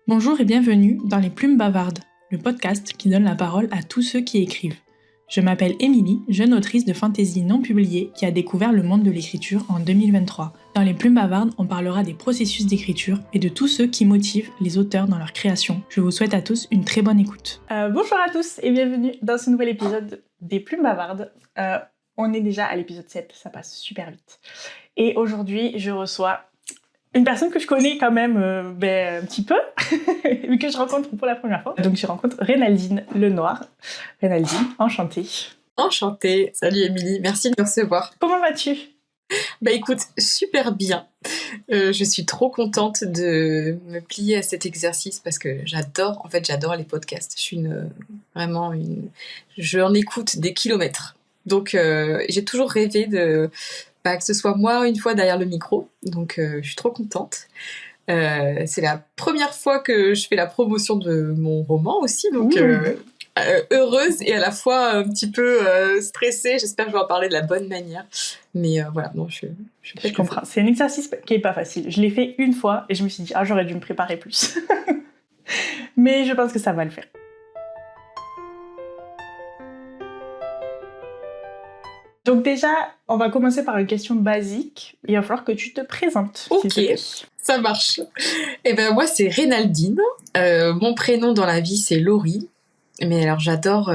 Bonjour et bienvenue dans Les Plumes Bavardes, le podcast qui donne la parole à tous ceux qui écrivent. Je m'appelle Émilie, jeune autrice de fantasy non publiée qui a découvert le monde de l'écriture en 2023. Dans Les Plumes Bavardes, on parlera des processus d'écriture et de tous ceux qui motivent les auteurs dans leur création. Je vous souhaite à tous une très bonne écoute. Bonjour à tous et bienvenue dans ce nouvel épisode des Plumes Bavardes. On est déjà à l'épisode 7, ça passe super vite. Et aujourd'hui, je reçois une personne que je connais quand même un petit peu, mais que je rencontre pour la première fois. Donc je rencontre Reynaldine Lenoir. Reynaldine, enchantée. Enchantée. Salut Émilie, merci de me recevoir. Comment vas-tu ? Écoute, super bien. Je suis trop contente de me plier à cet exercice parce que j'adore les podcasts. J'en écoute des kilomètres. Donc j'ai toujours rêvé que ce soit moi une fois derrière le micro. Donc je suis trop contente. C'est la première fois que je fais la promotion de mon roman aussi, donc heureuse et à la fois un petit peu stressée. J'espère que je vais en parler de la bonne manière. Mais voilà, non, je comprends. C'est un exercice qui est pas facile. Je l'ai fait une fois et je me suis dit j'aurais dû me préparer plus. Mais je pense que ça va le faire. Donc déjà, on va commencer par une question basique. Il va falloir que tu te présentes. Ok, ça marche. Moi, c'est Reynaldine. Mon prénom dans la vie, c'est Laurie. Mais alors, j'adore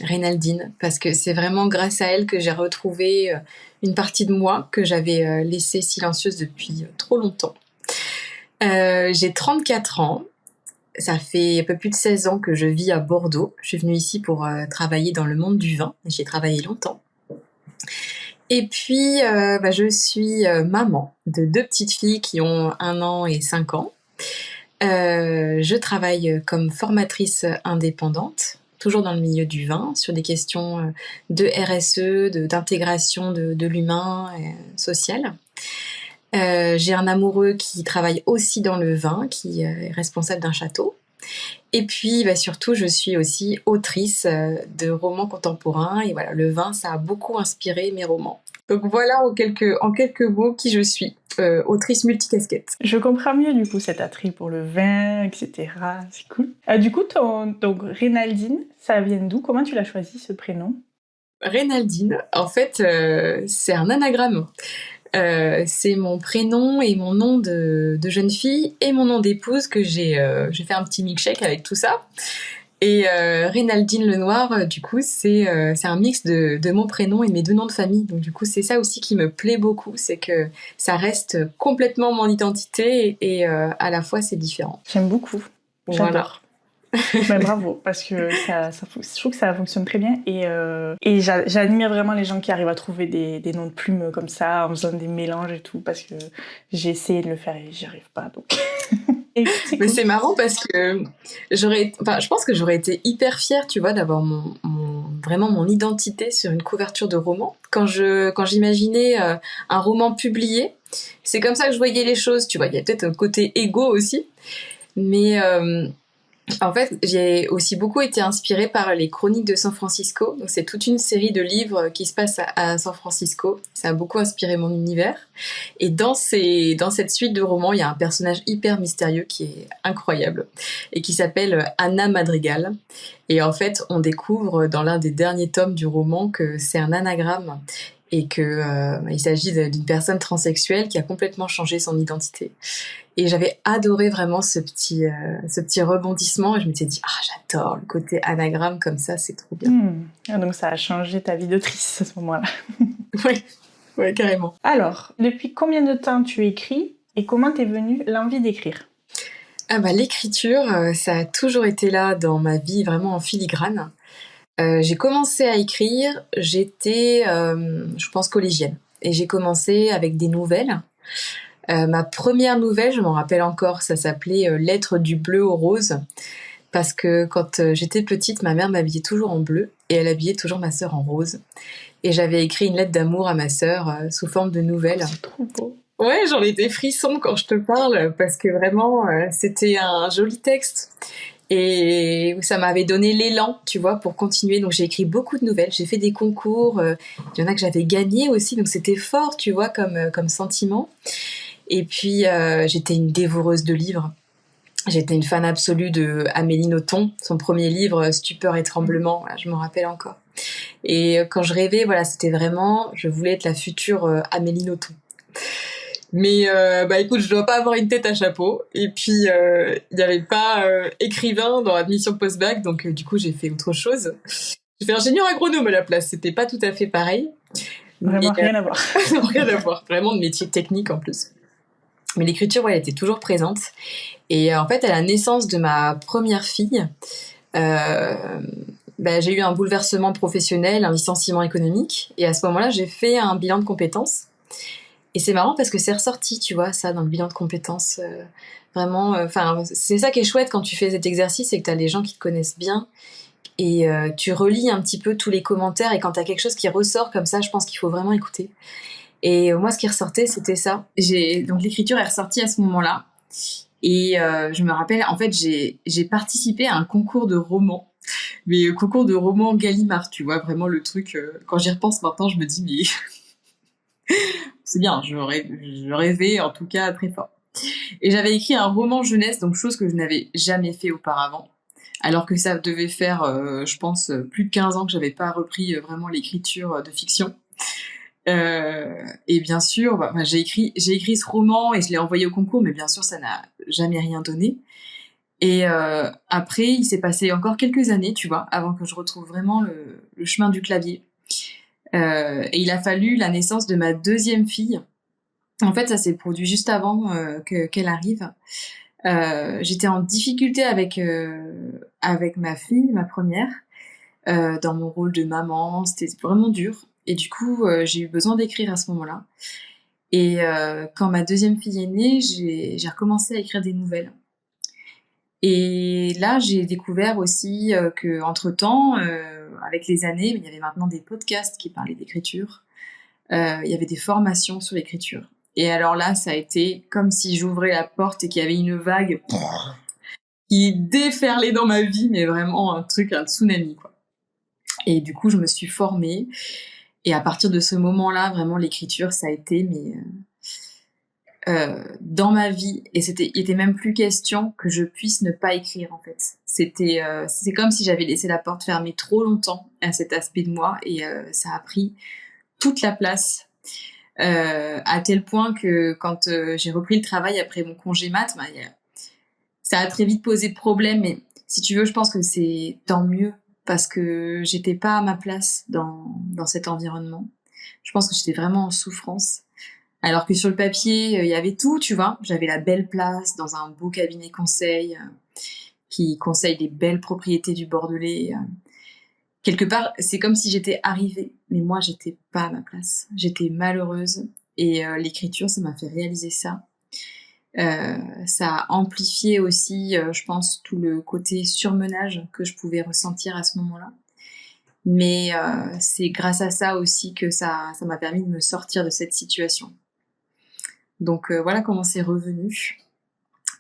Reynaldine parce que c'est vraiment grâce à elle que j'ai retrouvé une partie de moi que j'avais laissée silencieuse depuis trop longtemps. J'ai 34 ans. Ça fait un peu plus de 16 ans que je vis à Bordeaux. Je suis venue ici pour travailler dans le monde du vin. J'y ai travaillé longtemps. Et puis, je suis maman de 2 petites filles qui ont 1 an et 5 ans. Je travaille comme formatrice indépendante, toujours dans le milieu du vin, sur des questions de RSE, d'intégration de l'humain social. J'ai un amoureux qui travaille aussi dans le vin, qui est responsable d'un château. Et puis surtout, je suis aussi autrice de romans contemporains. Et voilà, le vin, ça a beaucoup inspiré mes romans. Donc voilà en quelques mots qui je suis, autrice multicasquette. Je comprends mieux du coup cet attrait pour le vin, etc. C'est cool. Du coup, donc Reynaldine, ça vient d'où ? Comment tu l'as choisi ce prénom ? Reynaldine, en fait, c'est un anagramme. C'est mon prénom et mon nom de jeune fille et mon nom d'épouse que j'ai fait un petit milkshake avec tout ça. Et Reynaldine Lenoir, du coup, c'est un mix de mon prénom et mes 2 noms de famille. Donc du coup, c'est ça aussi qui me plaît beaucoup, c'est que ça reste complètement mon identité et à la fois c'est différent. J'aime beaucoup. J'adore. Mais bravo, parce que je trouve que ça fonctionne très bien et j'admire vraiment les gens qui arrivent à trouver des noms de plumes comme ça en faisant des mélanges et tout, parce que j'ai essayé de le faire et j'y arrive pas, donc... Mais c'est marrant parce que je pense que j'aurais été hyper fière, tu vois, d'avoir vraiment mon identité sur une couverture de roman. Quand j'imaginais un roman publié, c'est comme ça que je voyais les choses, tu vois. Il y a peut-être un côté égo aussi, mais en fait, j'ai aussi beaucoup été inspirée par les Chroniques de San Francisco. Donc, c'est toute une série de livres qui se passent à San Francisco. Ça a beaucoup inspiré mon univers. Et dans cette suite de romans, il y a un personnage hyper mystérieux qui est incroyable et qui s'appelle Anna Madrigal. Et en fait, on découvre dans l'un des derniers tomes du roman que c'est un anagramme et qu'il s'agit d'une personne transsexuelle qui a complètement changé son identité. Et j'avais adoré vraiment ce petit rebondissement et je m'étais dit j'adore le côté anagramme comme ça, c'est trop bien. Donc ça a changé ta vie d'autrice à ce moment-là. Oui, carrément. Alors, depuis combien de temps tu écris et comment t'es venue l'envie d'écrire ? L'écriture, ça a toujours été là dans ma vie, vraiment en filigrane. J'ai commencé à écrire, j'étais, je pense, collégienne. Et j'ai commencé avec des nouvelles. Ma première nouvelle, je m'en rappelle encore, ça s'appelait « Lettre du bleu au rose ». Parce que quand j'étais petite, ma mère m'habillait toujours en bleu et elle habillait toujours ma sœur en rose. Et j'avais écrit une lettre d'amour à ma sœur sous forme de nouvelle. C'est trop beau. Ouais, j'en ai des frissons quand je te parle parce que vraiment, c'était un joli texte. Et ça m'avait donné l'élan, tu vois, pour continuer. Donc j'ai écrit beaucoup de nouvelles, j'ai fait des concours, il y en a que j'avais gagné aussi, donc c'était fort, tu vois, comme sentiment. Et puis j'étais une dévoreuse de livres. J'étais une fan absolue de Amélie Nothomb, son premier livre, Stupeur et tremblement, voilà, je m'en rappelle encore. Et quand je rêvais, voilà, c'était vraiment, je voulais être la future Amélie Nothomb. Mais bah écoute, je dois pas avoir une tête à chapeau. Et puis il n'y avait pas écrivain dans admission post-bac, donc du coup j'ai fait autre chose. J'ai fait ingénieur agronome à la place. C'était pas tout à fait pareil. Vraiment Mais rien à voir. non, rien à voir. Vraiment de métier technique en plus. Mais l'écriture, ouais, elle était toujours présente. Et en fait, à la naissance de ma première fille, bah, j'ai eu un bouleversement professionnel, un licenciement économique. Et à ce moment-là, j'ai fait un bilan de compétences. Et c'est marrant parce que c'est ressorti, tu vois, ça, dans le bilan de compétences. Vraiment, enfin, c'est ça qui est chouette quand tu fais cet exercice, c'est que tu as les gens qui te connaissent bien. Et tu relis un petit peu tous les commentaires. Et quand tu as quelque chose qui ressort comme ça, je pense qu'il faut vraiment écouter. Et moi, ce qui ressortait, c'était ça. Donc l'écriture est ressortie à ce moment-là. Et je me rappelle, en fait, j'ai participé à un concours de romans. Mais concours de romans Gallimard, tu vois, vraiment le truc. Quand j'y repense maintenant, je me dis, mais c'est bien, je rêvais en tout cas très fort. Et j'avais écrit un roman jeunesse, donc chose que je n'avais jamais fait auparavant. Alors que ça devait faire, je pense, plus de 15 ans que j'avais pas repris vraiment l'écriture de fiction. Et bien sûr, bah, j'ai écrit ce roman et je l'ai envoyé au concours, mais bien sûr, ça n'a jamais rien donné. Et après, il s'est passé encore quelques années, tu vois, avant que je retrouve vraiment le chemin du clavier. Et il a fallu la naissance de ma deuxième fille. En fait, ça s'est produit juste avant qu'elle arrive. J'étais en difficulté avec ma fille, ma première, dans mon rôle de maman. C'était vraiment dur. Et du coup, j'ai eu besoin d'écrire à ce moment-là. Et quand ma deuxième fille est née, j'ai recommencé à écrire des nouvelles. Et là, j'ai découvert aussi que entre-temps, avec les années, il y avait maintenant des podcasts qui parlaient d'écriture. Il y avait des formations sur l'écriture. Et alors là, ça a été comme si j'ouvrais la porte et qu'il y avait une vague qui déferlait dans ma vie, mais vraiment un truc, un tsunami, quoi. Et du coup, je me suis formée. Et à partir de ce moment-là, vraiment, l'écriture, ça a été dans ma vie. Et il était même plus question que je puisse ne pas écrire, en fait. C'est comme si j'avais laissé la porte fermée trop longtemps à cet aspect de moi. Et ça a pris toute la place. À tel point que quand j'ai repris le travail après mon congé mat, bah, ça a très vite posé problème. Mais si tu veux, je pense que c'est tant mieux parce que j'étais pas à ma place dans cet environnement. Je pense que j'étais vraiment en souffrance. Alors que sur le papier, il y avait tout, tu vois. J'avais la belle place dans un beau cabinet conseil qui conseille des belles propriétés du Bordelais. Quelque part, c'est comme si j'étais arrivée, mais moi, j'étais pas à ma place. J'étais malheureuse. Et l'écriture, ça m'a fait réaliser ça. Ça a amplifié aussi, je pense, tout le côté surmenage que je pouvais ressentir à ce moment-là. Mais c'est grâce à ça aussi que ça m'a permis de me sortir de cette situation. Donc voilà comment c'est revenu.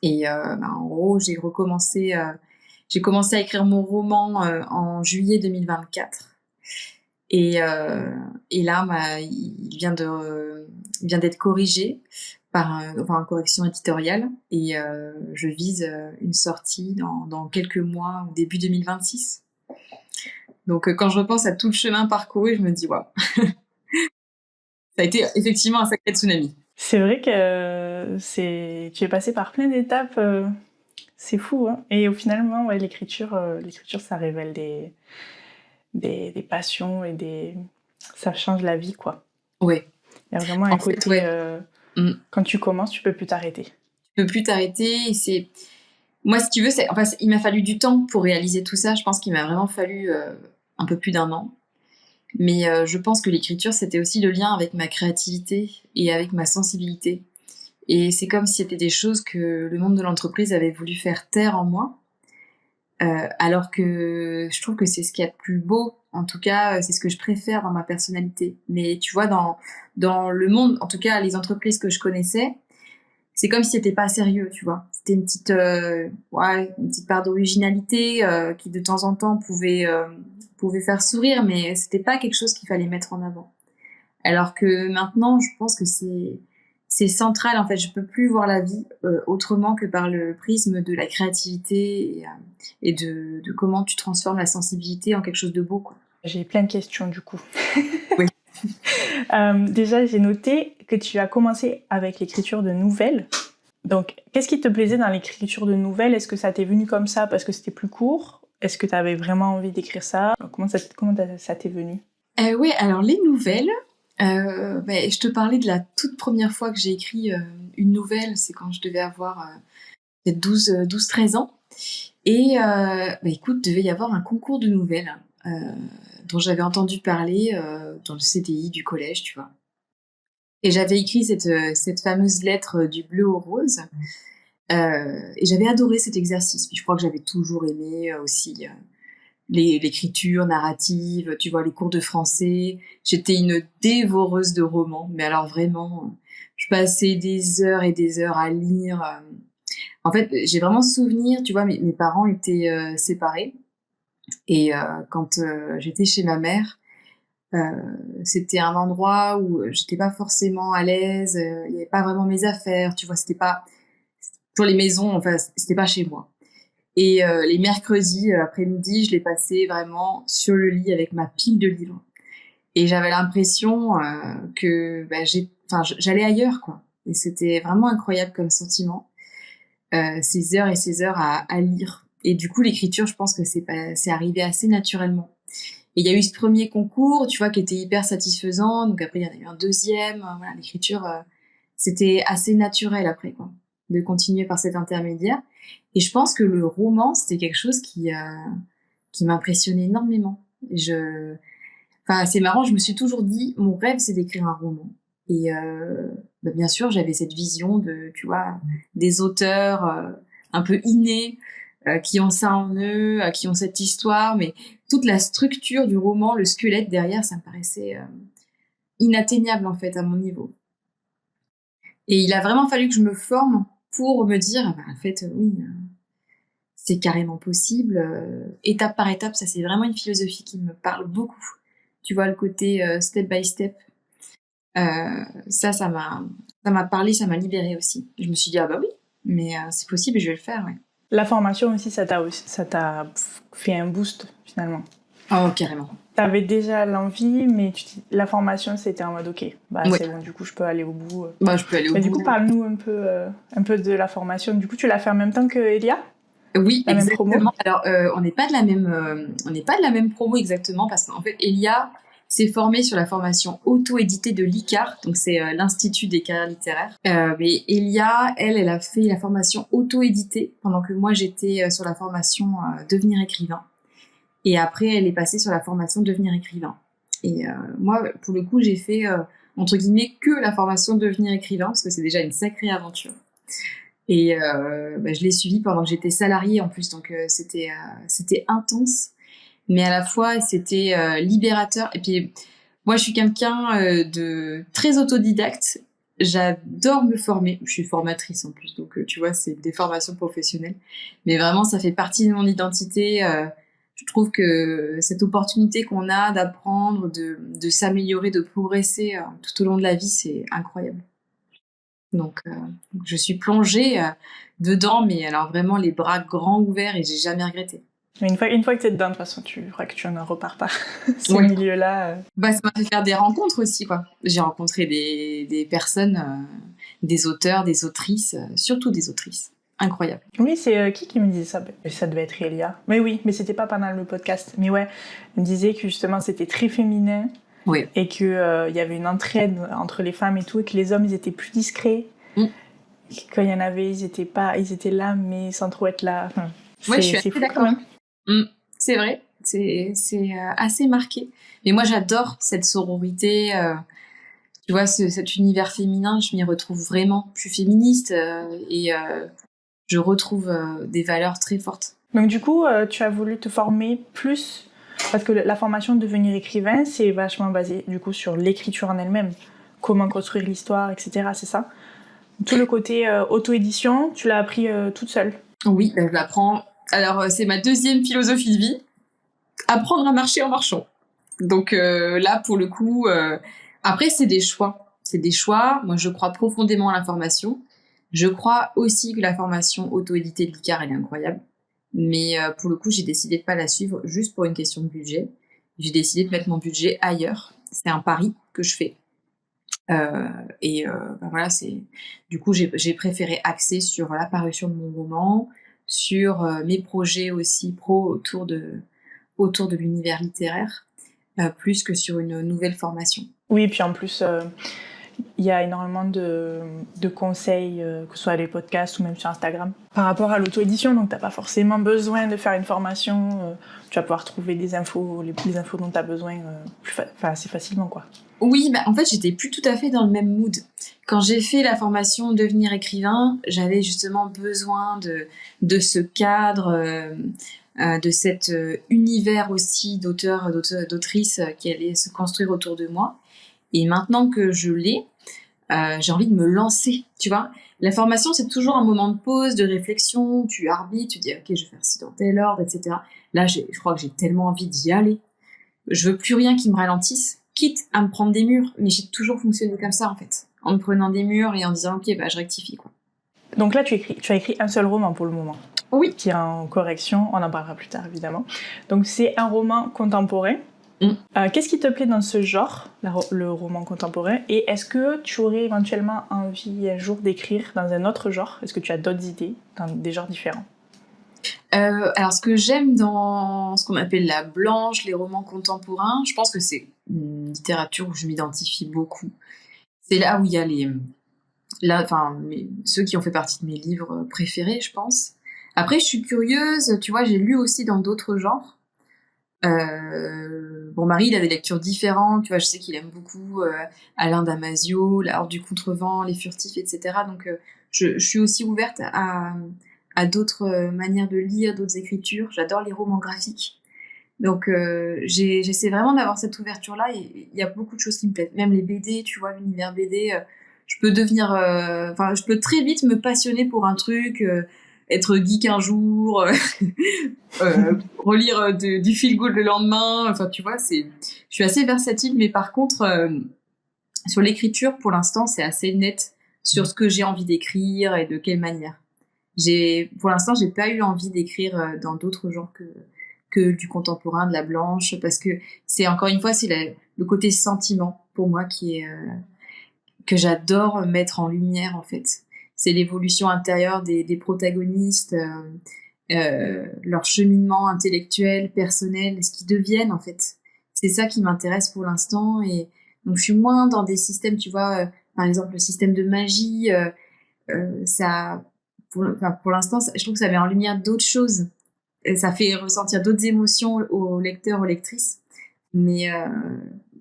Et en gros, j'ai commencé à écrire mon roman en juillet 2024. Et là, il vient d'être corrigé par une correction éditoriale. Et je vise une sortie dans quelques mois, au début 2026. Donc quand je repense à tout le chemin parcouru, je me dis, waouh, ça a été effectivement un sacré tsunami. C'est vrai que tu es passé par plein d'étapes. C'est fou, hein. Et au finalement, ouais, l'écriture, ça révèle des passions et ça change la vie, quoi. Ouais. Il y a vraiment un côté, ouais. Quand tu commences, tu peux plus t'arrêter. Tu peux plus t'arrêter. Moi, si tu veux, il m'a fallu du temps pour réaliser tout ça. Je pense qu'il m'a vraiment fallu un peu plus d'1 an. Mais je pense que l'écriture, c'était aussi le lien avec ma créativité et avec ma sensibilité. Et c'est comme si c'était des choses que le monde de l'entreprise avait voulu faire taire en moi. Alors que je trouve que c'est ce qu'il y a de plus beau. En tout cas, c'est ce que je préfère dans ma personnalité. Mais tu vois, dans le monde, en tout cas les entreprises que je connaissais, c'est comme si c'était pas sérieux, tu vois. C'était une petite part d'originalité qui de temps en temps pouvait faire sourire, mais c'était pas quelque chose qu'il fallait mettre en avant. Alors que maintenant, je pense que c'est central en fait. Je peux plus voir la vie autrement que par le prisme de la créativité et de comment tu transformes la sensibilité en quelque chose de beau, quoi. J'ai plein de questions du coup. Oui. Déjà, j'ai noté que tu as commencé avec l'écriture de nouvelles. Donc, qu'est-ce qui te plaisait dans l'écriture de nouvelles? Est-ce que ça t'est venu comme ça parce que c'était plus court? Est-ce que tu avais vraiment envie d'écrire ça? Comment ça t'est venu? Oui, alors les nouvelles, je te parlais de la toute première fois que j'ai écrit une nouvelle, c'est quand je devais avoir peut-être 12-13 ans. Et écoute, devait y avoir un concours de nouvelles dont j'avais entendu parler dans le CDI du collège, tu vois. Et j'avais écrit cette fameuse lettre du bleu au rose. Et j'avais adoré cet exercice. Puis je crois que j'avais toujours aimé aussi l'écriture narrative, tu vois, les cours de français. J'étais une dévoreuse de romans, mais alors vraiment, je passais des heures et des heures à lire. En fait, j'ai vraiment souvenir, tu vois, mes parents étaient séparés. Et quand j'étais chez ma mère, c'était un endroit où j'étais pas forcément à l'aise, il y avait pas vraiment mes affaires, tu vois, c'était pas pour les maisons, enfin, c'était pas chez moi. Et les mercredis après-midi, je les passais vraiment sur le lit avec ma pile de livres. Et j'avais l'impression que j'allais ailleurs, quoi. Et c'était vraiment incroyable comme sentiment, ces heures et ces heures à lire. Et du coup, l'écriture, je pense que c'est arrivé assez naturellement. Et il y a eu ce premier concours, tu vois, qui était hyper satisfaisant. Donc après, il y en a eu un deuxième. Voilà, l'écriture, c'était assez naturel après, quoi, de continuer par cet intermédiaire. Et je pense que le roman, c'était quelque chose qui m'impressionnait énormément. Enfin, c'est marrant, je me suis toujours dit, mon rêve, c'est d'écrire un roman. Et bien sûr, j'avais cette vision de, tu vois, des auteurs un peu innés, qui ont ça en eux, qui ont cette histoire, mais toute la structure du roman, le squelette derrière, ça me paraissait inatteignable en fait à mon niveau. Et il a vraiment fallu que je me forme pour me dire, en fait, oui, c'est carrément possible. Étape par étape, ça c'est vraiment une philosophie qui me parle beaucoup. Tu vois, le côté step by step. Ça m'a parlé, ça m'a libérée aussi. Je me suis dit, ah bah oui, mais c'est possible et je vais le faire, ouais. La formation aussi, ça t'a fait un boost finalement. Oh, carrément. T'avais déjà l'envie, mais la formation, c'était en mode ok, Ouais. c'est bon, du coup, je peux aller au bout. Bah, je peux aller au bout. Du coup, parle-nous un peu de la formation. Du coup, tu l'as fait en même temps que Elia? Oui, la exactement. Même promo. Alors, on n'est pas de la même promo exactement parce qu'en fait, Elia s'est formée sur la formation auto-éditée de l'ICAR, donc c'est l'Institut des carrières littéraires. Mais Elia, elle a fait la formation auto-éditée pendant que moi j'étais sur la formation devenir écrivain. Et après, elle est passée sur la formation devenir écrivain. Et moi, pour le coup, j'ai fait entre guillemets que la formation devenir écrivain parce que c'est déjà une sacrée aventure. Et je l'ai suivi pendant que j'étais salariée en plus, donc c'était intense, mais à la fois c'était libérateur. Et puis moi, je suis quelqu'un de très autodidacte. J'adore me former. Je suis formatrice en plus, donc tu vois, c'est des formations professionnelles. Mais vraiment, ça fait partie de mon identité. Je trouve que cette opportunité qu'on a d'apprendre, de s'améliorer, de progresser tout au long de la vie, c'est incroyable. Donc, je suis plongée dedans, mais alors vraiment les bras grands ouverts et j'ai jamais regretté. Mais une fois que t'es dedans, de toute façon, tu crois que tu n'en repars pas. Ces Ouais. milieux-là. Ça m'a fait faire des rencontres aussi, quoi. J'ai rencontré des personnes, des auteurs, des autrices, surtout des autrices. Incroyable. Oui, c'est qui me disait ça? Ça devait être Elia. Mais oui, mais c'était pas pendant le podcast. Mais ouais, elle me disait que justement c'était très féminin. Oui. Et qu'il y avait une entraide entre les femmes et tout, et que les hommes, ils étaient plus discrets. Quand il y en avait, ils étaient là, mais sans trop être là. Enfin, ouais, je suis assez d'accord. C'est vrai, c'est assez marqué. Mais moi, j'adore cette sororité. Tu vois, cet univers féminin, je m'y retrouve vraiment. Je suis féministe et je retrouve des valeurs très fortes. Donc du coup, tu as voulu te former plus, parce que la formation de devenir écrivain, c'est vachement basé du coup sur l'écriture en elle-même, comment construire l'histoire, etc. C'est ça? Tout le côté auto-édition, tu l'as appris toute seule? Oui, je l'apprends. Alors, c'est ma deuxième philosophie de vie, apprendre à marcher en marchant. Donc là, pour le coup, après, c'est des choix. C'est des choix. Moi, je crois profondément à l'information. Je crois aussi que la formation auto-éditée de l'ICAR, elle est incroyable. Mais pour le coup, j'ai décidé de pas la suivre juste pour une question de budget. J'ai décidé de mettre mon budget ailleurs. C'est un pari que je fais. Voilà, du coup, j'ai préféré axer sur la parution de mon roman, sur mes projets aussi pro autour de l'univers littéraire, plus que sur une nouvelle formation. Oui, et puis en plus, il y a énormément de conseils, que ce soit les podcasts ou même sur Instagram, par rapport à l'auto-édition. Donc, tu n'as pas forcément besoin de faire une formation. Tu vas pouvoir trouver les infos dont tu as besoin assez facilement, quoi. Oui, en fait, j'étais plus tout à fait dans le même mood. Quand j'ai fait la formation devenir écrivain, j'avais justement besoin de ce cadre, de cet univers aussi d'auteurs, d'autrices qui allait se construire autour de moi. Et maintenant que je l'ai, j'ai envie de me lancer, tu vois. La formation, c'est toujours un moment de pause, de réflexion, tu arbitres, tu dis ok, je vais faire ci dans tel ordre, etc. Là, je crois que j'ai tellement envie d'y aller. Je veux plus rien qui me ralentisse, quitte à me prendre des murs, mais j'ai toujours fonctionné comme ça en fait, en me prenant des murs et en disant ok, je rectifie quoi. Donc là, tu as écrit un seul roman pour le moment. Oui. Qui est en correction, on en parlera plus tard évidemment. Donc c'est un roman contemporain. Qu'est-ce qui te plaît dans ce genre, le roman contemporain, et est-ce que tu aurais éventuellement envie un jour d'écrire dans un autre genre? Est-ce que tu as d'autres idées dans des genres différents? Alors ce que j'aime dans ce qu'on appelle la blanche, les romans contemporains, je pense que c'est une littérature où je m'identifie beaucoup. C'est là où il y a ceux qui ont fait partie de mes livres préférés, je pense. Après, je suis curieuse, tu vois, j'ai lu aussi dans d'autres genres. Marie, il a des lectures différentes, tu vois, je sais qu'il aime beaucoup Alain Damasio, La Horde du Contrevent, Les Furtifs, etc. Donc, je suis aussi ouverte à d'autres manières de lire, d'autres écritures. J'adore les romans graphiques. Donc, j'essaie vraiment d'avoir cette ouverture-là, et il y a beaucoup de choses qui me plaisent. Même les BD, tu vois, l'univers BD, je peux très vite me passionner pour un truc, être geek un jour, relire du feel good le lendemain. Enfin, tu vois, je suis assez versatile, mais par contre, sur l'écriture, pour l'instant, c'est assez net sur ce que j'ai envie d'écrire et de quelle manière. Pour l'instant, j'ai pas eu envie d'écrire dans d'autres genres que du contemporain, de la blanche, parce que c'est encore une fois, c'est le côté sentiment pour moi que j'adore mettre en lumière en fait. C'est l'évolution intérieure des protagonistes, leur cheminement intellectuel, personnel, ce qu'ils deviennent en fait. C'est ça qui m'intéresse pour l'instant, et donc je suis moins dans des systèmes, tu vois, par exemple le système de magie, pour l'instant, je trouve que ça met en lumière d'autres choses. Et ça fait ressentir d'autres émotions aux lecteurs, aux lectrices. Mais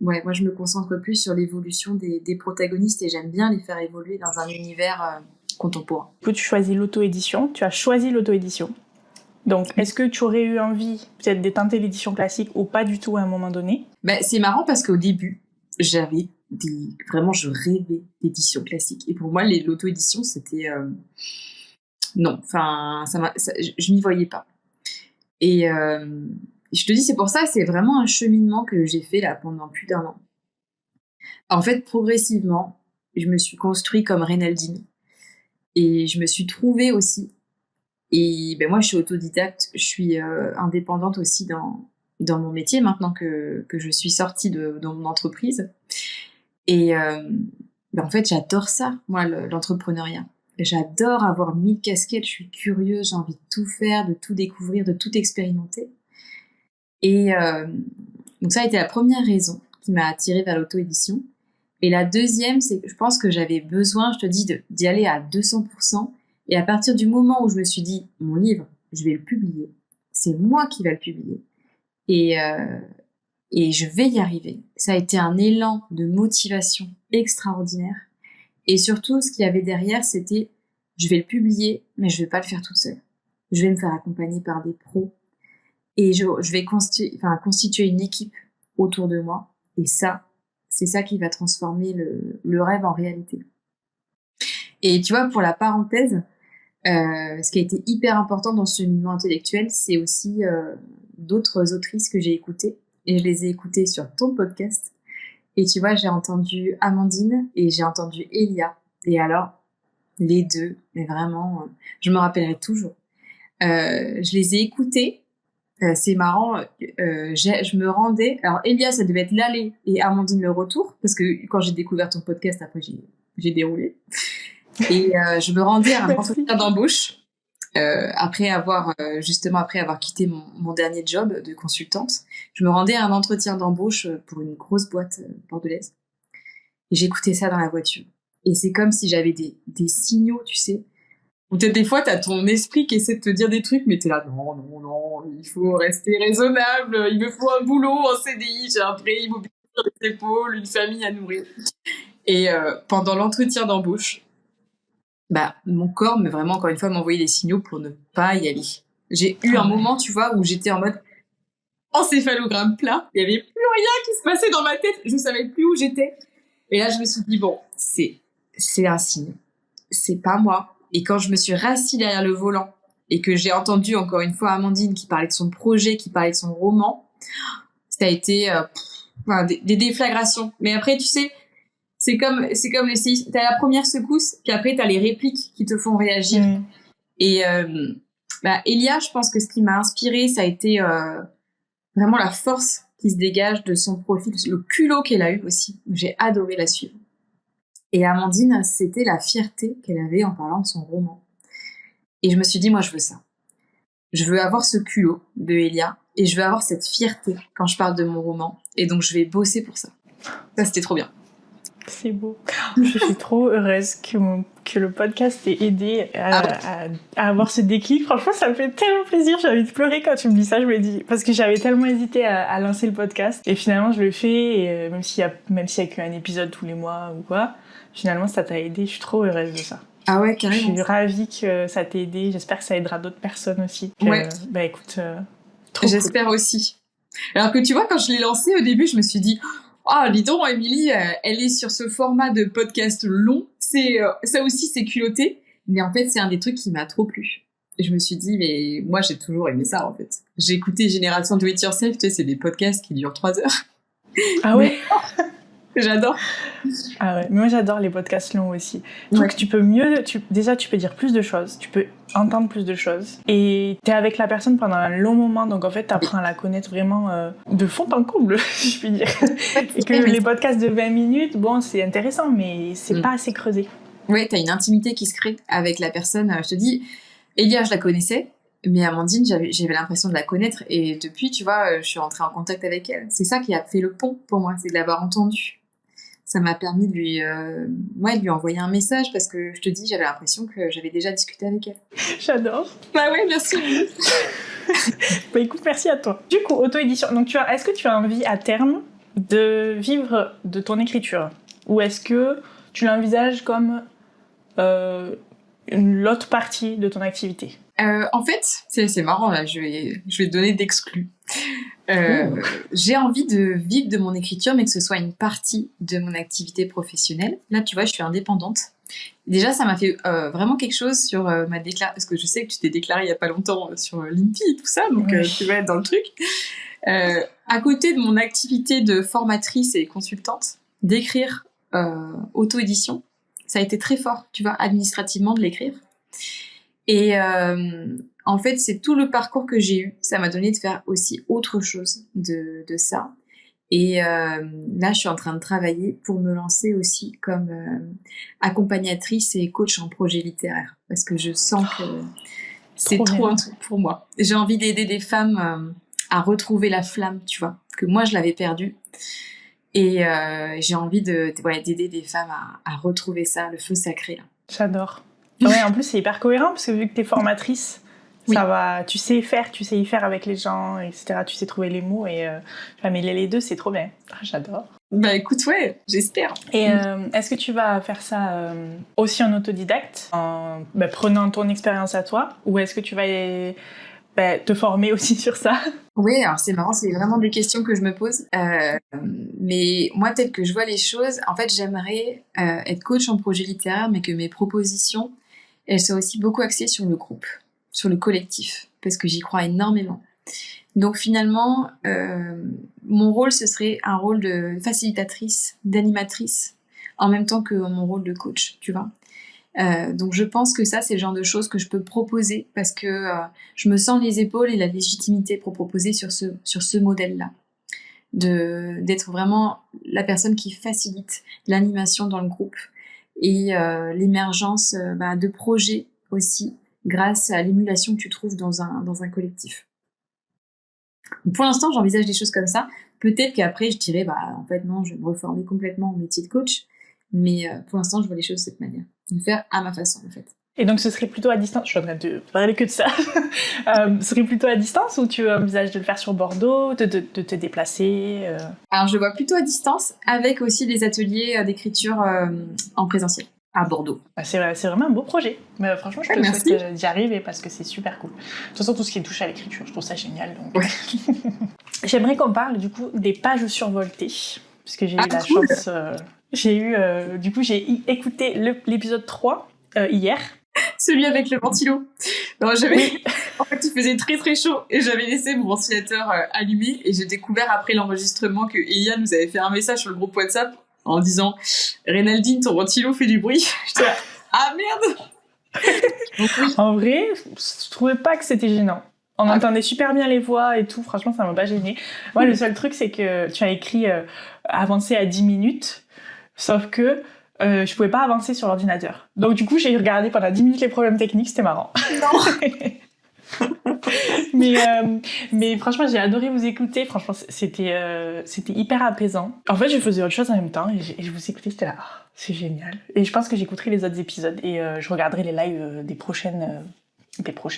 ouais, moi je me concentre plus sur l'évolution des protagonistes, et j'aime bien les faire évoluer dans un univers contemporain. Du coup, tu as choisi l'auto-édition. Donc, est-ce que tu aurais eu envie peut-être de tenter l'édition classique ou pas du tout à un moment donné? C'est marrant parce qu'au début, vraiment, je rêvais d'édition classique. Et pour moi, l'auto-édition, c'était... non, enfin, je m'y voyais pas. Et je te dis, c'est pour ça, c'est vraiment un cheminement que j'ai fait là pendant plus d'1 an. En fait, progressivement, je me suis construit comme Reynaldine. Et je me suis trouvée aussi. Et moi, je suis autodidacte, je suis indépendante aussi dans mon métier maintenant que je suis sortie de mon entreprise. Et en fait, j'adore ça, moi, l'entrepreneuriat. J'adore avoir 1000 casquettes, je suis curieuse, j'ai envie de tout faire, de tout découvrir, de tout expérimenter. Et donc ça a été la première raison qui m'a attirée vers l'auto-édition. Et la deuxième, c'est que je pense que j'avais besoin, je te dis, d'y aller à 200%. Et à partir du moment où je me suis dit, mon livre, je vais le publier, c'est moi qui vais le publier. Et je vais y arriver. Ça a été un élan de motivation extraordinaire. Et surtout, ce qu'il y avait derrière, c'était, je vais le publier, mais je vais pas le faire toute seule. Je vais me faire accompagner par des pros. Et je vais constituer une équipe autour de moi. Et ça, c'est ça qui va transformer le rêve en réalité. Et tu vois, pour la parenthèse, ce qui a été hyper important dans ce cheminement intellectuel, c'est aussi d'autres autrices que j'ai écoutées. Et je les ai écoutées sur ton podcast. Et tu vois, j'ai entendu Amandine et j'ai entendu Elia. Et alors, les deux, mais vraiment, je me rappellerai toujours. Je les ai écoutés. C'est marrant. Je me rendais. Alors, Elia, ça devait être l'aller et Amandine le retour. Parce que quand j'ai découvert ton podcast, après, j'ai déroulé. Et je me rendais à un entretien d'embauche. Justement après avoir quitté mon dernier job de consultante, je me rendais à un entretien d'embauche pour une grosse boîte bordelaise. Et j'écoutais ça dans la voiture. Et c'est comme si j'avais des signaux, tu sais. Ou peut-être des fois, t'as ton esprit qui essaie de te dire des trucs, mais t'es là, non, non, non, il faut rester raisonnable, il me faut un boulot en CDI, j'ai un prêt immobilier sur les épaules, une famille à nourrir. Et pendant l'entretien d'embauche, bah, mon corps, mais vraiment, encore une fois, m'envoyait des signaux pour ne pas y aller. J'ai eu un moment, tu vois, où j'étais en mode encéphalogramme plat. Il y avait plus rien qui se passait dans ma tête. Je savais plus où j'étais. Et là, je me suis dit, bon, c'est un signe. C'est pas moi. Et quand je me suis rassis derrière le volant et que j'ai entendu encore une fois Amandine qui parlait de son projet, qui parlait de son roman, ça a été des déflagrations. Mais après, tu sais, c'est comme le séisme. T'as la première secousse, puis après t'as les répliques qui te font réagir. Et Elia, je pense que ce qui m'a inspirée, ça a été vraiment la force qui se dégage de son profil, le culot qu'elle a eu aussi. J'ai adoré la suivre. Et Amandine, c'était la fierté qu'elle avait en parlant de son roman. Et je me suis dit, moi, je veux ça. Je veux avoir ce culot de Elia et je veux avoir cette fierté quand je parle de mon roman. Et donc, je vais bosser pour ça. Ça, c'était trop bien. C'est beau. Je suis trop heureuse que le podcast ait aidé à avoir ce déclic. Franchement, ça me fait tellement plaisir. J'ai envie de pleurer quand tu me dis ça. Je me dis parce que j'avais tellement hésité à lancer le podcast et finalement je le fais. Et même s'il y a qu'un épisode tous les mois ou quoi, finalement ça t'a aidé. Je suis trop heureuse de ça. Ah ouais, carrément. Je suis ravie que ça t'ait aidé. J'espère que ça aidera d'autres personnes aussi. Ouais. Bah écoute, trop j'espère cool. Aussi. Alors que tu vois, quand je l'ai lancé au début, je me suis dit, dis donc, Émilie, elle est sur ce format de podcast long. Ça aussi, c'est culotté. Mais en fait, c'est un des trucs qui m'a trop plu. Et je me suis dit, mais moi, j'ai toujours aimé ça, en fait. J'ai écouté Génération Do It Yourself, tu sais, c'est des podcasts qui durent 3 heures. Ah ouais. J'adore. Ah ouais, moi j'adore les podcasts longs aussi. Je trouve que tu peux mieux, déjà tu peux dire plus de choses, tu peux entendre plus de choses. Et t'es avec la personne pendant un long moment, donc en fait t'apprends à la connaître vraiment de fond en comble, si je puis dire. Et que les podcasts de 20 minutes, bon c'est intéressant, mais c'est pas assez creusé. Ouais, t'as une intimité qui se crée avec la personne. Je te dis, Elia, je la connaissais. Mais Amandine, j'avais l'impression de la connaître. Et depuis, tu vois, je suis rentrée en contact avec elle. C'est ça qui a fait le pont pour moi, c'est de l'avoir entendue. Ça m'a permis de lui envoyer un message parce que je te dis, j'avais l'impression que j'avais déjà discuté avec elle. J'adore. Bah ouais, merci. Bah écoute, merci à toi. Du coup, auto-édition. Donc est-ce que tu as envie à terme de vivre de ton écriture? Ou est-ce que tu l'envisages comme l'autre partie de ton activité? En fait, c'est marrant là, je vais te donner d'exclus. J'ai envie de vivre de mon écriture, mais que ce soit une partie de mon activité professionnelle. Là, tu vois, je suis indépendante. Déjà, ça m'a fait vraiment quelque chose sur ma déclaration, parce que je sais que tu t'es déclarée il y a pas longtemps sur Linky et tout ça, donc tu vas être dans le truc. À côté de mon activité de formatrice et consultante, d'écrire auto-édition, ça a été très fort, tu vois, administrativement de l'écrire. Et en fait, c'est tout le parcours que j'ai eu. Ça m'a donné de faire aussi autre chose de ça. Et là, je suis en train de travailler pour me lancer aussi comme accompagnatrice et coach en projet littéraire. Parce que je sens que c'est trop un truc pour moi. J'ai envie d'aider des femmes à retrouver la flamme, tu vois, que moi, je l'avais perdue. Et j'ai envie d'aider des femmes à retrouver ça, le feu sacré, là. J'adore. Ouais, en plus, c'est hyper cohérent parce que vu que t'es formatrice, ça va, tu sais y faire avec les gens, etc. Tu sais trouver les mots et mêler les deux, c'est trop bien. J'adore. Bah écoute, ouais, j'espère. Et est-ce que tu vas faire ça aussi en autodidacte, en prenant ton expérience à toi, ou est-ce que tu vas te former aussi sur ça? Oui, alors c'est marrant, c'est vraiment des questions que je me pose. Mais moi, tel que je vois les choses, en fait, j'aimerais être coach en projet littéraire, mais que mes propositions, elles soient aussi beaucoup axées sur le groupe, sur le collectif, parce que j'y crois énormément. Donc finalement, mon rôle, ce serait un rôle de facilitatrice, d'animatrice, en même temps que mon rôle de coach, tu vois. Donc je pense que ça, c'est le genre de choses que je peux proposer parce que je me sens les épaules et la légitimité pour proposer sur ce modèle-là. D'être vraiment la personne qui facilite l'animation dans le groupe et l'émergence de projets aussi grâce à l'émulation que tu trouves dans un collectif. Pour l'instant, j'envisage des choses comme ça. Peut-être qu'après, je dirais, en fait, non, je vais me reformer complètement au métier de coach. Mais pour l'instant, je vois les choses de cette manière. De faire à ma façon, en fait. Et donc, ce serait plutôt à distance. Je suis en train de parler que de ça. Ce serait plutôt à distance ou tu envisages de le faire sur Bordeaux, de te déplacer Alors, je le vois plutôt à distance, avec aussi des ateliers d'écriture en présentiel. À Bordeaux. C'est vraiment un beau projet. Mais franchement, je te souhaite d'y arriver parce que c'est super cool. De toute façon, tout ce qui touche à l'écriture, je trouve ça génial. Donc... Ouais. J'aimerais qu'on parle du coup des pages survoltées, puisque j'ai eu la chance. J'ai écouté l'épisode 3 hier. Celui avec le ventilo. Non, en fait, il faisait très très chaud et j'avais laissé mon ventilateur allumé et j'ai découvert après l'enregistrement que Elia nous avait fait un message sur le groupe WhatsApp en disant Reynaldine, ton ventilo fait du bruit. J'étais là, ah merde. Donc, oui. En vrai, je trouvais pas que c'était gênant. On entendait super bien les voix et tout, franchement ça m'a pas gêné. Moi le seul truc c'est que tu as écrit avancer à 10 minutes, sauf que je pouvais pas avancer sur l'ordinateur. Donc du coup j'ai regardé pendant 10 minutes les problèmes techniques, c'était marrant. Non. mais franchement j'ai adoré vous écouter, franchement c'était hyper apaisant. En fait je faisais autre chose en même temps et je vous écoutais, j'étais là, c'est génial. Et je pense que j'écouterai les autres épisodes et je regarderai les lives des prochaines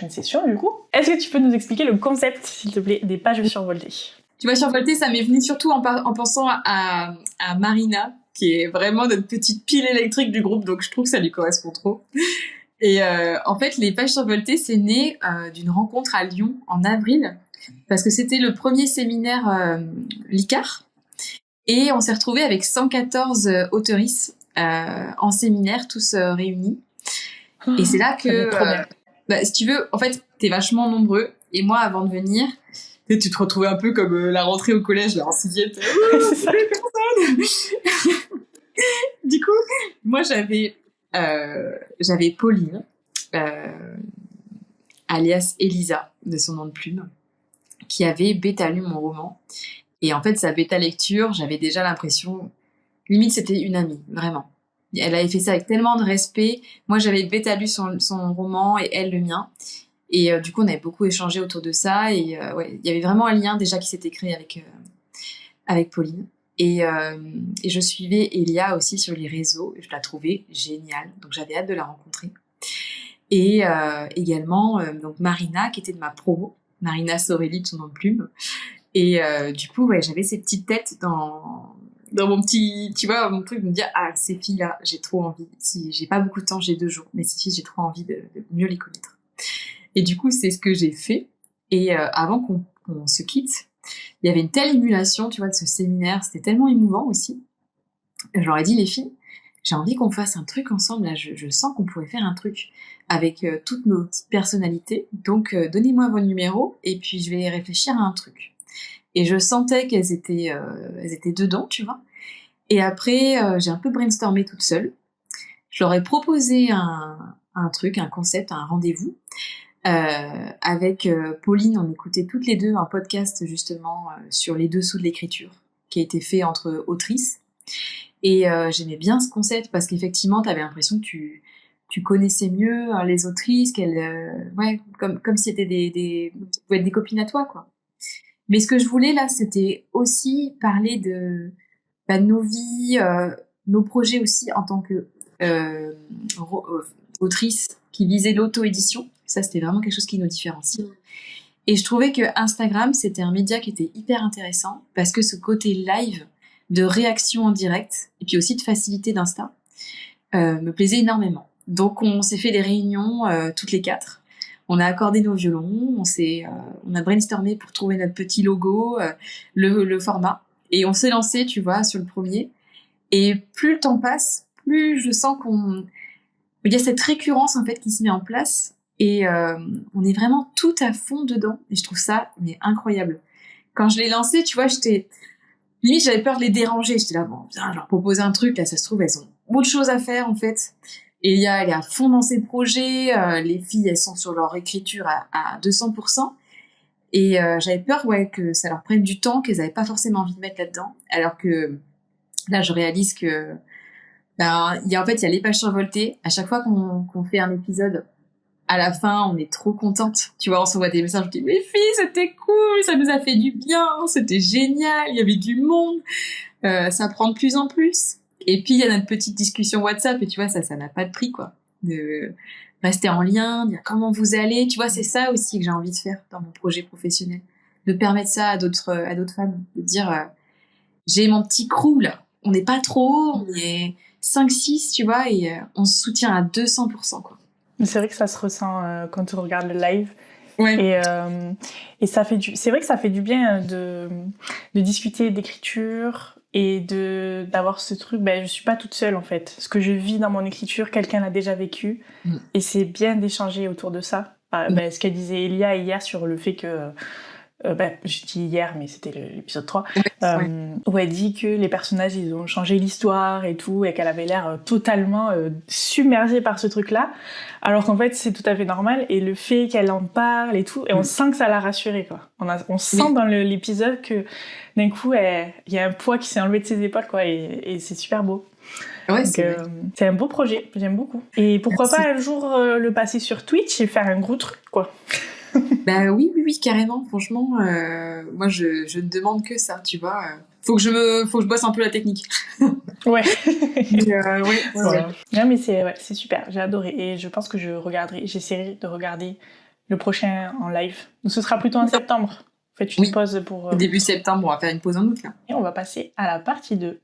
sessions du coup. Est-ce que tu peux nous expliquer le concept s'il te plaît des pages survoltées? Tu vois, survoltées, ça m'est venu surtout en pensant à Marina, qui est vraiment notre petite pile électrique du groupe, donc je trouve que ça lui correspond trop. Et en fait, les pages survoltées, c'est né d'une rencontre à Lyon en avril, parce que c'était le premier séminaire l'ICAR, et on s'est retrouvés avec 114 autoristes en séminaire, tous réunis. Et c'est là que, si tu veux, en fait, t'es vachement nombreux, et moi, avant de venir, tu te retrouvais un peu comme la rentrée au collège, là, en sixième. C'est ça. Du coup, moi, j'avais Pauline, alias Elisa, de son nom de plume, qui avait bêta lu mon roman. Et en fait, sa bêta lecture, j'avais déjà l'impression, limite, c'était une amie, vraiment. Elle avait fait ça avec tellement de respect. Moi, j'avais bêta lu son roman et elle le mien. Et du coup, on avait beaucoup échangé autour de ça. Et il y avait vraiment un lien déjà qui s'était créé avec Pauline. Et je suivais Elia aussi sur les réseaux. Et je la trouvais géniale. Donc, j'avais hâte de la rencontrer. Et également, donc Marina, qui était de ma promo. Marina Sorelli, de son nom de plume. Et du coup, j'avais ces petites têtes dans mon petit, tu vois, mon truc, de me dire, ces filles-là, j'ai trop envie. Si j'ai pas beaucoup de temps, j'ai 2 jours. Mais ces filles, j'ai trop envie de mieux les connaître. Et du coup, c'est ce que j'ai fait. Et avant qu'on se quitte, il y avait une telle émulation, tu vois, de ce séminaire. C'était tellement émouvant aussi. Je leur ai dit, les filles, j'ai envie qu'on fasse un truc ensemble. Là, je sens qu'on pourrait faire un truc avec toutes nos petites personnalités. Donc, donnez-moi vos numéros et puis je vais réfléchir à un truc. Et je sentais qu'elles étaient dedans, tu vois. Et après, j'ai un peu brainstormé toute seule. Je leur ai proposé un truc, un concept, un rendez-vous. Avec Pauline, on écoutait toutes les deux un podcast justement sur les dessous de l'écriture qui a été fait entre autrices. Et j'aimais bien ce concept parce qu'effectivement, t'avais l'impression que tu connaissais mieux les autrices, comme si c'était pouvaient être des copines à toi, quoi. Mais ce que je voulais là, c'était aussi parler de nos vies, nos projets aussi en tant que autrice qui visait l'auto-édition. Ça, c'était vraiment quelque chose qui nous différencie. Et je trouvais que Instagram, c'était un média qui était hyper intéressant parce que ce côté live de réaction en direct et puis aussi de facilité d'Insta me plaisait énormément. Donc, on s'est fait des réunions toutes les 4. On a accordé nos violons, on a brainstormé pour trouver notre petit logo, le format. Et on s'est lancé, tu vois, sur le premier. Et plus le temps passe, plus je sens il y a cette récurrence, en fait, qui se met en place. et on est vraiment tout à fond dedans. Et je trouve ça mais incroyable. Quand je l'ai lancé, tu vois, limite j'avais peur de les déranger. J'étais là, bon, viens, je leur propose un truc, là ça se trouve elles ont autre chose à faire en fait. Et elle est à fond dans ses projets, les filles elles sont sur leur écriture à 200%. Et j'avais peur que ça leur prenne du temps, qu'elles avaient pas forcément envie de mettre là-dedans. Alors que là je réalise que il y a les pages survoltées. À chaque fois qu'on fait un épisode, à la fin, on est trop contente. Tu vois, on s'envoie des messages, on dit, mes filles, c'était cool, ça nous a fait du bien, c'était génial, il y avait du monde, ça prend de plus en plus. Et puis, il y a notre petite discussion WhatsApp, et tu vois, ça n'a pas de prix, quoi. De rester en lien, dire comment vous allez. Tu vois, c'est ça aussi que j'ai envie de faire dans mon projet professionnel. De permettre ça à d'autres femmes. De dire, j'ai mon petit crew, là. On n'est pas trop haut, on est 5-6, tu vois, et on se soutient à 200%, quoi. C'est vrai que ça se ressent quand on regarde le live. Ouais. Et ça fait c'est vrai que ça fait du bien de discuter d'écriture et d'avoir ce truc. Je suis pas toute seule en fait. Ce que je vis dans mon écriture, quelqu'un l'a déjà vécu. Et c'est bien d'échanger autour de ça. Ce qu'elle disait Elia hier sur le fait que je dis hier, mais c'était l'épisode 3, où elle dit que les personnages, ils ont changé l'histoire et tout, et qu'elle avait l'air totalement submergée par ce truc-là, alors qu'en fait, c'est tout à fait normal, et le fait qu'elle en parle et tout, et on sent que ça l'a rassurée, quoi. On sent dans l'épisode que, d'un coup, il y a un poids qui s'est enlevé de ses épaules, quoi, et c'est super beau. Ouais, donc, c'est un beau projet, j'aime beaucoup. Et pourquoi pas un jour le passer sur Twitch et faire un gros truc, quoi. Oui, carrément. Franchement, moi, je ne demande que ça, tu vois. Faut que je bosse un peu la technique. Ouais. Ouais. Non, mais c'est super. J'ai adoré. Et je pense que j'essaierai de regarder le prochain en live. Donc, ce sera plutôt en septembre. Faites une pause pour... Début septembre, on va faire une pause en août, là. Et on va passer à la partie 2.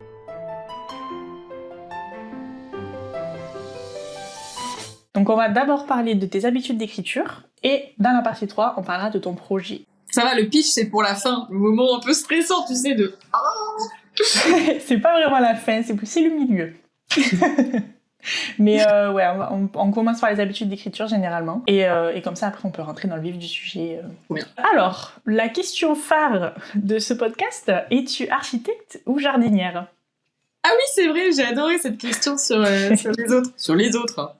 Donc, on va d'abord parler de tes habitudes d'écriture. Et dans la partie 3, on parlera de ton projet. Ça va, le pitch, c'est pour la fin. Le moment un peu stressant, tu sais, de... C'est pas vraiment la fin, c'est le milieu. Mais on commence par les habitudes d'écriture, généralement. Et comme ça, après, on peut rentrer dans le vif du sujet. Bien. Alors, la question phare de ce podcast, es-tu architecte ou jardinière ? Ah oui, c'est vrai, j'ai adoré cette question sur les autres. Sur les autres.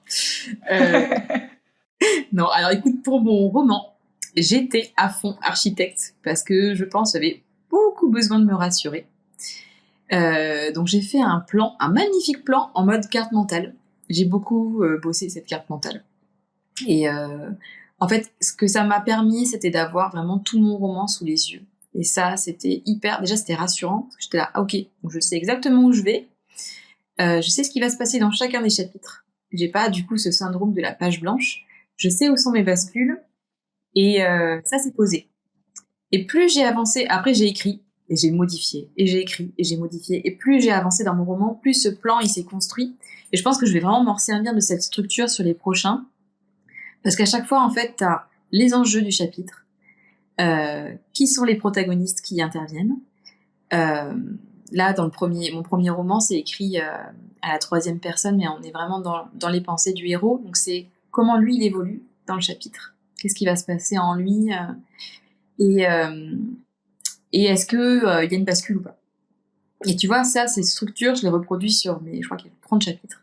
Non, alors écoute, pour mon roman, j'étais à fond architecte parce que je pense que j'avais beaucoup besoin de me rassurer. Donc j'ai fait un magnifique plan en mode carte mentale. J'ai beaucoup bossé cette carte mentale. Et en fait, ce que ça m'a permis, c'était d'avoir vraiment tout mon roman sous les yeux. Et ça, c'était déjà c'était rassurant, parce que j'étais là, ok, donc je sais exactement où je vais, je sais ce qui va se passer dans chacun des chapitres. J'ai pas du coup ce syndrome de la page blanche, je sais où sont mes bascules, et ça c'est posé. Et plus j'ai avancé, après j'ai écrit, et j'ai modifié, et j'ai écrit, et j'ai modifié, et plus j'ai avancé dans mon roman, plus ce plan il s'est construit, et je pense que je vais vraiment m'en servir de cette structure sur les prochains, parce qu'à chaque fois en fait t'as les enjeux du chapitre, qui sont les protagonistes qui interviennent. Là, dans mon premier roman, c'est écrit à la 3e personne, mais on est vraiment dans les pensées du héros. Donc c'est comment lui, il évolue dans le chapitre. Qu'est-ce qui va se passer en lui et est-ce que il y a une bascule ou pas. Et tu vois, ça, ces structures, je les reproduis sur je crois qu'il y a 30 chapitres.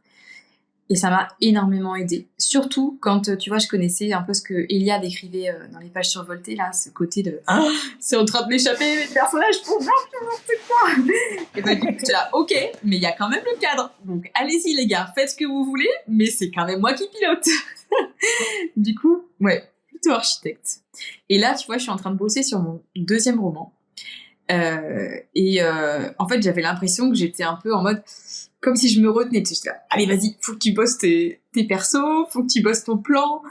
Et ça m'a énormément aidée. Surtout quand, tu vois, je connaissais un peu ce que Elia décrivait dans les pages survoltées, là, ce côté de « Ah, c'est en train de m'échapper, mes personnages font n'importe quoi !» Et du coup, j'étais là « Ok, mais il y a quand même le cadre. Donc, allez-y, les gars, faites ce que vous voulez, mais c'est quand même moi qui pilote. » Du coup, ouais, plutôt architecte. Et là, tu vois, je suis en train de bosser sur mon 2e roman. En fait, j'avais l'impression que j'étais un peu en mode... Comme si je me retenais, tu sais, allez, vas-y, faut que tu bosses tes persos, faut que tu bosses ton plan.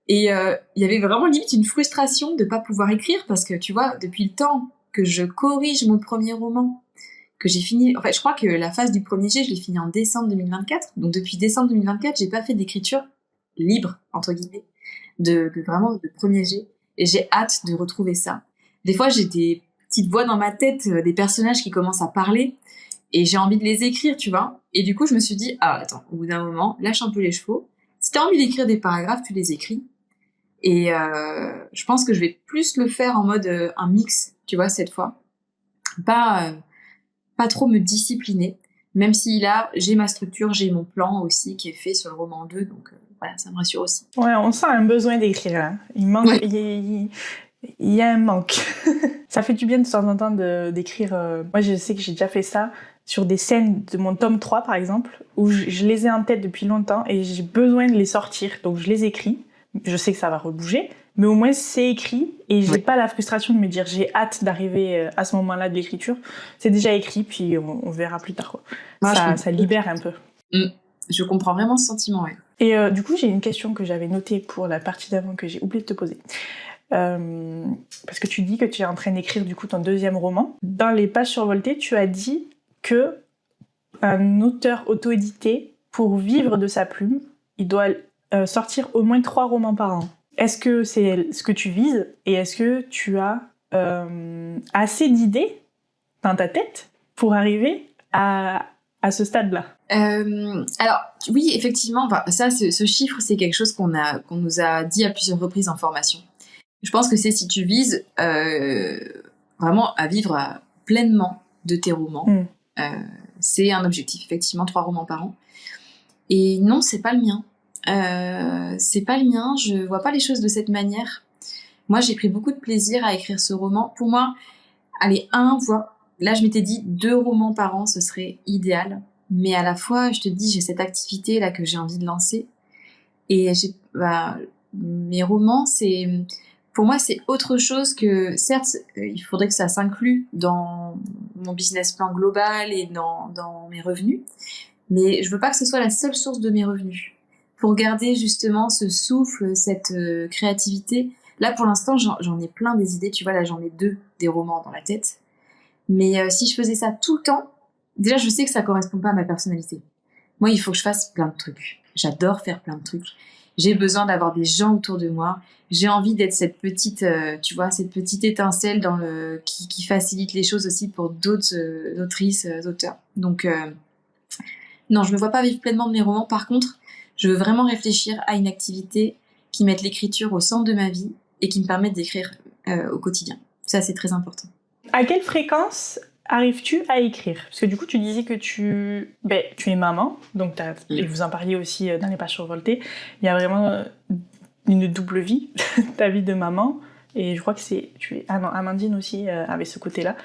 Et il y avait vraiment limite une frustration de pas pouvoir écrire parce que, tu vois, depuis le temps que je corrige mon premier roman, que j'ai fini... En fait, je crois que la phase du premier jet, je l'ai fini en décembre 2024. Donc, depuis décembre 2024, j'ai pas fait d'écriture libre, entre guillemets, vraiment de premier jet. Et j'ai hâte de retrouver ça. Des fois, j'ai des petites voix dans ma tête, des personnages qui commencent à parler... Et j'ai envie de les écrire, tu vois. Et du coup, je me suis dit, attends, au bout d'un moment, lâche un peu les chevaux. Si t'as envie d'écrire des paragraphes, tu les écris. Et je pense que je vais plus le faire en mode un mix, tu vois, cette fois. Pas trop me discipliner, même si là, j'ai ma structure, j'ai mon plan aussi qui est fait sur le roman 2, donc voilà, ça me rassure aussi. Ouais, on sent un besoin d'écrire, là. Il manque... Ouais. Il y a un manque. Ça fait du bien de temps en temps d'écrire. Moi, je sais que j'ai déjà fait ça sur des scènes de mon tome 3, par exemple, où je les ai en tête depuis longtemps et j'ai besoin de les sortir. Donc, je les écris. Je sais que ça va rebouger, mais au moins, c'est écrit et j'ai pas la frustration de me dire j'ai hâte d'arriver à ce moment-là de l'écriture. C'est déjà écrit, puis on verra plus tard, quoi. Moi, Ça libère un peu. Je comprends vraiment ce sentiment, ouais. Et du coup, j'ai une question que j'avais notée pour la partie d'avant que j'ai oublié de te poser. Parce que tu dis que tu es en train d'écrire du coup ton deuxième roman. Dans les pages survoltées, tu as dit que un auteur auto-édité, pour vivre de sa plume, il doit sortir au moins 3 romans par an. Est-ce que c'est ce que tu vises et est-ce que tu as assez d'idées dans ta tête pour arriver à ce stade-là? Alors oui, effectivement, ça, ce chiffre, c'est quelque chose qu'on nous a dit à plusieurs reprises en formation. Je pense que c'est si tu vises vraiment à vivre pleinement de tes romans. C'est un objectif, effectivement, 3 romans par an. Et non, c'est pas le mien. C'est pas le mien, je vois pas les choses de cette manière. Moi, j'ai pris beaucoup de plaisir à écrire ce roman. Pour moi, allez, là, je m'étais dit 2 romans par an, ce serait idéal. Mais à la fois, je te dis, j'ai cette activité là que j'ai envie de lancer. Et mes romans, pour moi, c'est autre chose que, certes, il faudrait que ça s'inclue dans mon business plan global et dans mes revenus, mais je veux pas que ce soit la seule source de mes revenus. Pour garder justement ce souffle, cette créativité, là pour l'instant, j'en ai plein des idées, tu vois, là j'en ai 2 des romans dans la tête, mais si je faisais ça tout le temps, déjà je sais que ça correspond pas à ma personnalité. Moi, il faut que je fasse plein de trucs. J'adore faire plein de trucs. J'ai besoin d'avoir des gens autour de moi. J'ai envie d'être cette petite, tu vois, cette petite étincelle qui facilite les choses aussi pour d'autres autrices, auteurs. Donc, non, je me vois pas vivre pleinement de mes romans. Par contre, je veux vraiment réfléchir à une activité qui mette l'écriture au centre de ma vie et qui me permette d'écrire au quotidien. Ça, c'est très important. À quelle fréquence arrives-tu à écrire? Parce que du coup, tu disais que tu es maman, donc et vous en parliez aussi dans les pages survoltées, il y a vraiment une double vie, ta vie de maman, et je crois que Amandine aussi avait ce côté-là.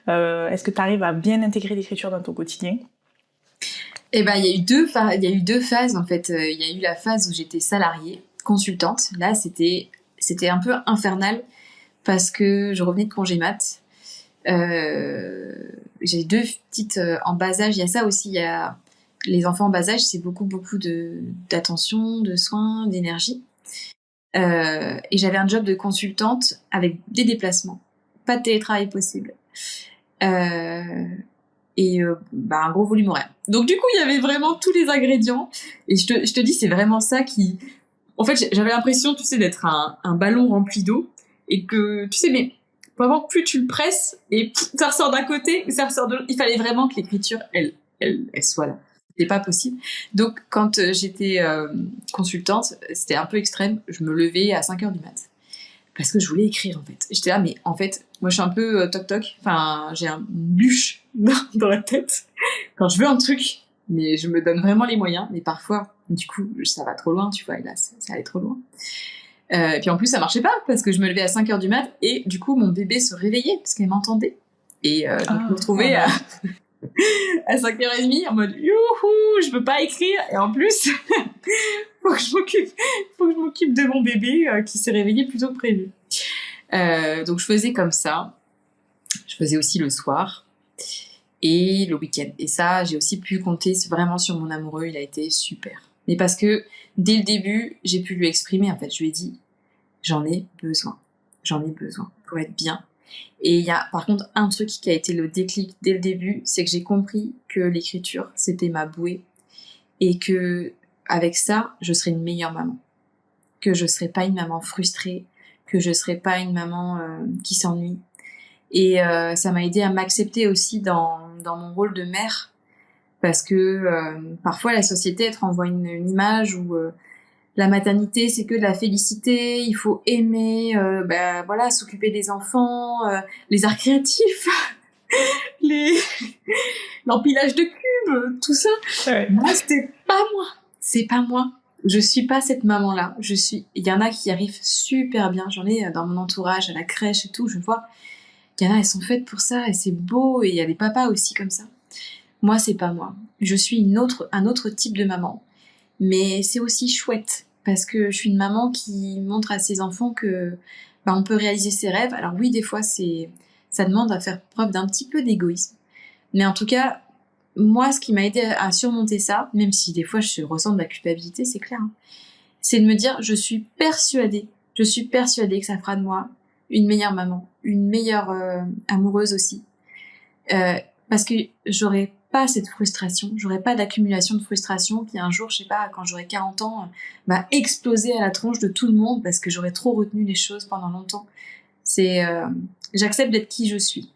Est-ce que tu arrives à bien intégrer l'écriture dans ton quotidien? Eh ben, il y a eu 2 phases, en fait. Il y a eu la phase où j'étais salariée, consultante. Là, c'était un peu infernal parce que je revenais de congé mat. J'ai 2 petites en bas âge. Il y a ça aussi, il y a les enfants en bas âge, c'est beaucoup d'attention, de soins, d'énergie. Et j'avais un job de consultante avec des déplacements, pas de télétravail possible. Un gros volume horaire. Donc du coup, il y avait vraiment tous les ingrédients. Et je te dis, c'est vraiment ça qui... En fait, j'avais l'impression, tu sais, d'être un ballon rempli d'eau. Et que, tu sais, mais vraiment, plus tu le presses, et ça ressort d'un côté, ça ressort de l'autre. Il fallait vraiment que l'écriture, elle soit là. C'était pas possible. Donc, quand j'étais consultante, c'était un peu extrême. Je me levais à 5h du mat. Parce que je voulais écrire, en fait. J'étais là, mais en fait, moi, je suis un peu toc-toc. Enfin, j'ai une bûche dans la tête. Quand je veux un truc, mais je me donne vraiment les moyens. Mais parfois, du coup, ça va trop loin, tu vois. Et là, ça allait trop loin. Et puis en plus, ça marchait pas parce que je me levais à 5h du mat et du coup, mon bébé se réveillait parce qu'elle m'entendait. Et donc, je me retrouvais à 5h30 en mode youhou, je peux pas écrire. Et en plus, faut que je m'occupe de mon bébé qui s'est réveillé plus tôt que prévu. Donc je faisais comme ça. Je faisais aussi le soir et le week-end. Et ça, j'ai aussi pu compter vraiment sur mon amoureux. Il a été super. Mais parce que dès le début, j'ai pu lui exprimer. En fait, je lui ai dit, j'en ai besoin pour être bien. Et il y a par contre un truc qui a été le déclic dès le début, c'est que j'ai compris que l'écriture, c'était ma bouée. Et que avec ça, je serais une meilleure maman. Que je serais pas une maman frustrée, que je serais pas une maman qui s'ennuie. Et ça m'a aidé à m'accepter aussi dans mon rôle de mère, parce que parfois la société elle te renvoie une image où la maternité, c'est que de la félicité, il faut aimer, voilà, s'occuper des enfants, les arts créatifs, les l'empilage de cubes, tout ça. Ouais. Moi, c'était pas moi. C'est pas moi. Je suis pas cette maman-là. Il y en a qui arrivent super bien. J'en ai dans mon entourage, à la crèche et tout, je vois. Il y en a, elles sont faites pour ça et c'est beau, et il y a des papas aussi comme ça. Moi, c'est pas moi. Je suis un autre type de maman. Mais c'est aussi chouette parce que je suis une maman qui montre à ses enfants que on peut réaliser ses rêves. Alors oui, des fois, ça demande à faire preuve d'un petit peu d'égoïsme. Mais en tout cas, moi, ce qui m'a aidé à surmonter ça, même si des fois je ressens de la culpabilité, c'est clair, hein, c'est de me dire, je suis persuadée que ça fera de moi une meilleure maman, une meilleure amoureuse aussi. Parce que j'aurais pas cette frustration, j'aurais pas d'accumulation de frustration qui un jour, je sais pas, quand j'aurai 40 ans, va exploser à la tronche de tout le monde parce que j'aurais trop retenu les choses pendant longtemps. J'accepte d'être qui je suis.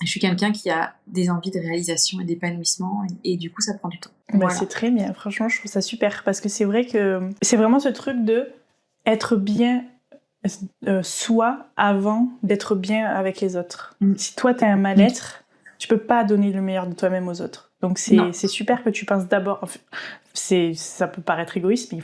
Je suis quelqu'un qui a des envies de réalisation et d'épanouissement, et du coup, ça prend du temps. Voilà. C'est très bien, franchement, je trouve ça super, parce que c'est vrai que c'est vraiment ce truc de être bien soi avant d'être bien avec les autres. Si toi, t'as un mal-être, tu peux pas donner le meilleur de toi-même aux autres. Donc c'est super que tu penses d'abord... Enfin, ça peut paraître égoïste, mais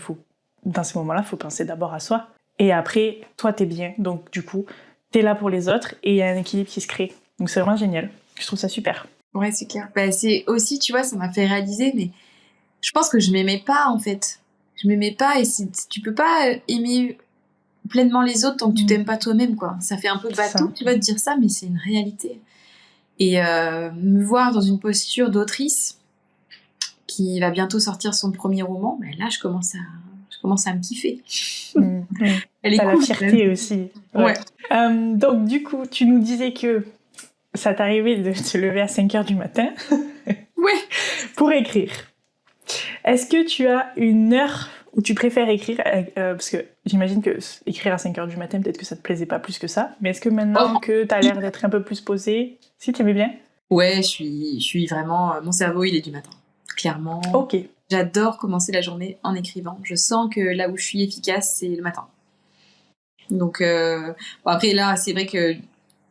dans ces moments-là, il faut penser d'abord à soi. Et après, toi, t'es bien. Donc du coup, t'es là pour les autres, et il y a un équilibre qui se crée. Donc c'est vraiment génial. Je trouve ça super. Ouais, c'est clair. C'est aussi, tu vois, ça m'a fait réaliser, mais je pense que je m'aimais pas, en fait. Je m'aimais pas, et tu peux pas aimer pleinement les autres tant que tu t'aimes pas toi-même, quoi. Ça fait un peu bateau, tu vas te dire ça, mais c'est une réalité. Et me voir dans une posture d'autrice qui va bientôt sortir son premier roman, là, je commence à me kiffer. Elle est T'as cool, la fierté aussi. Ouais. Donc du coup, tu nous disais que ça t'arrivait de te lever à 5h du matin Ouais. pour écrire. Est-ce que tu as une heure où tu préfères écrire parce que j'imagine que écrire à 5h du matin, peut-être que ça te plaisait pas plus que ça, mais est-ce que maintenant que t'as l'air d'être un peu plus posée, si t'aimais bien? Ouais, je suis vraiment... mon cerveau, il est du matin, clairement. Ok. J'adore commencer la journée en écrivant. Je sens que là où je suis efficace, c'est le matin. Donc, après, là, c'est vrai que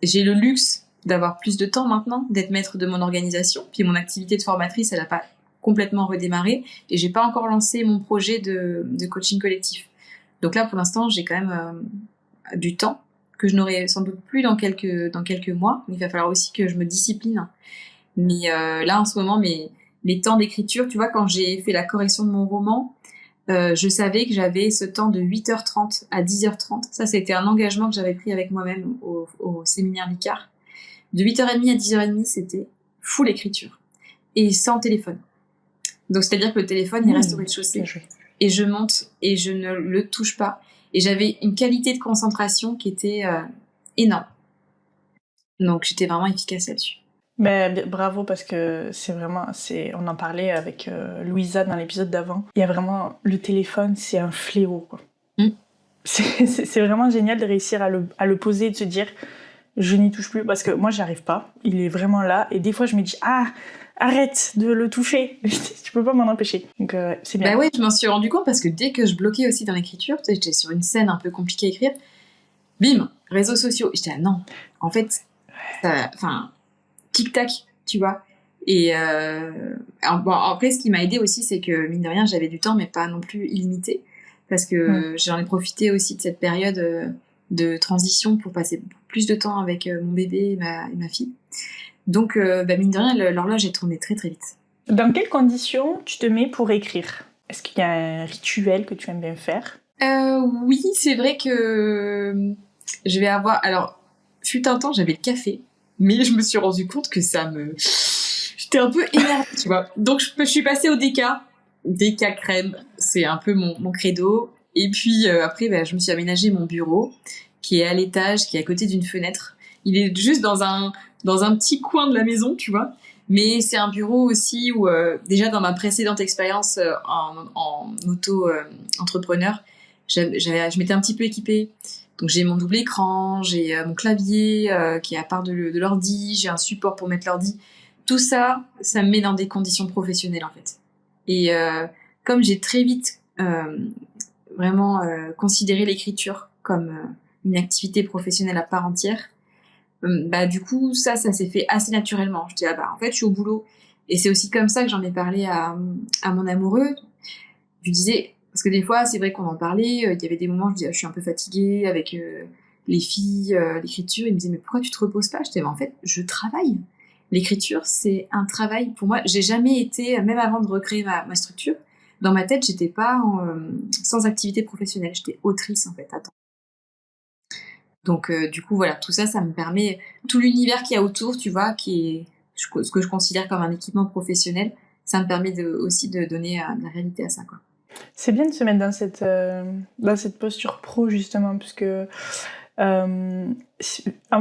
j'ai le luxe d'avoir plus de temps maintenant, d'être maître de mon organisation. Puis mon activité de formatrice, elle n'a pas complètement redémarré. Et j'ai pas encore lancé mon projet de coaching collectif. Donc là, pour l'instant, j'ai quand même du temps que je n'aurai sans doute plus dans quelques mois. Il va falloir aussi que je me discipline. Mais là, en ce moment, mes temps d'écriture, tu vois, quand j'ai fait la correction de mon roman, je savais que j'avais ce temps de 8h30 à 10h30. Ça, c'était un engagement que j'avais pris avec moi-même au séminaire Vicard. De 8h30 à 10h30, c'était full écriture. Et sans téléphone. Donc, c'est-à-dire que le téléphone, il reste au rez-de-chaussée. Et je monte et je ne le touche pas. Et j'avais une qualité de concentration qui était énorme. Donc, j'étais vraiment efficace là-dessus. Bravo, parce que on en parlait avec Louisa dans l'épisode d'avant. Il y a vraiment, le téléphone, c'est un fléau, quoi. C'est vraiment génial de réussir à le poser et de se dire, je n'y touche plus, parce que moi, j'y arrive pas. Il est vraiment là. Et des fois, je me dis, arrête de le toucher. Tu peux pas m'en empêcher. Donc, c'est bien. Bah ouais, je m'en suis rendu compte parce que dès que je bloquais aussi dans l'écriture, tu sais, j'étais sur une scène un peu compliquée à écrire, bim, réseaux sociaux. J'étais non, en fait, tic-tac, tu vois. Et après, ce qui m'a aidé aussi, c'est que, mine de rien, j'avais du temps, mais pas non plus illimité, parce que j'en ai profité aussi de cette période de transition pour passer plus de temps avec mon bébé et ma fille. Donc, mine de rien, l'horloge est tournée très très vite. Dans quelles conditions tu te mets pour écrire? Est-ce qu'il y a un rituel que tu aimes bien faire? Oui, c'est vrai que je vais avoir... Alors, fut un temps, j'avais le café, mais je me suis rendu compte que j'étais un peu énervée, tu vois. Donc, je suis passée au déca. Déca crème, c'est un peu mon credo. Et puis, après, je me suis aménagé mon bureau, qui est à l'étage, qui est à côté d'une fenêtre. Il est juste dans un petit coin de la maison, tu vois. Mais c'est un bureau aussi où, déjà dans ma précédente expérience en auto-entrepreneur, je m'étais un petit peu équipée. Donc j'ai mon double écran, j'ai mon clavier qui est à part de l'ordi, j'ai un support pour mettre l'ordi. Tout ça, ça me met dans des conditions professionnelles en fait. Et comme j'ai très vite vraiment considérer l'écriture comme une activité professionnelle à part entière, bah du coup ça s'est fait assez naturellement. Je dis ah bah en fait je suis au boulot, et c'est aussi comme ça que j'en ai parlé à mon amoureux. Je lui disais, parce que des fois c'est vrai qu'on en parlait, il y avait des moments où je disais ah, je suis un peu fatiguée avec les filles, l'écriture. Il me disait mais pourquoi tu te reposes pas? Je disais en fait je travaille. L'écriture c'est un travail pour moi. J'ai jamais été, même avant de recréer ma structure, dans ma tête j'étais pas sans activité professionnelle, j'étais autrice en fait. Attends. Donc du coup voilà, tout ça, ça me permet, tout l'univers qu'il y a autour, tu vois, qui est ce que je considère comme un équipement professionnel, ça me permet aussi de donner de la réalité à ça, quoi. C'est bien de se mettre dans cette posture pro, justement, puisque en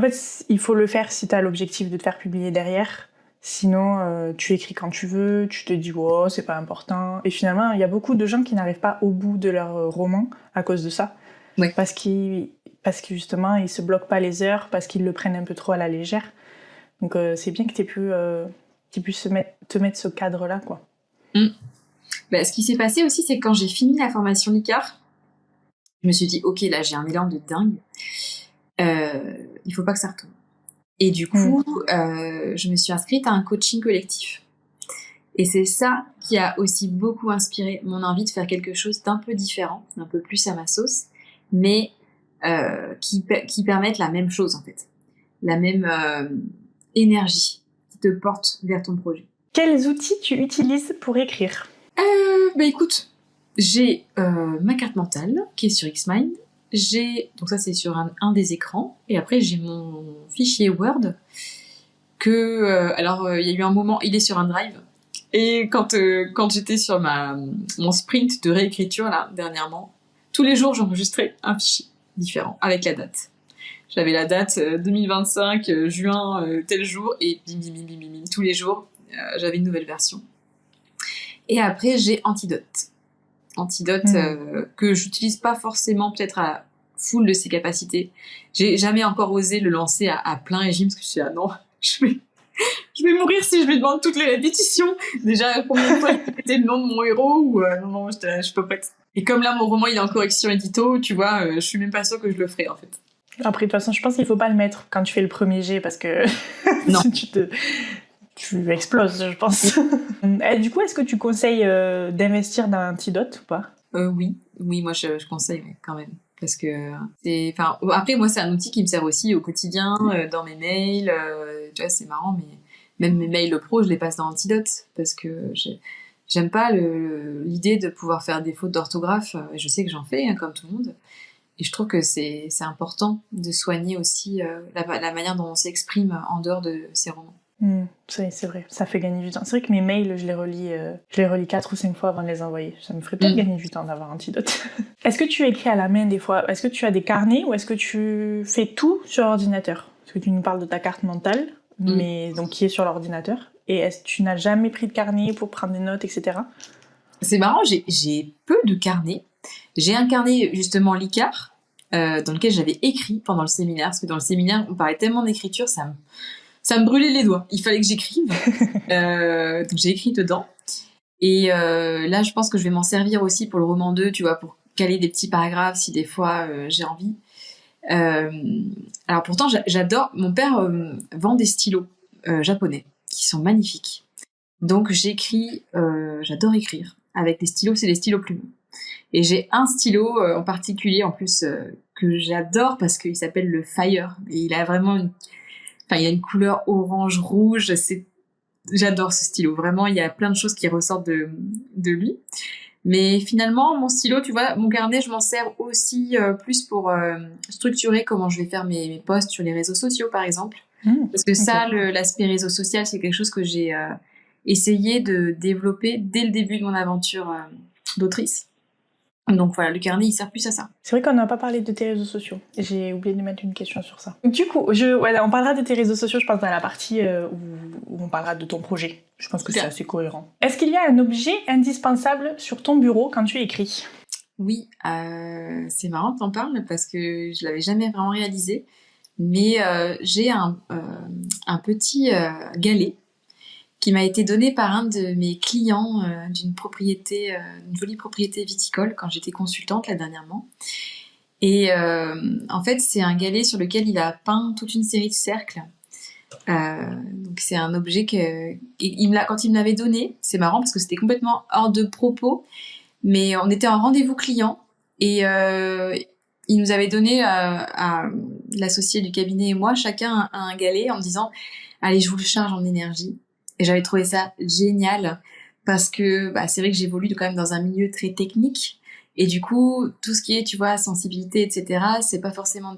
fait, il faut le faire si tu as l'objectif de te faire publier derrière. Sinon, tu écris quand tu veux, tu te dis oh, c'est pas important. Et finalement, il y a beaucoup de gens qui n'arrivent pas au bout de leur roman à cause de ça. Ouais. Parce que justement, ils se bloquent pas les heures, parce qu'ils le prennent un peu trop à la légère. Donc, c'est bien que tu aies pu te mettre ce cadre-là, quoi. Bah, ce qui s'est passé aussi, c'est que quand j'ai fini la formation Licard, je me suis dit ok, là j'ai un élan de dingue, il faut pas que ça retombe. Et du coup, je me suis inscrite à un coaching collectif. Et c'est ça qui a aussi beaucoup inspiré mon envie de faire quelque chose d'un peu différent, un peu plus à ma sauce, mais qui permette la même chose en fait, la même énergie qui te porte vers ton projet. Quels outils tu utilises pour écrire? Bah écoute, j'ai ma carte mentale qui est sur Xmind. Donc ça c'est sur un des écrans, et après j'ai mon fichier Word que il y a eu un moment, il est sur un drive, et quand j'étais sur mon sprint de réécriture là dernièrement, tous les jours j'enregistrais un fichier différent avec la date. J'avais la date 2025 juin tel jour, et bim bim bim bim bim, tous les jours j'avais une nouvelle version. Et après j'ai Antidote que j'utilise pas forcément peut-être à full de ses capacités. J'ai jamais encore osé le lancer à plein régime, parce que je suis là non, je vais mourir si je lui demande toutes les répétitions. Déjà, combien de fois il répétait le nom de mon héros, ou non, je peux pas. Et comme là, mon roman, il est en correction édito, tu vois, je suis même pas sûre que je le ferai, en fait. Après, de toute façon, je pense qu'il faut pas le mettre quand tu fais le premier jet, parce que non. tu exploses, je pense. Et du coup, est-ce que tu conseilles d'investir dans Antidote ou pas? Oui, moi je conseille quand même. Parce que après moi c'est un outil qui me sert aussi au quotidien, dans mes mails, tu vois, c'est marrant, mais même mes mails pro je les passe dans Antidote, parce que j'aime pas l'idée de pouvoir faire des fautes d'orthographe. Je sais que j'en fais, hein, comme tout le monde, et je trouve que c'est important de soigner aussi la manière dont on s'exprime en dehors de ces romans. C'est vrai, ça fait gagner du temps. C'est vrai que mes mails, je les relis 4 ou 5 fois avant de les envoyer. Ça me ferait peut-être gagner du temps d'avoir Antidote. Est-ce que tu écris à la main des fois? Est-ce que tu as des carnets, ou est-ce que tu fais tout sur ordinateur? Parce que tu nous parles de ta carte mentale, mais donc qui est sur l'ordinateur. Et est-ce que tu n'as jamais pris de carnet pour prendre des notes, etc.? C'est marrant, j'ai peu de carnets. J'ai un carnet justement Licard, dans lequel j'avais écrit pendant le séminaire, parce que dans le séminaire on parlait tellement d'écriture, ça me brûlait les doigts. Il fallait que j'écrive. Donc j'ai écrit dedans. Et là, je pense que je vais m'en servir aussi pour le roman 2, tu vois, pour caler des petits paragraphes si des fois j'ai envie. Alors pourtant, j'adore. Mon père vend des stylos japonais qui sont magnifiques. Donc j'écris, j'adore écrire avec des stylos, c'est des stylos plumes. Et j'ai un stylo en particulier en plus que j'adore parce qu'il s'appelle le Fire. Et il a vraiment il y a une couleur orange-rouge, j'adore ce stylo. Vraiment, il y a plein de choses qui ressortent de lui. Mais finalement, mon stylo, tu vois, mon carnet, je m'en sers aussi plus pour structurer comment je vais faire mes posts sur les réseaux sociaux, par exemple. Parce que ça, l'aspect réseau social, c'est quelque chose que j'ai essayé de développer dès le début de mon aventure d'autrice. Donc voilà, le carnet, il sert plus à ça. C'est vrai qu'on n'a pas parlé de tes réseaux sociaux. J'ai oublié de mettre une question sur ça. Du coup, on parlera de tes réseaux sociaux, je pense, dans la partie où on parlera de ton projet. Je pense que c'est assez cohérent. Est-ce qu'il y a un objet indispensable sur ton bureau quand tu écris? Oui, c'est marrant que t'en parles, parce que je l'avais jamais vraiment réalisé. Mais j'ai un petit galet qui m'a été donné par un de mes clients d'une propriété, une jolie propriété viticole quand j'étais consultante là dernièrement. Et en fait, c'est un galet sur lequel il a peint toute une série de cercles. Donc c'est un objet que quand il me l'avait donné, c'est marrant parce que c'était complètement hors de propos, mais on était en rendez-vous client et il nous avait donné à l'associé du cabinet et moi chacun un galet en me disant allez, je vous le charge en énergie. Et j'avais trouvé ça génial parce que c'est vrai que j'évolue quand même dans un milieu très technique et du coup tout ce qui est, tu vois, sensibilité, etc., c'est pas forcément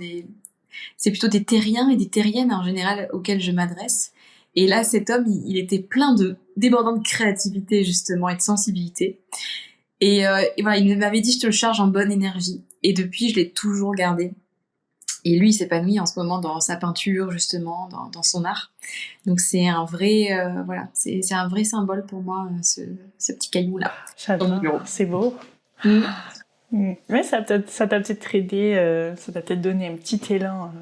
c'est plutôt des terriens et des terriennes en général auxquels je m'adresse. Et là, cet homme, il était plein débordant de créativité justement et de sensibilité. Et voilà, il m'avait dit je te le charge en bonne énergie. Et depuis, je l'ai toujours gardé. Et lui, il s'épanouit en ce moment dans sa peinture, justement, dans son art. Donc c'est un vrai, voilà, c'est un vrai symbole pour moi, ce petit caillou-là. J'adore, c'est beau. Ouais, ça t'a peut-être aidé, ça t'a peut-être donné un petit élan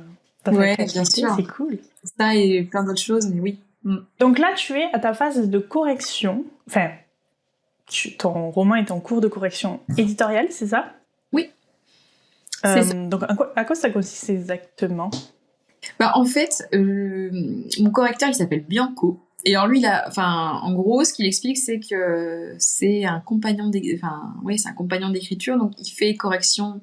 dans ta créativité, c'est cool. Ça et plein d'autres choses, mais oui. Donc là, tu es à ta phase de correction, enfin, ton roman est en cours de correction éditoriale, c'est ça? Oui. C'est ça. Donc à quoi ça consiste exactement? En fait, mon correcteur, il s'appelle Bianco. Et alors lui, en gros, ce qu'il explique, c'est que c'est un compagnon c'est un compagnon d'écriture, donc il fait correction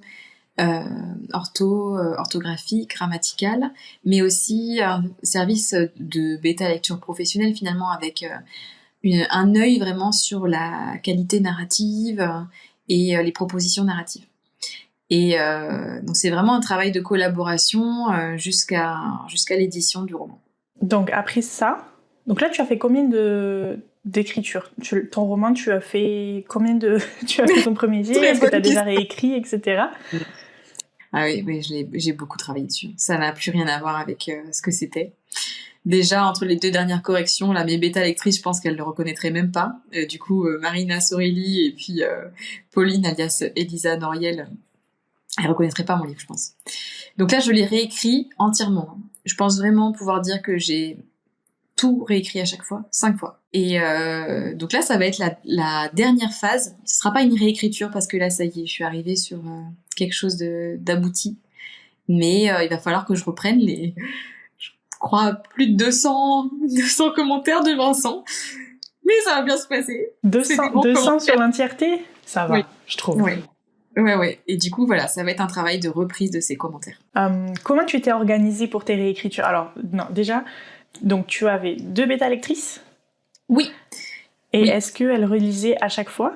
orthographique, grammaticale, mais aussi un service de bêta lecture professionnelle finalement avec un œil vraiment sur la qualité narrative et les propositions narratives. Et donc c'est vraiment un travail de collaboration jusqu'à l'édition du roman. Donc après ça, donc là tu as fait combien d'écriture? Ton roman, tu as fait combien de... Tu as fait ton premier jet? Est-ce que tu as déjà réécrit, etc. Ah oui, j'ai beaucoup travaillé dessus. Ça n'a plus rien à voir avec ce que c'était. Déjà, entre les 2 dernières corrections, là, mes bêta-lectrices, je pense qu'elles ne le reconnaîtraient même pas. Du coup, Marina Sorelli et puis Pauline, alias Elisa Noriel, elles ne reconnaîtraient pas mon livre, je pense. Donc là, je l'ai réécrit entièrement. Je pense vraiment pouvoir dire que j'ai tout réécrit à chaque fois, 5 fois. Et donc là, ça va être la dernière phase. Ce sera pas une réécriture parce que là, ça y est, je suis arrivée sur quelque chose d'abouti. Mais il va falloir que je reprenne je crois, plus de 200 commentaires de Vincent. Mais ça va bien se passer. 200 sur l'entièreté? Ça va, oui. Je trouve. Oui. Ouais. Et du coup, voilà, ça va être un travail de reprise de ces commentaires. Comment tu t'es organisée pour tes réécritures? Alors, non, déjà, donc tu avais 2 bêta-lectrices? Oui. Et oui. Est-ce qu'elles relisaient à chaque fois?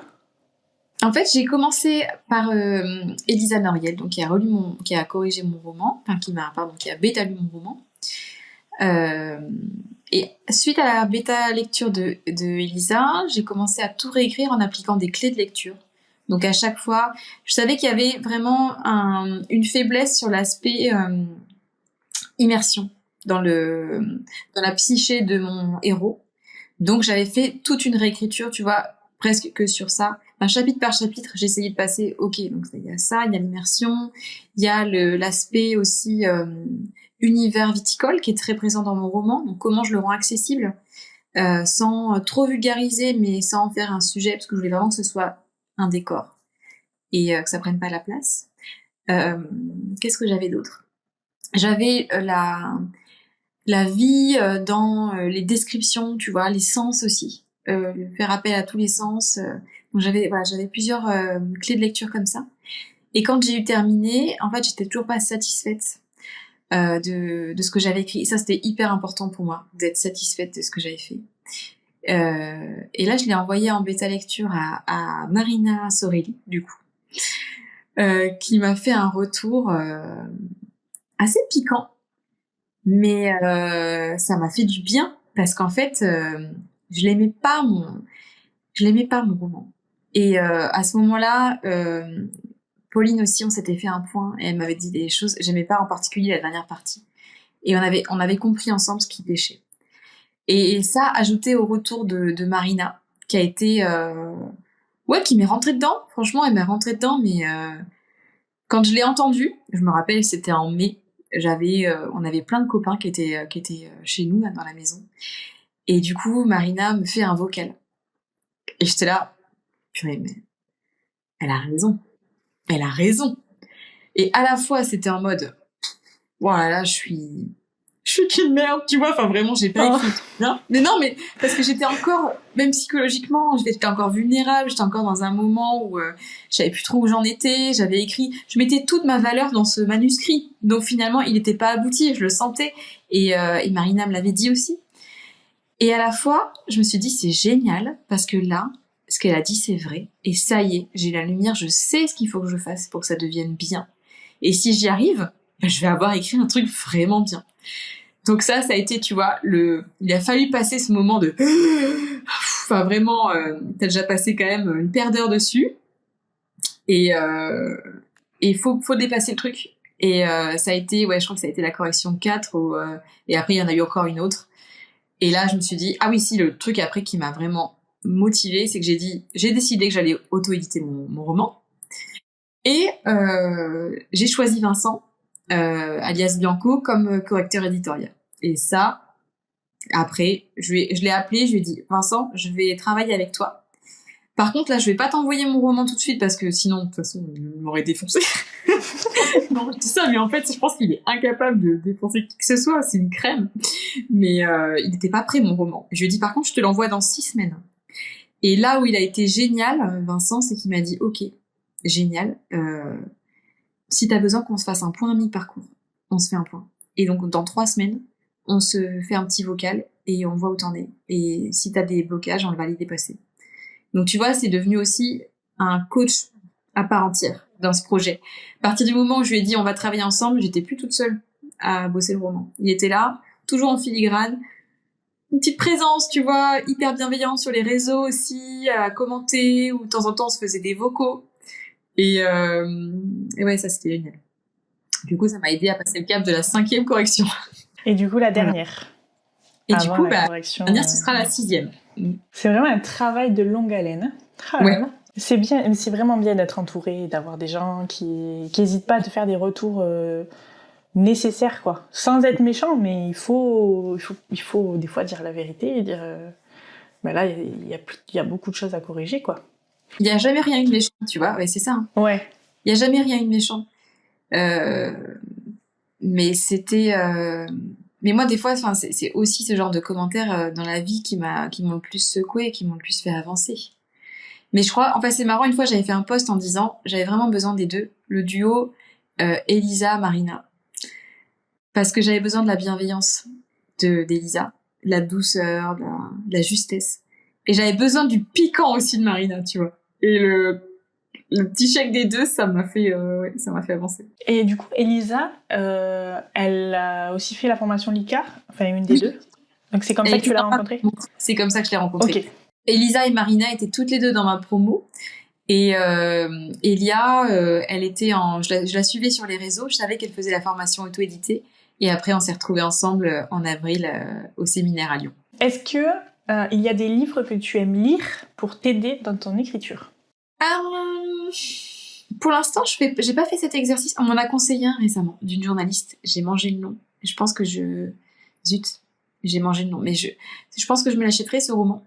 En fait, j'ai commencé par Elisa Noriel, donc qui a corrigé mon roman, qui a bêta-lu mon roman. Et suite à la bêta-lecture de Elisa, j'ai commencé à tout réécrire en appliquant des clés de lecture. Donc à chaque fois, je savais qu'il y avait vraiment une faiblesse sur l'aspect immersion dans la psyché de mon héros. Donc j'avais fait toute une réécriture, tu vois, presque que sur ça. Chapitre par chapitre, j'ai essayé de passer, ok, donc il y a ça, il y a l'immersion, il y a l'aspect aussi univers viticole qui est très présent dans mon roman, donc comment je le rends accessible sans trop vulgariser, mais sans en faire un sujet, parce que je voulais vraiment que ce soit un décor et que ça prenne pas la place. Qu'est-ce que j'avais d'autre? J'avais la vie dans les descriptions, tu vois, les sens aussi. Faire appel à tous les sens. Donc j'avais plusieurs clés de lecture comme ça. Et quand j'ai eu terminé, en fait, j'étais toujours pas satisfaite de ce que j'avais écrit. Et ça, c'était hyper important pour moi, d'être satisfaite de ce que j'avais fait. Et là, je l'ai envoyé en bêta lecture à Marina Sorelli, du coup, qui m'a fait un retour assez piquant. Mais ça m'a fait du bien parce qu'en fait, je l'aimais pas mon roman. Et à ce moment-là, Pauline aussi, on s'était fait un point et elle m'avait dit des choses. J'aimais pas en particulier la dernière partie. Et on avait compris ensemble ce qui pêchait. Et ça, ajouté au retour de Marina, qui a été, qui m'est rentrée dedans. Franchement, elle m'est rentrée dedans, mais quand je l'ai entendue, je me rappelle, c'était en mai. On avait plein de copains qui étaient chez nous là, dans la maison, Et du coup, Marina me fait un vocal. Et j'étais là, purée, mais elle a raison. Elle a raison. Et à la fois, c'était en mode, voilà, là, je suis qu'une merde, tu vois. Enfin, vraiment, j'ai pas écrit bien. Mais non, mais parce que j'étais encore, même psychologiquement, j'étais encore vulnérable. J'étais encore dans un moment où je savais plus trop où j'en étais. J'avais écrit, je mettais toute ma valeur dans ce manuscrit. Donc finalement, il n'était pas abouti. Je le sentais. Et Marina me l'avait dit aussi. Et à la fois, je me suis dit, c'est génial parce que là, ce qu'elle a dit, c'est vrai. Et ça y est, j'ai la lumière. Je sais ce qu'il faut que je fasse pour que ça devienne bien. Et si j'y arrive, ben, je vais avoir écrit un truc vraiment bien. Donc ça a été, tu vois, il a fallu passer ce moment de, enfin vraiment, t'as déjà passé quand même une paire d'heures dessus, et faut dépasser le truc. Et ça a été, ouais, je crois que ça a été la correction 4, et après il y en a eu encore une autre. Et là, je me suis dit, ah oui, si, le truc après qui m'a vraiment motivée, c'est que j'ai décidé que j'allais auto-éditer mon roman, et j'ai choisi Vincent, alias Bianco, comme correcteur éditorial. Et ça, après, je l'ai appelé, je lui ai dit, Vincent, je vais travailler avec toi. Par contre, là, je vais pas t'envoyer mon roman tout de suite parce que sinon, de toute façon, il m'aurait défoncé. Non, je dis ça, mais en fait, je pense qu'il est incapable de défoncer qui que ce soit. C'est une crème. Mais il n'était pas prêt, mon roman. Je lui ai dit, par contre, je te l'envoie dans 6 semaines. Et là où il a été génial, Vincent, c'est qu'il m'a dit, ok, génial. Si t'as besoin qu'on se fasse un point à mi-parcours, on se fait un point. Et donc, dans 3 semaines, on se fait un petit vocal et on voit où t'en es. Et si t'as des blocages, on va les dépasser. Donc, tu vois, c'est devenu aussi un coach à part entière dans ce projet. À partir du moment où je lui ai dit on va travailler ensemble, j'étais plus toute seule à bosser le roman. Il était là, toujours en filigrane, une petite présence, tu vois, hyper bienveillante sur les réseaux aussi, à commenter, ou de temps en temps on se faisait des vocaux. Et ouais, ça c'était génial. Du coup, ça m'a aidé à passer le cap de la 5e correction. Et du coup, la Voilà. dernière. Et du coup, la correction, la dernière, ce sera la 6e. C'est vraiment un travail de longue haleine. Ah, ouais. C'est bien, c'est vraiment bien d'être entouré, d'avoir des gens qui n'hésitent pas à te faire des retours nécessaires, quoi. Sans être méchant, mais il faut des fois dire la vérité et dire ben là, il y a beaucoup de choses à corriger, quoi. Il n'y a jamais rien eu de méchant, tu vois. Ouais, c'est ça. Hein. Ouais. Il n'y a jamais rien eu de méchant. Mais c'était... Mais moi, des fois, c'est aussi ce genre de commentaires dans la vie qui m'ont le plus secoué, qui m'ont le plus fait avancer. Mais je crois, enfin c'est marrant, une fois j'avais fait un post en disant, j'avais vraiment besoin des deux, le duo Elisa-Marina. Parce que j'avais besoin de la bienveillance d'Elisa, de la douceur, de la justesse. Et j'avais besoin du piquant aussi de Marina, tu vois. Et le petit chèque des deux, ça m'a fait avancer. Et du coup, Elisa, elle a aussi fait la formation LICAR, enfin une des deux. Donc c'est comme ça que tu l'as rencontrée ? C'est comme ça que je l'ai rencontrée. Ok. Elisa et Marina étaient toutes les deux dans ma promo. Et Elia, elle était je la suivais sur les réseaux, je savais qu'elle faisait la formation auto-éditée. Et après, on s'est retrouvés ensemble en avril au séminaire à Lyon. Est-ce que il y a des livres que tu aimes lire pour t'aider dans ton écriture ? Pour l'instant, j'ai pas fait cet exercice. On m'en a conseillé un récemment d'une journaliste. J'ai mangé le nom. Je pense que zut, j'ai mangé le nom. Mais je pense que je me l'achèterai ce roman.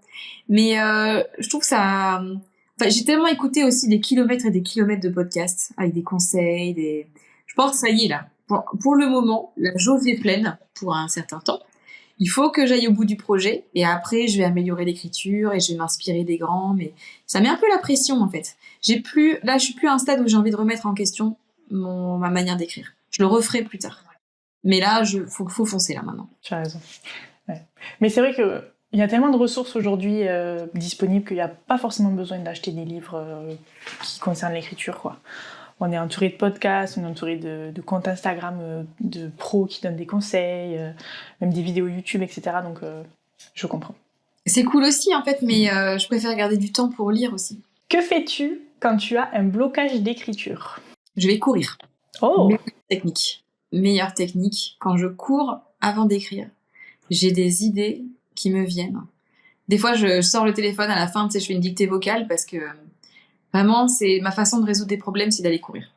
Mais je trouve que ça. Enfin, j'ai tellement écouté aussi des kilomètres et des kilomètres de podcasts avec des conseils, Je pense que ça y est là. Pour le moment, la jauge est pleine pour un certain temps. Il faut que j'aille au bout du projet et après je vais améliorer l'écriture et je vais m'inspirer des grands, mais ça met un peu la pression en fait. Je suis plus à un stade où j'ai envie de remettre en question ma manière d'écrire. Je le referai plus tard. Mais là, faut foncer là maintenant. Tu as raison. Ouais. Mais c'est vrai que il y a tellement de ressources aujourd'hui disponibles qu'il n'y a pas forcément besoin d'acheter des livres qui concernent l'écriture, quoi. On est entouré de podcasts, on est entouré de comptes Instagram de pros qui donnent des conseils, même des vidéos YouTube, etc. Donc, je comprends. C'est cool aussi, en fait, mais je préfère garder du temps pour lire aussi. Que fais-tu quand tu as un blocage d'écriture ? Je vais courir. Oh ! Meilleure technique. Quand je cours avant d'écrire, j'ai des idées qui me viennent. Des fois, je sors le téléphone à la fin, tu sais, je fais une dictée vocale parce que... Vraiment, c'est ma façon de résoudre des problèmes, c'est d'aller courir.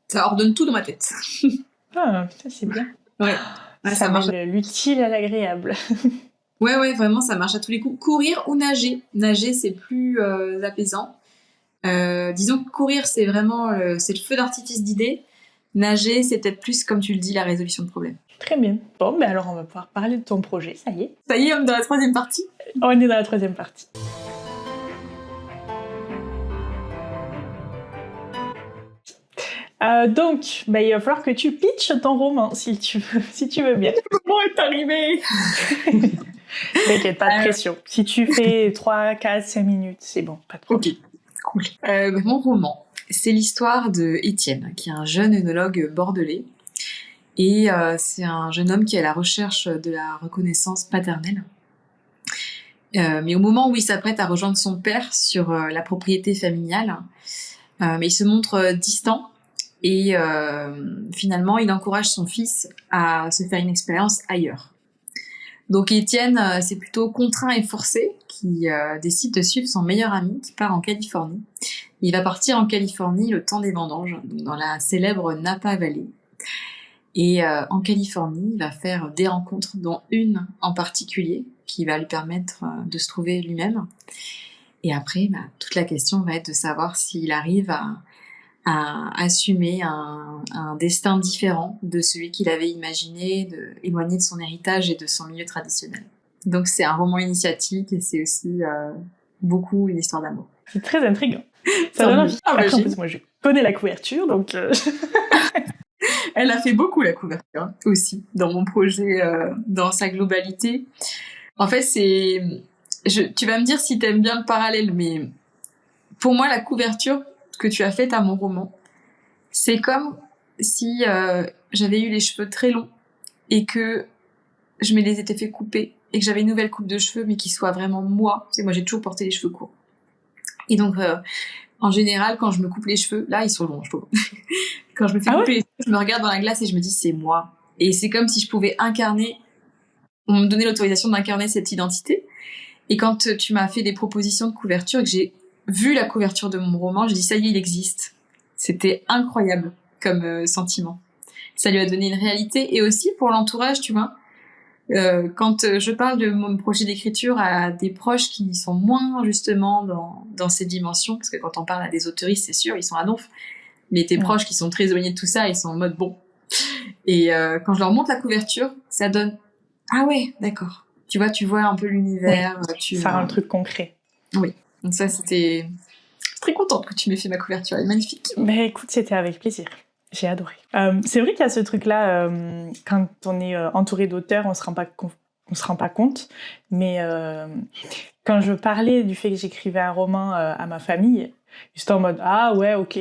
Ça ordonne tout dans ma tête. Ah, putain, c'est bien. Ouais, ça marche. L'utile à l'agréable. Ouais, vraiment, ça marche à tous les coups. Courir ou nager. Nager, c'est plus apaisant. Disons que courir, c'est vraiment c'est le feu d'artifice d'idées. Nager, c'est peut-être plus, comme tu le dis, la résolution de problèmes. Très bien. Bon, mais alors on va pouvoir parler de ton projet, ça y est. Ça y est, on est dans la troisième partie. On est dans la troisième partie. Donc, il va falloir que tu pitches ton roman, si tu veux bien. Le moment est arrivé. T'inquiète, pas de pression. Si tu fais 3, 4, 5 minutes, c'est bon, pas de problème. Ok, cool. Mon roman, c'est l'histoire de Étienne, qui est un jeune œnologue bordelais. Et c'est un jeune homme qui est à la recherche de la reconnaissance paternelle. Mais au moment où il s'apprête à rejoindre son père sur la propriété familiale, mais il se montre distant et finalement il encourage son fils à se faire une expérience ailleurs. Donc Étienne, c'est plutôt contraint et forcé qui décide de suivre son meilleur ami qui part en Californie. Il va partir en Californie le temps des vendanges, dans la célèbre Napa Valley. Et en Californie, il va faire des rencontres, dont une en particulier, qui va lui permettre de se trouver lui-même. Et après, toute la question va être de savoir s'il arrive à assumer un destin différent de celui qu'il avait imaginé, éloigné de son héritage et de son milieu traditionnel. Donc c'est un roman initiatique et c'est aussi beaucoup une histoire d'amour. C'est très intriguant. Ça donne envie. Après, en plus, moi, je connais la couverture, donc... Elle a fait beaucoup la couverture aussi dans mon projet, dans sa globalité. En fait, tu vas me dire si t'aimes bien le parallèle, mais pour moi, la couverture que tu as faite à mon roman, c'est comme si j'avais eu les cheveux très longs et que je me les étais fait couper et que j'avais une nouvelle coupe de cheveux, mais qui soit vraiment moi. Tu sais, moi, j'ai toujours porté les cheveux courts. Et donc, en général, quand je me coupe les cheveux, là, ils sont longs, je trouve. Quand je me fais couper les cheveux, je me regarde dans la glace et je me dis, c'est moi. Et c'est comme si je pouvais incarner, on me donnait l'autorisation d'incarner cette identité. Et quand tu m'as fait des propositions de couverture et que j'ai vu la couverture de mon roman, je dis, ça y est, il existe. C'était incroyable comme sentiment. Ça lui a donné une réalité. Et aussi pour l'entourage, tu vois, quand je parle de mon projet d'écriture à des proches qui sont moins justement dans ces dimensions, parce que quand on parle à des autoristes, c'est sûr, ils sont à donf, mais tes proches qui sont très éloignés de tout ça, ils sont en mode bon. Et quand je leur montre la couverture, ça donne ah ouais, d'accord. Tu vois un peu l'univers. Oui, ça rend un truc concret. Oui, donc ça c'était... Je suis très contente que tu m'aies fait ma couverture, elle est magnifique. Mais écoute, c'était avec plaisir. J'ai adoré. C'est vrai qu'il y a ce truc-là, quand on est entouré d'auteurs, on se rend pas compte. Mais quand je parlais du fait que j'écrivais un roman à ma famille, j'étais en mode ah ouais, ok.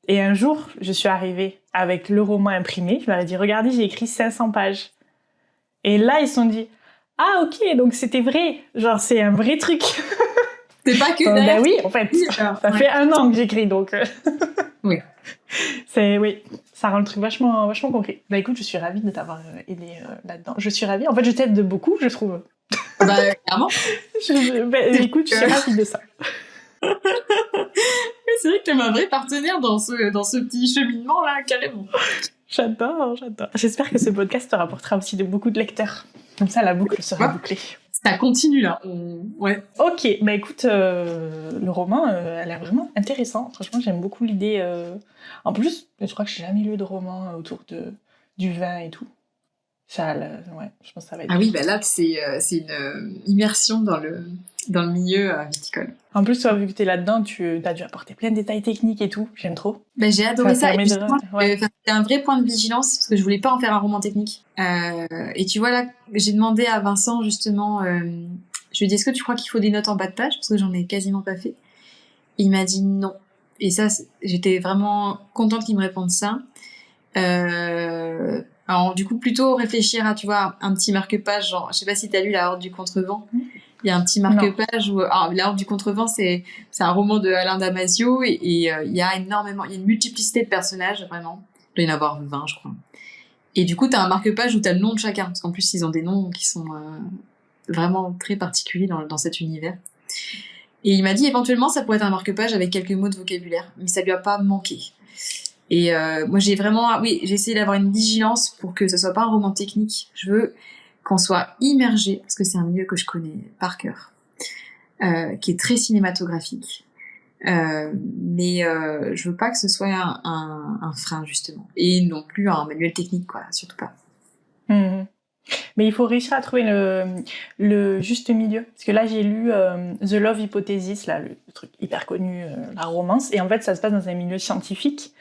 Et un jour, je suis arrivée avec le roman imprimé. Je leur ai dit regardez, j'ai écrit 500 pages. Et là, ils se sont dit ah ok, donc c'était vrai. Genre c'est un vrai truc. C'est pas que ben oui, en fait, ça fait 1 an que j'écris, donc... Oui. Oui, ça rend le truc vachement concret. Bah écoute, je suis ravie de t'avoir aidé là-dedans. Je suis ravie. En fait, je t'aide de beaucoup, je trouve. Bah, clairement. Écoute, je suis ravie de ça. C'est vrai que t'es ma vraie partenaire dans ce petit cheminement-là, carrément. J'adore. J'espère que ce podcast te rapportera aussi beaucoup de lecteurs. Comme ça, la boucle sera bouclée. Ça continue là. Ouais. Ok, bah écoute, le roman a l'air vraiment intéressant. Franchement, j'aime beaucoup l'idée. En plus, je crois que j'ai jamais lu de roman autour du vin et tout. Ça, ouais, je pense que ça va être. Ah oui, bah là, c'est une immersion dans le milieu viticole. En plus, toi, vu que t'es là-dedans, tu as dû apporter plein de détails techniques et tout. J'aime trop. Bah, j'ai adoré ça. Et ouais. C'était un vrai point de vigilance parce que je voulais pas en faire un roman technique. Et tu vois là, j'ai demandé à Vincent justement, je lui ai dit est-ce que tu crois qu'il faut des notes en bas de page parce que j'en ai quasiment pas fait. Et il m'a dit non. Et ça, j'étais vraiment contente qu'il me réponde ça. Alors du coup plutôt réfléchir à, tu vois, un petit marque-page, genre je sais pas si t'as lu La Horde du Contrevent. Il y a un petit marque-page où La Horde du Contrevent, c'est un roman de Alain Damasio et il y a il y a une multiplicité de personnages, vraiment. Il doit y en avoir 20, je crois. Et du coup, t'as un marque-page où t'as le nom de chacun, parce qu'en plus, ils ont des noms qui sont vraiment très particuliers dans cet univers. Et il m'a dit, éventuellement, ça pourrait être un marque-page avec quelques mots de vocabulaire, mais ça lui a pas manqué. Et moi, j'ai essayé d'avoir une vigilance pour que ce soit pas un roman technique. Je veux qu'on soit immergé, parce que c'est un milieu que je connais par cœur, qui est très cinématographique. Mais je veux pas que ce soit un frein, justement. Et non plus un manuel technique, quoi, surtout pas. Mmh. Mais il faut réussir à trouver le juste milieu. Parce que là, j'ai lu The Love Hypothesis, là, le truc hyper connu, la romance. Et en fait, ça se passe dans un milieu scientifique.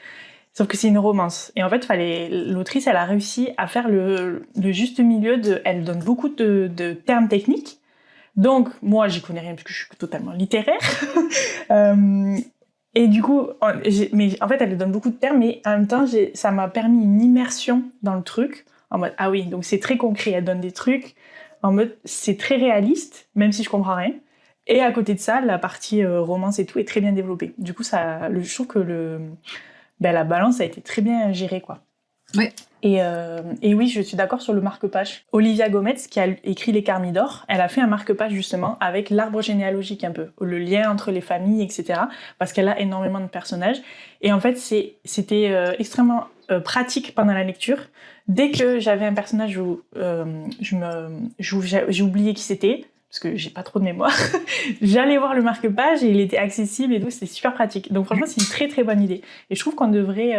Sauf que c'est une romance. Et en fait, l'autrice, elle a réussi à faire le juste milieu elle donne beaucoup de termes techniques. Donc, moi, j'y connais rien parce que je suis totalement littéraire. Et du coup, mais en fait, elle donne beaucoup de termes, mais en même temps, ça m'a permis une immersion dans le truc. En mode, ah oui, donc c'est très concret. Elle donne des trucs en mode, c'est très réaliste, même si je comprends rien. Et à côté de ça, la partie romance et tout est très bien développée. Du coup, je trouve que la balance a été très bien gérée, quoi. Ouais. Et oui, je suis d'accord sur le marque-page. Olivia Gomez, qui a écrit Les Carmidors, elle a fait un marque-page justement avec l'arbre généalogique un peu, le lien entre les familles, etc. Parce qu'elle a énormément de personnages. Et en fait, c'était extrêmement pratique pendant la lecture. Dès que j'avais un personnage où j'ai oublié qui c'était, parce que j'ai pas trop de mémoire, j'allais voir le marque-page et il était accessible et tout, c'était super pratique. Donc franchement, c'est une très très bonne idée. Et je trouve qu'on devrait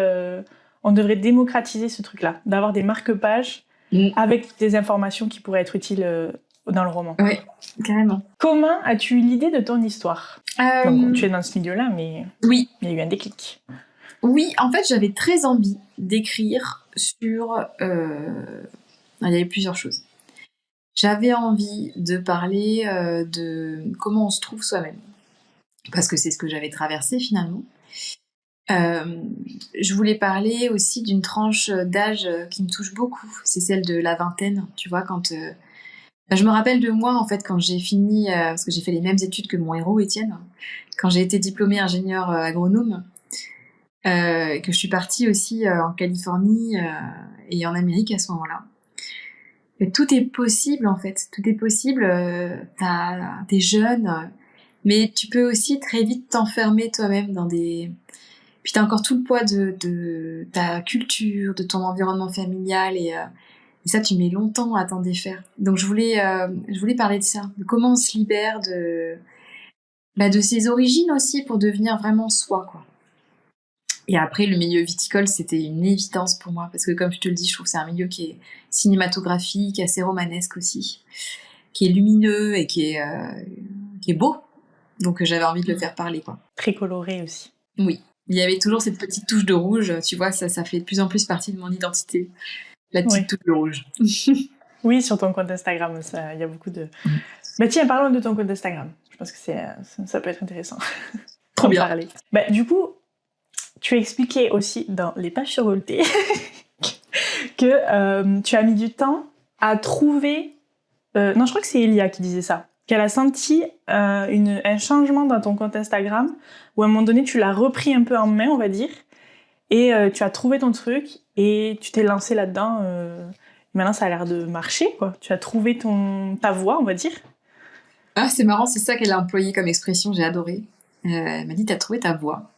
démocratiser ce truc-là, d'avoir des marque-pages avec des informations qui pourraient être utiles dans le roman. Oui, carrément. Comment as-tu eu l'idée de ton histoire ? Donc, tu es dans ce milieu-là, mais oui. Il y a eu un déclic. Oui, en fait, j'avais très envie d'écrire sur... Il y avait plusieurs choses. J'avais envie de parler de comment on se trouve soi-même, parce que c'est ce que j'avais traversé finalement. Je voulais parler aussi d'une tranche d'âge qui me touche beaucoup, c'est celle de la vingtaine, tu vois, quand... je me rappelle de moi, en fait, quand j'ai fini, parce que j'ai fait les mêmes études que mon héros, Étienne, quand j'ai été diplômée ingénieur agronome, que je suis partie aussi en Californie et en Amérique à ce moment-là. Et tout est possible, en fait. Tout est possible. T'es jeune, mais tu peux aussi très vite t'enfermer toi-même dans des... Puis t'as encore tout le poids de ta culture, de ton environnement familial, et ça, tu mets longtemps à t'en défaire. Donc je voulais parler de ça, de comment on se libère de ses origines aussi pour devenir vraiment soi, quoi. Et après, le milieu viticole, c'était une évidence pour moi, parce que comme je te le dis, je trouve que c'est un milieu qui est cinématographique, assez romanesque aussi, qui est lumineux et qui est beau. Donc j'avais envie de le faire parler, quoi. Très coloré aussi. Oui. Il y avait toujours cette petite touche de rouge, tu vois, ça fait de plus en plus partie de mon identité. La petite touche de rouge. Oui, sur ton compte Instagram, il y a beaucoup de... Mais tiens, parlons de ton compte Instagram. Je pense que ça peut être intéressant. Trop bien. Parler. Du coup, tu expliquais aussi dans les pages survoltées que tu as mis du temps à trouver... non, je crois que c'est Elia qui disait ça. Qu'elle a senti un changement dans ton compte Instagram, où à un moment donné, tu l'as repris un peu en main, on va dire, et tu as trouvé ton truc, et tu t'es lancé là-dedans. Maintenant, ça a l'air de marcher, quoi. Tu as trouvé ta voix, on va dire. Ah, c'est marrant, c'est ça qu'elle a employé comme expression, j'ai adoré. Elle m'a dit, t'as trouvé ta voix.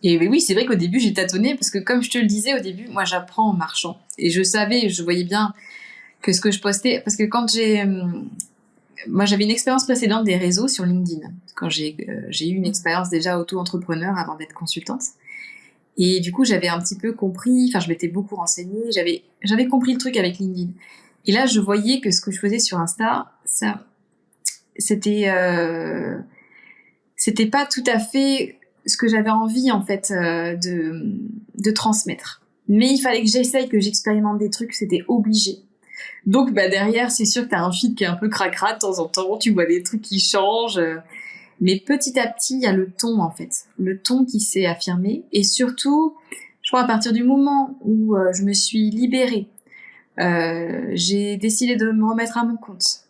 Et oui, c'est vrai qu'au début, j'ai tâtonné, parce que comme je te le disais au début, moi, j'apprends en marchant. Et je voyais bien que ce que je postais... Parce que quand moi, j'avais une expérience précédente des réseaux sur LinkedIn, quand j'ai eu une expérience déjà auto-entrepreneur avant d'être consultante. Et du coup, j'avais un petit peu compris, enfin, je m'étais beaucoup renseignée, j'avais compris le truc avec LinkedIn. Et là, je voyais que ce que je faisais sur Insta, c'était pas tout à fait ce que j'avais envie, en fait, de transmettre. Mais il fallait que j'essaye, que j'expérimente des trucs, c'était obligé. Donc derrière, c'est sûr que t'as un feed qui est un peu cracra de temps en temps, tu vois des trucs qui changent, mais petit à petit, il y a le ton, en fait. Le ton qui s'est affirmé, et surtout, je crois à partir du moment où je me suis libérée, j'ai décidé de me remettre à mon compte.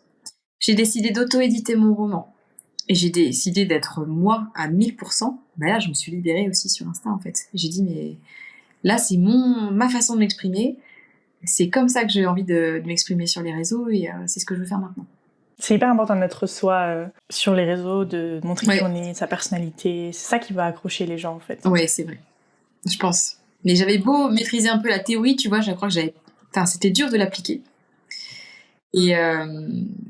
J'ai décidé d'auto-éditer mon roman. Et j'ai décidé d'être moi à 1000%. Là, je me suis libérée aussi sur Insta, en fait. J'ai dit, mais là, c'est ma façon de m'exprimer. C'est comme ça que j'ai envie de m'exprimer sur les réseaux, et c'est ce que je veux faire maintenant. C'est hyper important d'être soi sur les réseaux, de montrer qui on est, sa personnalité. C'est ça qui va accrocher les gens, en fait. Ouais, c'est vrai. Je pense. Mais j'avais beau maîtriser un peu la théorie, tu vois, je crois que c'était dur de l'appliquer. Et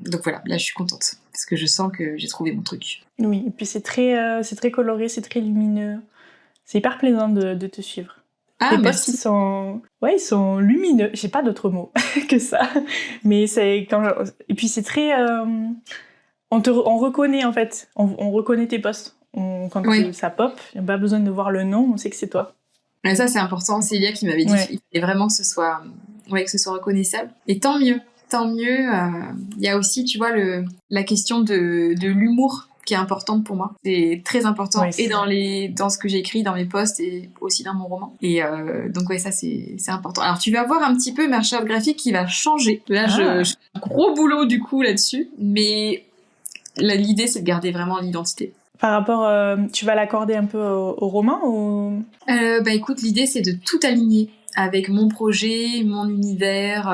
donc voilà, là je suis contente parce que je sens que j'ai trouvé mon truc. Oui, et puis c'est très coloré, c'est très lumineux. C'est hyper plaisant de te suivre. Ah, Tes posts, merci. ils sont lumineux. J'ai pas d'autre mot que ça. Mais et puis c'est très, on reconnaît en fait. On reconnaît tes posts. Oui. Ça pop, il n'y a pas besoin de voir le nom, on sait que c'est toi. Et ça, c'est important. C'est Elia qui m'avait dit qu'il fallait vraiment que ce soit reconnaissable. Et tant mieux. Tant mieux. Il y a aussi, tu vois, la question de l'humour qui est importante pour moi. C'est très important. Ouais, et dans ce que j'écris, dans mes posts et aussi dans mon roman. Et donc, ouais, ça, c'est important. Alors, tu vas voir un petit peu ma charte graphique qui va changer. Là, je fais un gros boulot, du coup, là-dessus. Mais l'idée, c'est de garder vraiment l'identité. Par rapport, tu vas l'accorder un peu au roman ou... Écoute, l'idée c'est de tout aligner avec mon projet, mon univers,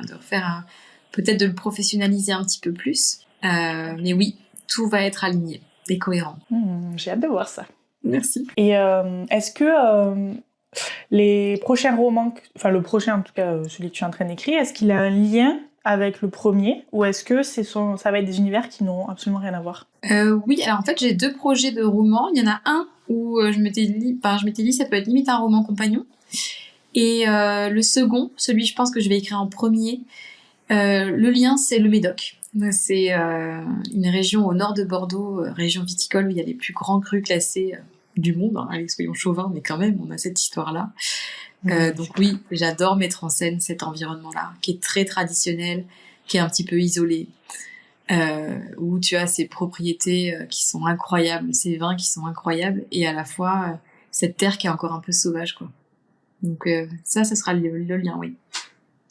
de refaire peut-être de le professionnaliser un petit peu plus. Mais oui, tout va être aligné et cohérent. J'ai hâte de voir ça. Merci. Et est-ce que les prochains romans, enfin le prochain en tout cas, celui que tu es en train d'écrire, est-ce qu'il a un lien avec le premier ou est-ce que ça va être des univers qui n'auront absolument rien à voir? Oui, alors en fait j'ai 2 projets de romans. Il y en a un où je m'étais dit ça peut être limite un roman compagnon. Et le second, celui je pense que je vais écrire en premier, le lien c'est le Médoc. C'est une région au nord de Bordeaux, région viticole où il y a les plus grands crus classés du monde. Hein. Allez, soyons chauvins, mais quand même, on a cette histoire-là. Donc oui, j'adore mettre en scène cet environnement-là, qui est très traditionnel, qui est un petit peu isolé, où tu as ces propriétés qui sont incroyables, ces vins qui sont incroyables, et à la fois cette terre qui est encore un peu sauvage, quoi. Donc ça sera le lien, oui.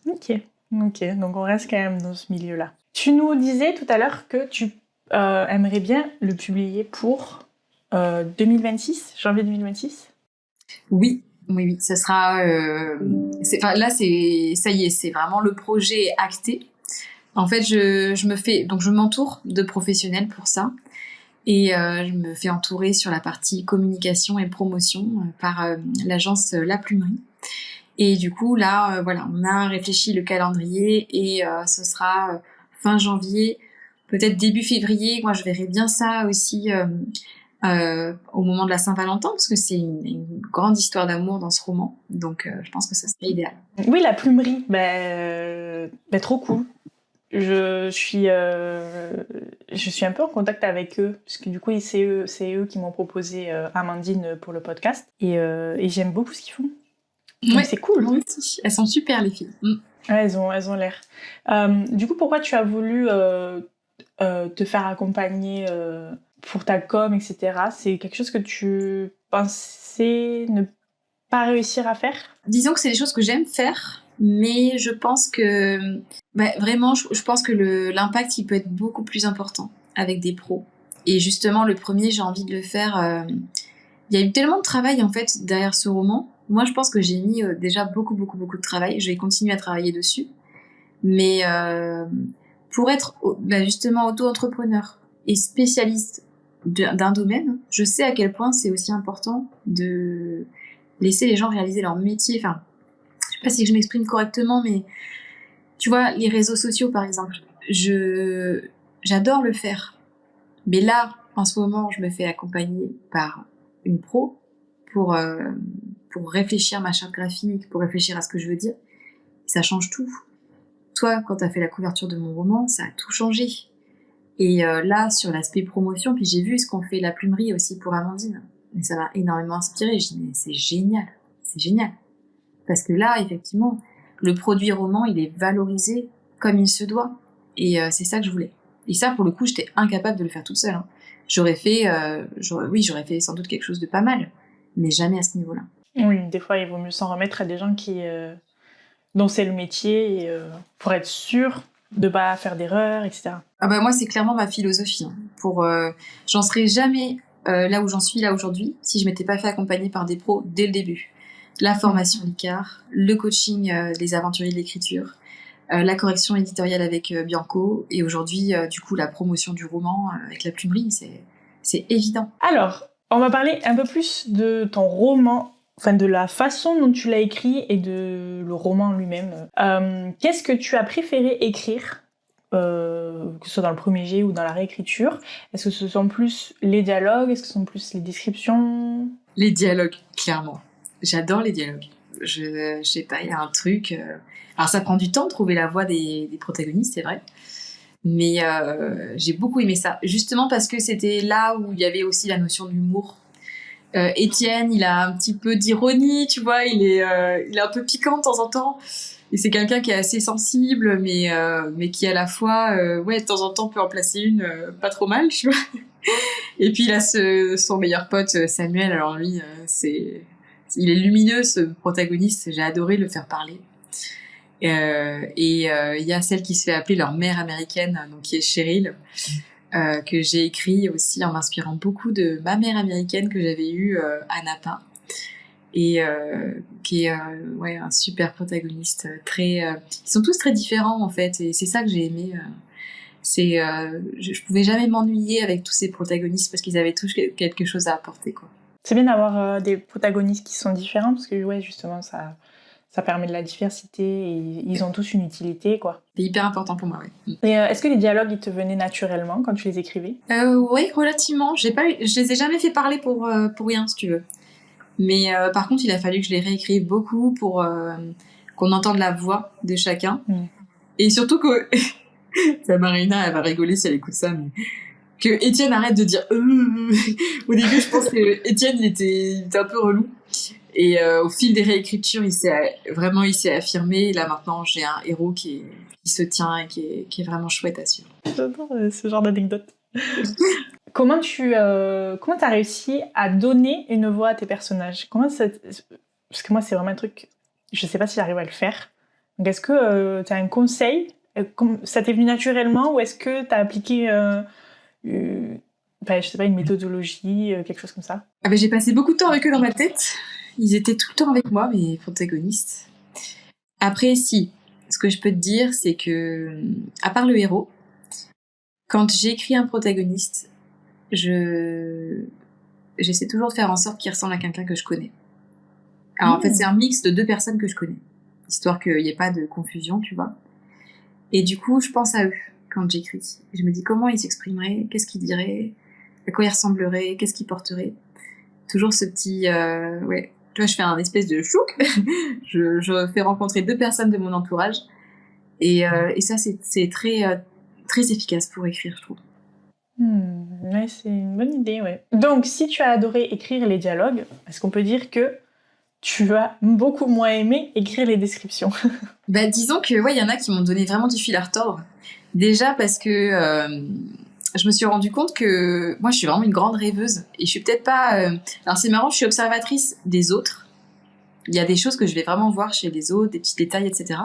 Ok, donc on reste quand même dans ce milieu-là. Tu nous disais tout à l'heure que tu aimerais bien le publier pour 2026, janvier 2026. Oui, ce sera. Là, ça y est, c'est vraiment le projet acté. En fait, je m'entoure de professionnels pour ça, et je me fais entourer sur la partie communication et promotion par l'agence La Plumerie. Et du coup, là, voilà, on a réfléchi le calendrier et ce sera fin janvier, peut-être début février. Moi, je verrai bien ça aussi au moment de la Saint-Valentin, parce que c'est une grande histoire d'amour dans ce roman. Donc, je pense que ça serait idéal. Oui, La Plumerie, trop cool. Je suis un peu en contact avec eux, parce que du coup, c'est eux qui m'ont proposé Amandine pour le podcast. Et j'aime beaucoup ce qu'ils font. Donc c'est cool. Moi aussi. Elles sont super, les filles. Ouais, elles ont l'air. Du coup, pourquoi tu as voulu te faire accompagner pour ta com, etc. C'est quelque chose que tu pensais ne pas réussir à faire? Disons que c'est des choses que j'aime faire, mais je pense que vraiment, je pense que l'impact il peut être beaucoup plus important avec des pros. Et justement, le premier, j'ai envie de le faire. Il y a eu tellement de travail en fait derrière ce roman. Moi, je pense que j'ai mis déjà beaucoup de travail. Je vais continuer à travailler dessus, mais pour être justement auto-entrepreneur et spécialiste d'un domaine, je sais à quel point c'est aussi important de laisser les gens réaliser leur métier. Enfin, je sais pas si je m'exprime correctement, mais tu vois, les réseaux sociaux par exemple, j'adore le faire. Mais là, en ce moment, je me fais accompagner par une pro pour réfléchir ma charte graphique, pour réfléchir à ce que je veux dire. Ça change tout. Toi, quand t'as fait la couverture de mon roman, ça a tout changé. Et là, sur l'aspect promotion, puis j'ai vu ce qu'on fait La Plumerie aussi pour Amandine. Et ça m'a énormément inspirée. Je dis, mais c'est génial. Parce que là, effectivement, le produit roman, il est valorisé comme il se doit. Et c'est ça que je voulais. Et ça, pour le coup, j'étais incapable de le faire toute seule. Hein. J'aurais fait sans doute quelque chose de pas mal, mais jamais à ce niveau-là. Oui, des fois, il vaut mieux s'en remettre à des gens dont c'est le métier, pour être sûr de pas faire d'erreurs, etc. Moi, c'est clairement ma philosophie. Hein. J'en serais jamais là où j'en suis là aujourd'hui si je m'étais pas fait accompagner par des pros dès le début. La formation Licard, le coaching des aventuriers de l'écriture, la correction éditoriale avec Bianco, et aujourd'hui, du coup, la promotion du roman avec La Plumerie, c'est évident. Alors, on va parler un peu plus de ton roman, enfin de la façon dont tu l'as écrit et de le roman lui-même. Qu'est-ce que tu as préféré écrire que ce soit dans le premier jet ou dans la réécriture? Est-ce que ce sont plus les dialogues? Est-ce que ce sont plus les descriptions? Les dialogues, clairement. J'adore les dialogues. Je sais pas, il y a un truc... Alors ça prend du temps de trouver la voix des protagonistes, c'est vrai. Mais j'ai beaucoup aimé ça. Justement parce que c'était là où il y avait aussi la notion d'humour. Étienne, il a un petit peu d'ironie, tu vois, il est un peu piquant de temps en temps. Et c'est quelqu'un qui est assez sensible, mais qui à la fois, de temps en temps peut en placer une pas trop mal, tu vois. Et puis il a son meilleur pote Samuel. Alors lui, il est lumineux, ce protagoniste. J'ai adoré le faire parler. Il y a celle qui se fait appeler leur mère américaine, donc qui est Cheryl, que j'ai écrit aussi en m'inspirant beaucoup de ma mère américaine que j'avais eue à Napa, et qui est un super protagoniste. Ils sont tous très différents en fait, et c'est ça que j'ai aimé. Je pouvais jamais m'ennuyer avec tous ces protagonistes parce qu'ils avaient tous quelque chose à apporter, quoi. C'est bien d'avoir des protagonistes qui sont différents parce que justement ça permet de la diversité et ils ont tous une utilité, quoi. C'est hyper important pour moi, oui. Et est-ce que les dialogues ils te venaient naturellement quand tu les écrivais? Oui, relativement. Je les ai jamais fait parler pour rien, si tu veux. Mais par contre, il a fallu que je les réécrive beaucoup pour qu'on entende la voix de chacun. Et surtout que Marina, elle va rigoler si elle écoute ça, mais que Étienne arrête de dire Au début, je pense que Étienne, il était un peu relou. Et au fil des réécritures, il s'est affirmé. Et là, maintenant, j'ai un héros qui se tient et qui est vraiment chouette à suivre. J'adore ce genre d'anecdote. Comment t'as réussi à donner une voix à tes personnages? Parce que moi, c'est vraiment un truc, je sais pas si j'arrive à le faire. Donc, est-ce que t'as un conseil? Ça t'est venu naturellement ou est-ce que t'as appliqué je sais pas, une méthodologie, quelque chose comme ça? Ah ben, j'ai passé beaucoup de temps avec eux dans ma tête. Ils étaient tout le temps avec moi, mes protagonistes. Après, si. Ce que je peux te dire, c'est que, à part le héros, quand j'écris un protagoniste, j'essaie toujours de faire en sorte qu'il ressemble à quelqu'un que je connais. Alors en fait, c'est un mix de 2 personnes que je connais, histoire qu'il n'y ait pas de confusion, tu vois. Et du coup, je pense à eux quand j'écris. Je me dis comment ils s'exprimeraient, qu'est-ce qu'ils diraient, à quoi ils ressembleraient, qu'est-ce qu'ils porteraient. Toujours ce petit... Tu vois, je fais un espèce de chouk. je fais rencontrer 2 personnes de mon entourage. Et ça, c'est très, très efficace pour écrire, je trouve. Ouais, c'est une bonne idée, ouais. Donc, si tu as adoré écrire les dialogues, est-ce qu'on peut dire que tu as beaucoup moins aimé écrire les descriptions? Bah, disons que, il y en a qui m'ont donné vraiment du fil à retordre. Déjà parce que je me suis rendu compte que moi, je suis vraiment une grande rêveuse. Et je suis peut-être pas... Alors, c'est marrant, je suis observatrice des autres. Il y a des choses que je vais vraiment voir chez les autres, des petits détails, etc.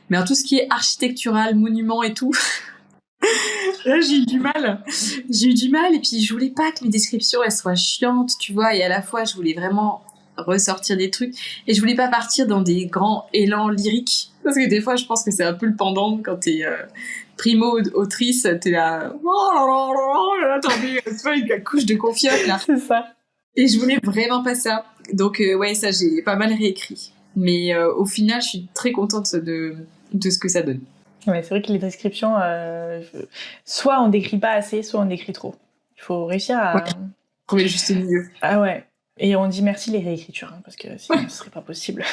Mais en tout ce qui est architectural, monument et tout... Là, j'ai eu du mal. J'ai eu du mal, et puis je voulais pas que mes descriptions elles soient chiantes, tu vois, et à la fois je voulais vraiment ressortir des trucs, et je voulais pas partir dans des grands élans lyriques, parce que des fois je pense que c'est un peu le pendant quand t'es primo-autrice, t'es là, attendez, tu vois, une couche de confiote là. C'est ça. Et je voulais vraiment pas ça. Donc ça j'ai pas mal réécrit. Mais au final, je suis très contente de ce que ça donne. Ouais, c'est vrai que les descriptions, soit on décrit pas assez, soit on décrit trop. Il faut réussir à... trouver le juste milieu. Ah ouais. Et on dit merci les réécritures, hein, parce que sinon ce serait pas possible.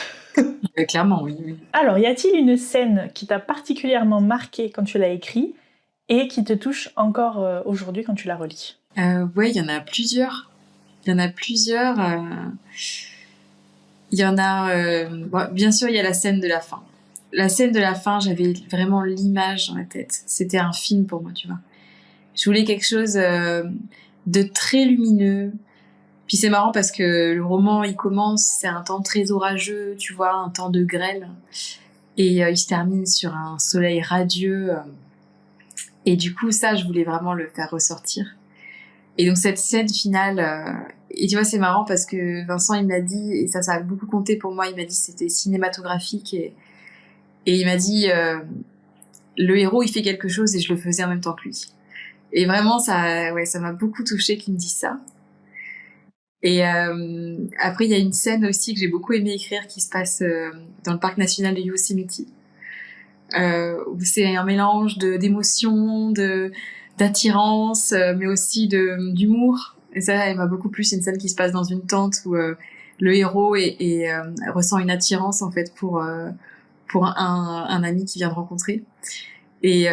Clairement, oui. Alors, y a-t-il une scène qui t'a particulièrement marqué quand tu l'as écrit et qui te touche encore aujourd'hui quand tu la relis? Ouais, il y en a plusieurs. Il y en a plusieurs. Il y en a... bon, bien sûr, il y a la scène de la fin. La scène de la fin, j'avais vraiment l'image dans la tête. C'était un film pour moi, tu vois. Je voulais quelque chose de très lumineux. Puis c'est marrant parce que le roman, il commence, c'est un temps très orageux, tu vois, un temps de grêle. Et il se termine sur un soleil radieux. Et du coup, ça, je voulais vraiment le faire ressortir. Et donc cette scène finale... et tu vois, c'est marrant parce que Vincent, il m'a dit, et ça a beaucoup compté pour moi, il m'a dit que c'était cinématographique. Et il m'a dit, le héros, il fait quelque chose et je le faisais en même temps que lui. Et vraiment, ça m'a beaucoup touchée qu'il me dise ça. Et après, il y a une scène aussi que j'ai beaucoup aimé écrire qui se passe dans le parc national de Yosemite. où c'est un mélange d'émotions, d'attirance, mais aussi d'humour. Et ça, elle m'a beaucoup plu. C'est une scène qui se passe dans une tente où le héros ressent une attirance en fait pour un ami qu'il vient de rencontrer. Et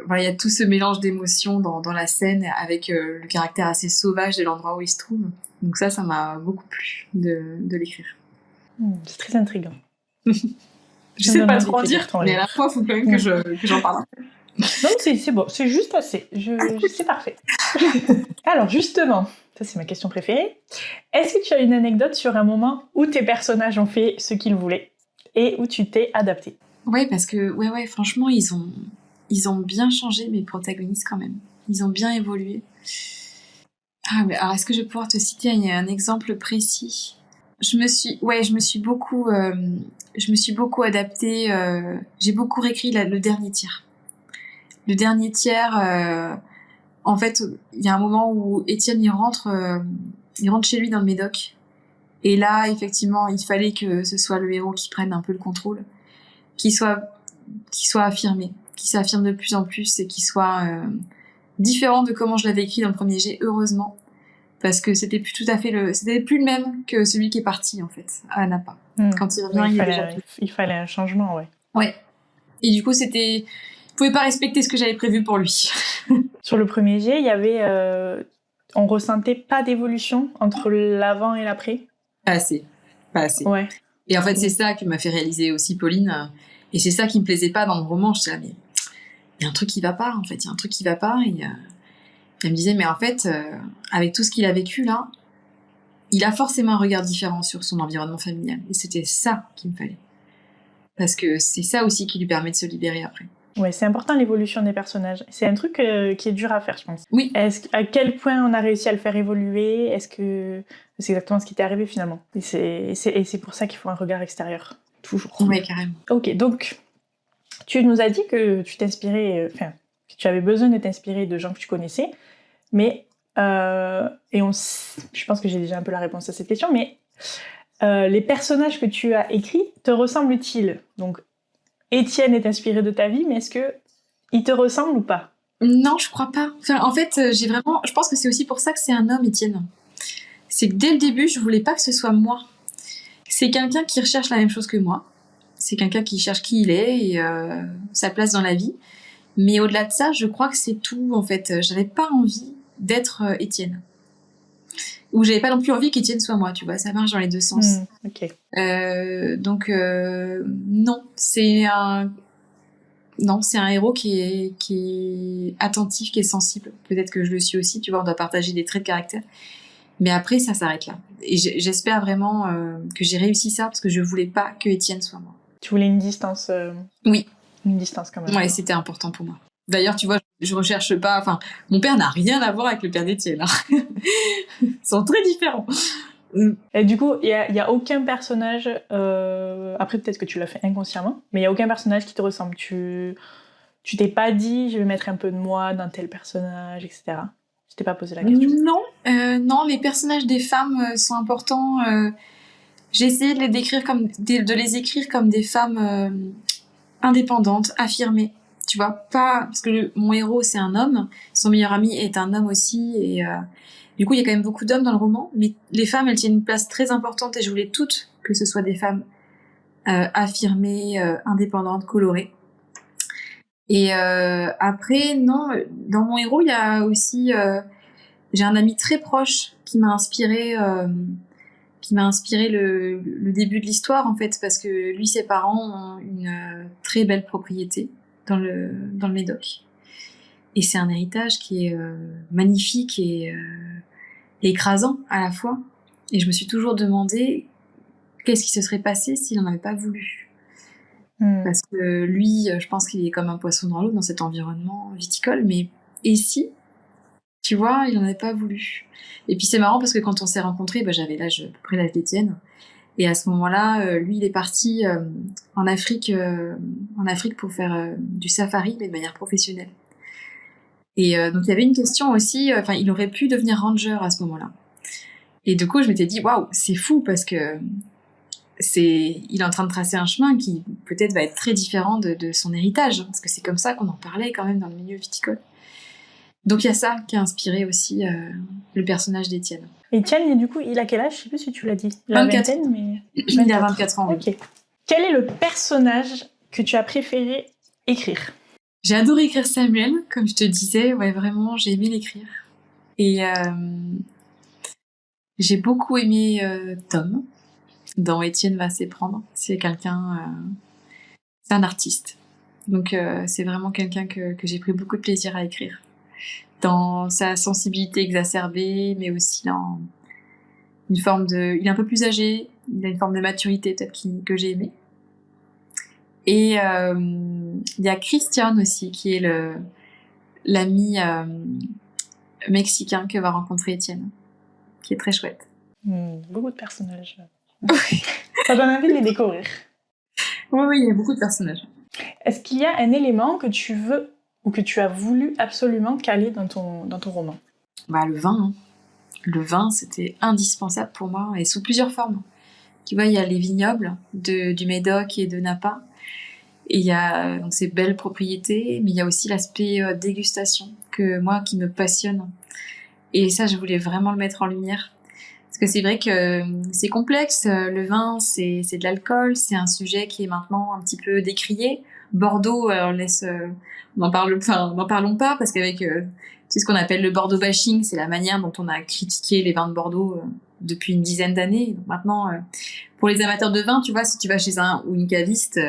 voilà, il y a tout ce mélange d'émotions dans la scène avec le caractère assez sauvage de l'endroit où il se trouve. Donc ça m'a beaucoup plu de l'écrire. C'est très intriguant. Je sais pas trop en dire, mais à la fois, il faut quand même que j'en parle. Non, c'est bon, c'est juste assez. C'est parfait. Alors, justement, ça c'est ma question préférée. Est-ce que tu as une anecdote sur un moment où tes personnages ont fait ce qu'ils voulaient et où tu t'es adapté? Ouais, parce que, ouais, franchement, ils ont bien changé, mes protagonistes, quand même. Ils ont bien évolué. Ah, mais alors, est-ce que je vais pouvoir te citer un exemple précis? Je me suis beaucoup adaptée. J'ai beaucoup réécrit le dernier tiers. Le dernier tiers, en fait, il y a un moment où Étienne, il rentre chez lui dans le Médoc. Et là, effectivement, il fallait que ce soit le héros qui prenne un peu le contrôle, qui soit affirmé, qui s'affirme de plus en plus et qui soit différent de comment je l'avais écrit dans le premier jet, heureusement. Parce que c'était plus le même que celui qui est parti, en fait, à Napa. Quand il revient, il fallait un changement, ouais. Ouais. Et du coup, je pouvais pas respecter ce que j'avais prévu pour lui. Sur le premier jet, il y avait, on ressentait pas d'évolution entre l'avant et l'après. Pas assez. Ouais. Et en fait, c'est ça qui m'a fait réaliser aussi Pauline. Et c'est ça qui me plaisait pas dans le roman. Je disais, mais il y a un truc qui va pas, en fait. Il y a un truc qui va pas. Et elle me disait, mais en fait, avec tout ce qu'il a vécu là, il a forcément un regard différent sur son environnement familial. Et c'était ça qu'il me fallait. Parce que c'est ça aussi qui lui permet de se libérer après. Ouais, c'est important l'évolution des personnages. C'est un truc qui est dur à faire, je pense. Oui. À quel point on a réussi à le faire évoluer? Est-ce que c'est exactement ce qui t'est arrivé finalement? Et c'est pour ça qu'il faut un regard extérieur, toujours. Oui, carrément. Ok, donc tu nous as dit que tu t'inspirais, que tu avais besoin de t'inspirer de gens que tu connaissais, mais je pense que j'ai déjà un peu la réponse à cette question, mais les personnages que tu as écrits te ressemblent-ils? Donc Étienne est inspiré de ta vie, mais est-ce que il te ressemble ou pas? Non, je crois pas. Enfin, en fait, je pense que c'est aussi pour ça que c'est un homme, Étienne. C'est que dès le début, je voulais pas que ce soit moi. C'est quelqu'un qui recherche la même chose que moi. C'est quelqu'un qui cherche qui il est et sa place dans la vie. Mais au-delà de ça, je crois que c'est tout, en fait. J'avais pas envie d'être Étienne. Ou j'avais pas non plus envie qu'Étienne soit moi, tu vois. Ça marche dans les deux sens. Ok. Donc, non. C'est un héros qui est attentif, qui est sensible. Peut-être que je le suis aussi, tu vois. On doit partager des traits de caractère. Mais après, ça s'arrête là. Et j'espère vraiment que j'ai réussi ça parce que je voulais pas que Étienne soit moi. Tu voulais une distance. Oui. Une distance quand même. Ouais, c'était important pour moi. D'ailleurs, tu vois, je recherche pas. Enfin, mon père n'a rien à voir avec le père d'Étienne. Hein. Ils sont très différents. Et du coup, il y a aucun personnage. Après, peut-être que tu l'as fait inconsciemment, mais il y a aucun personnage qui te ressemble. Tu t'es pas dit, je vais mettre un peu de moi dans tel personnage, etc. Tu t'es pas posé la question? Non, les personnages des femmes sont importants. J'ai essayé de les décrire de les écrire comme des femmes indépendantes, affirmées. Tu vois, pas parce que mon héros c'est un homme, son meilleur ami est un homme aussi, et du coup il y a quand même beaucoup d'hommes dans le roman, mais les femmes elles tiennent une place très importante et je voulais toutes que ce soit des femmes affirmées, indépendantes, colorées. Et après, non, dans mon héros il y a aussi j'ai un ami très proche qui m'a inspiré le début de l'histoire en fait, parce que lui ses parents ont une très belle propriété dans le Médoc et c'est un héritage qui est magnifique et écrasant à la fois, et je me suis toujours demandé qu'est-ce qui se serait passé s'il n'en avait pas voulu. Parce que lui, je pense qu'il est comme un poisson dans l'eau dans cet environnement viticole, mais et si, tu vois, il n'en avait pas voulu. Et puis c'est marrant parce que quand on s'est rencontrés, j'avais à peu près l'âge d'Étienne. Et à ce moment-là, lui, il est parti en Afrique pour faire du safari, mais de manière professionnelle. Et donc il y avait une question aussi, il aurait pu devenir ranger à ce moment-là. Et du coup, je m'étais dit, waouh, c'est fou parce que il est en train de tracer un chemin qui peut-être va être très différent de son héritage, parce que c'est comme ça qu'on en parlait quand même dans le milieu viticole. Donc il y a ça qui a inspiré aussi le personnage d'Étienne. Étienne, du coup, il a quel âge? Je sais plus si tu l'as dit. La 24. vingtaine, mais... Il a 24 ans. Ok. Quel est le personnage que tu as préféré écrire? J'ai adoré écrire Samuel, comme je te disais. Ouais, vraiment, j'ai aimé l'écrire. Et j'ai beaucoup aimé Tom, dans Étienne va s'éprendre. C'est quelqu'un... c'est un artiste. Donc c'est vraiment quelqu'un que j'ai pris beaucoup de plaisir à écrire. Dans sa sensibilité exacerbée, mais aussi dans une forme de... Il est un peu plus âgé, il a une forme de maturité peut-être que j'ai aimé. Et il y a Christian aussi, qui est l'ami mexicain que va rencontrer Étienne, qui est très chouette. Beaucoup de personnages. Ça donne envie de les découvrir. Oui, il y a beaucoup de personnages. Est-ce qu'il y a un élément que tu veux ou que tu as voulu absolument caler dans ton roman? Le vin. Hein. Le vin, c'était indispensable pour moi, et sous plusieurs formes. Tu vois, il y a les vignobles du Médoc et de Napa, et il y a donc ces belles propriétés, mais il y a aussi l'aspect dégustation, qui me passionne. Et ça, je voulais vraiment le mettre en lumière. Parce que c'est vrai que c'est complexe, le vin, c'est de l'alcool, c'est un sujet qui est maintenant un petit peu décrié. Bordeaux, n'en parlons pas, parce qu'avec c'est ce qu'on appelle le Bordeaux bashing, c'est la manière dont on a critiqué les vins de Bordeaux depuis une dizaine d'années. Donc maintenant, pour les amateurs de vin, tu vois, si tu vas chez un ou une caviste,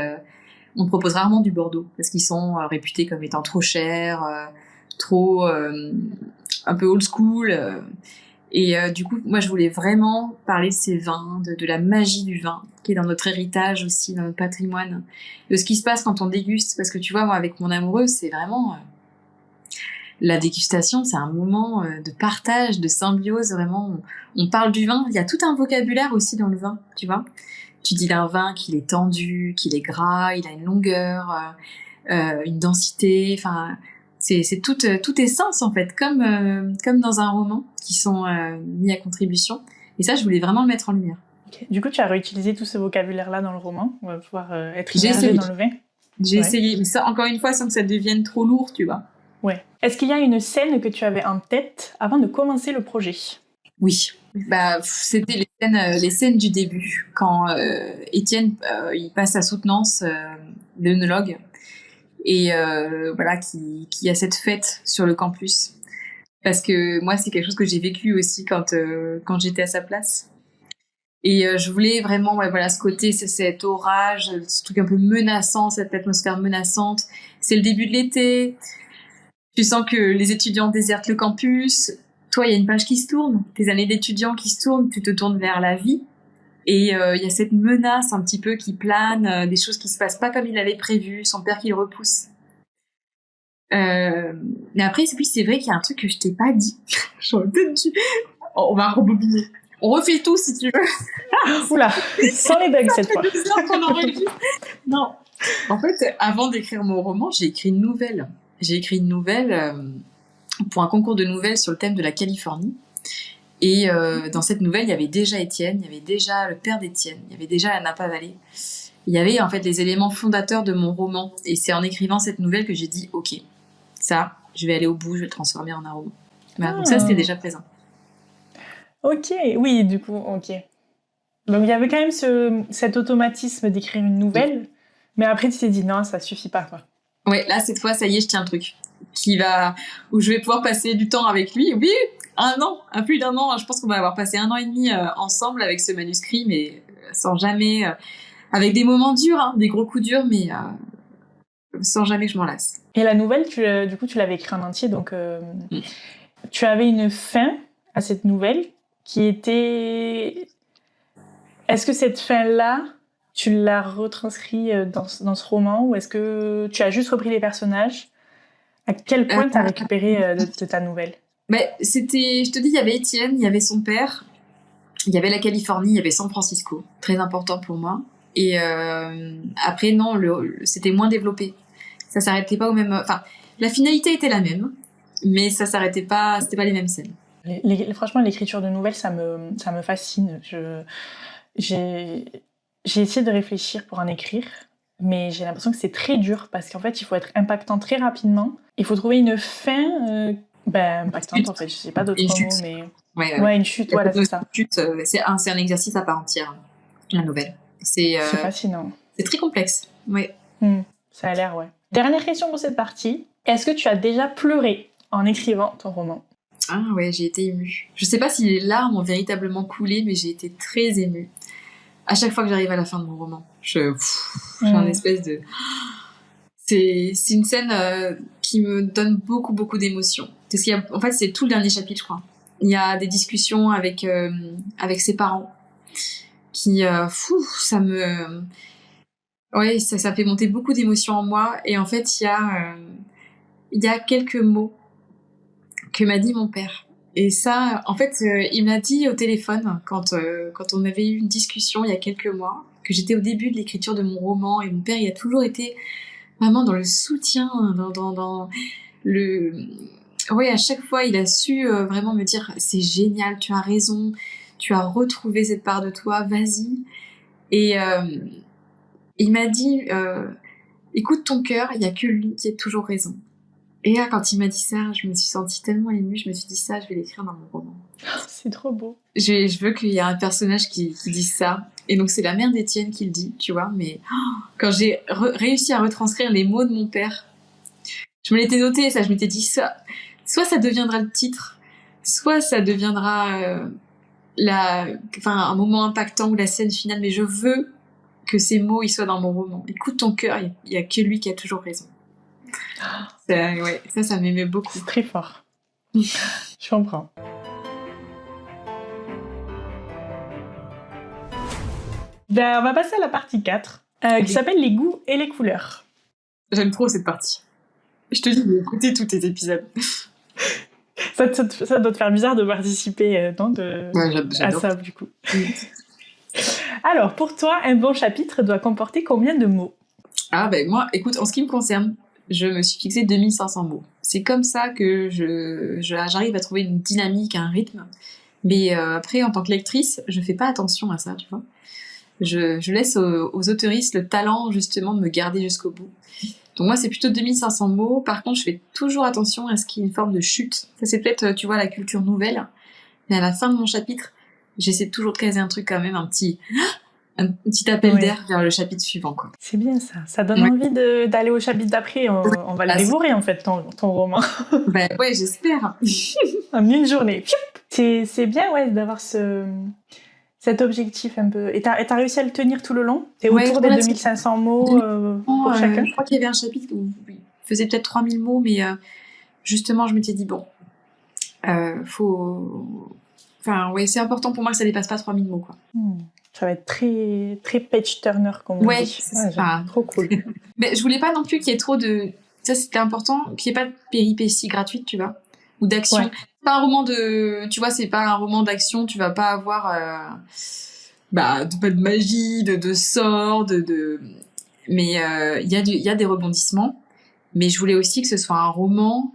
on te propose rarement du Bordeaux, parce qu'ils sont réputés comme étant trop chers, trop un peu old school. Et du coup, moi, je voulais vraiment parler de ces vins, de la magie du vin, qui est dans notre héritage aussi, dans notre patrimoine, de ce qui se passe quand on déguste. Parce que tu vois, moi, avec mon amoureux, c'est vraiment... la dégustation, c'est un moment de partage, de symbiose, vraiment. On parle du vin. Il y a tout un vocabulaire aussi dans le vin, tu vois. Tu dis d'un vin qu'il est tendu, qu'il est gras, il a une longueur, une densité, enfin... C'est toute essence, en fait, comme dans un roman, qui sont mis à contribution. Et ça, je voulais vraiment le mettre en lumière. Okay. Du coup, tu as réutilisé tout ce vocabulaire-là dans le roman. On va pouvoir être immergé dans le vin. J'ai essayé, mais ça, encore une fois, sans que ça devienne trop lourd, tu vois. Ouais. Est-ce qu'il y a une scène que tu avais en tête avant de commencer le projet? Oui. C'était les scènes du début, quand Étienne il passe sa soutenance, l'œnologue, et qui a cette fête sur le campus. Parce que moi, c'est quelque chose que j'ai vécu aussi quand j'étais à sa place. Et je voulais vraiment, ce côté, cet orage, ce truc un peu menaçant, cette atmosphère menaçante. C'est le début de l'été. Tu sens que les étudiants désertent le campus. Toi, il y a une page qui se tourne. Tes années d'étudiants qui se tournent. Tu te tournes vers la vie. Et il y a cette menace un petit peu qui plane, des choses qui se passent pas comme il avait prévu, son père qui le repousse. Mais après, c'est vrai qu'il y a un truc que je t'ai pas dit. J'aurais peut-être dû... On va rebobiner. On refait tout si tu veux. Oula, sans les bugs cette fois. Non. En fait, avant d'écrire mon roman, j'ai écrit une nouvelle. J'ai écrit une nouvelle pour un concours de nouvelles sur le thème de la Californie. Et dans cette nouvelle, il y avait déjà Étienne, il y avait déjà le père d'Étienne, il y avait déjà la Napa Valley. Il y avait en fait les éléments fondateurs de mon roman. Et c'est en écrivant cette nouvelle que j'ai dit, ok, ça, je vais aller au bout, je vais le transformer en un roman. Donc ça, c'était déjà présent. Ok, oui, du coup, ok. Donc il y avait quand même cet automatisme d'écrire une nouvelle, mais après tu t'es dit non, ça suffit pas, quoi. Ouais, là, cette fois, ça y est, je tiens un truc où je vais pouvoir passer du temps avec lui. Oui, plus d'un an. Je pense qu'on va avoir passé 1 an et demi ensemble avec ce manuscrit, mais sans jamais... avec des moments durs, hein, des gros coups durs, mais sans jamais que je m'en lasse. Et la nouvelle, du coup, tu l'avais écrite en entier, donc tu avais une fin à cette nouvelle qui était... Est-ce que cette fin-là, tu l'as retranscrit dans ce roman, ou est-ce que tu as juste repris les personnages? À quel point tu as récupéré de ta nouvelle? Je te dis, il y avait Étienne, il y avait son père, il y avait la Californie, il y avait San Francisco, très important pour moi. Et après, non, c'était moins développé. Ça s'arrêtait pas au même... Enfin, la finalité était la même, mais ça s'arrêtait pas, c'était pas les mêmes scènes. Franchement, l'écriture de nouvelles, ça me fascine. J'ai essayé de réfléchir pour en écrire, mais j'ai l'impression que c'est très dur parce qu'en fait, il faut être impactant très rapidement. Il faut trouver une fin impactante, en fait. Je sais pas d'autres mots, mais... Ouais, une chute, voilà, c'est ça. Chute, c'est un exercice à part entière, la nouvelle. C'est fascinant. C'est très complexe, ouais. Ça a l'air, ouais. Dernière question pour cette partie. Est-ce que tu as déjà pleuré en écrivant ton roman ? Ah ouais, j'ai été émue. Je sais pas si les larmes ont véritablement coulé, mais j'ai été très émue. À chaque fois que j'arrive à la fin de mon roman, j'ai un espèce de... C'est une scène qui me donne beaucoup, beaucoup d'émotions. Parce en fait, c'est tout le dernier chapitre, je crois. Il y a des discussions avec ses parents qui... ça me... Ouais, ça fait monter beaucoup d'émotions en moi. Et en fait, il y a quelques mots que m'a dit mon père. Et ça, en fait, il m'a dit au téléphone, quand on avait eu une discussion il y a quelques mois, que j'étais au début de l'écriture de mon roman, et mon père, il a toujours été vraiment dans le soutien, dans le... Ouais, à chaque fois, il a su vraiment me dire « C'est génial, tu as raison, tu as retrouvé cette part de toi, vas-y ». Et il m'a dit « Écoute ton cœur, il n'y a que lui qui a toujours raison ». Et là, quand il m'a dit ça, je me suis sentie tellement émue, je me suis dit ça, je vais l'écrire dans mon roman. C'est trop beau. Je veux qu'il y ait un personnage qui dise ça. Et donc c'est la mère d'Étienne qui le dit, tu vois, mais quand j'ai réussi à retranscrire les mots de mon père, je me l'étais noté, ça, je m'étais dit ça, soit ça deviendra le titre, soit ça deviendra un moment impactant ou la scène finale, mais je veux que ces mots ils soient dans mon roman. Écoute ton cœur, il y a que lui qui a toujours raison. Ça m'aimait beaucoup. C'est très fort. Je comprends. On va passer à la partie 4, qui s'appelle les goûts et les couleurs. J'aime trop cette partie. Je te dis, écoutez tous tes épisodes. Ça doit te faire bizarre de participer à ça, du coup. Alors, pour toi, un bon chapitre doit comporter combien de mots ? Ah moi, écoute, en ce qui me concerne, je me suis fixé 2500 mots. C'est comme ça que j'arrive à trouver une dynamique, un rythme. Mais après, en tant que lectrice, je fais pas attention à ça, tu vois. Je laisse aux autoristes le talent, justement, de me garder jusqu'au bout. Donc moi, c'est plutôt 2500 mots. Par contre, je fais toujours attention à ce qu'il y ait une forme de chute. Ça, c'est peut-être, tu vois, la culture nouvelle. Mais à la fin de mon chapitre, j'essaie toujours de caser un truc quand même, un petit appel d'air vers le chapitre suivant, quoi. C'est bien ça. Ça donne envie d'aller au chapitre d'après. On va le dévorer, en fait, ton roman. Ouais, j'espère. En une journée. C'est bien, ouais, d'avoir cet objectif un peu. Et t'as réussi à le tenir tout le long ? T'es autour des 2500 mots pour chacun ? Je crois qu'il y avait un chapitre où il faisait peut-être 3000 mots, mais justement, je m'étais dit, bon, c'est important pour moi que ça dépasse pas 3000 mots, quoi. Ça va être très, très page-turner, comme on dit. C'est trop cool. Mais je voulais pas non plus qu'il y ait trop de... Ça, c'était important, qu'il n'y ait pas de péripéties gratuites, tu vois, ou d'action. Ouais. Pas un roman tu vois, c'est pas un roman d'action, tu vas pas avoir pas de magie, de sorts, mais il y a des rebondissements, mais je voulais aussi que ce soit un roman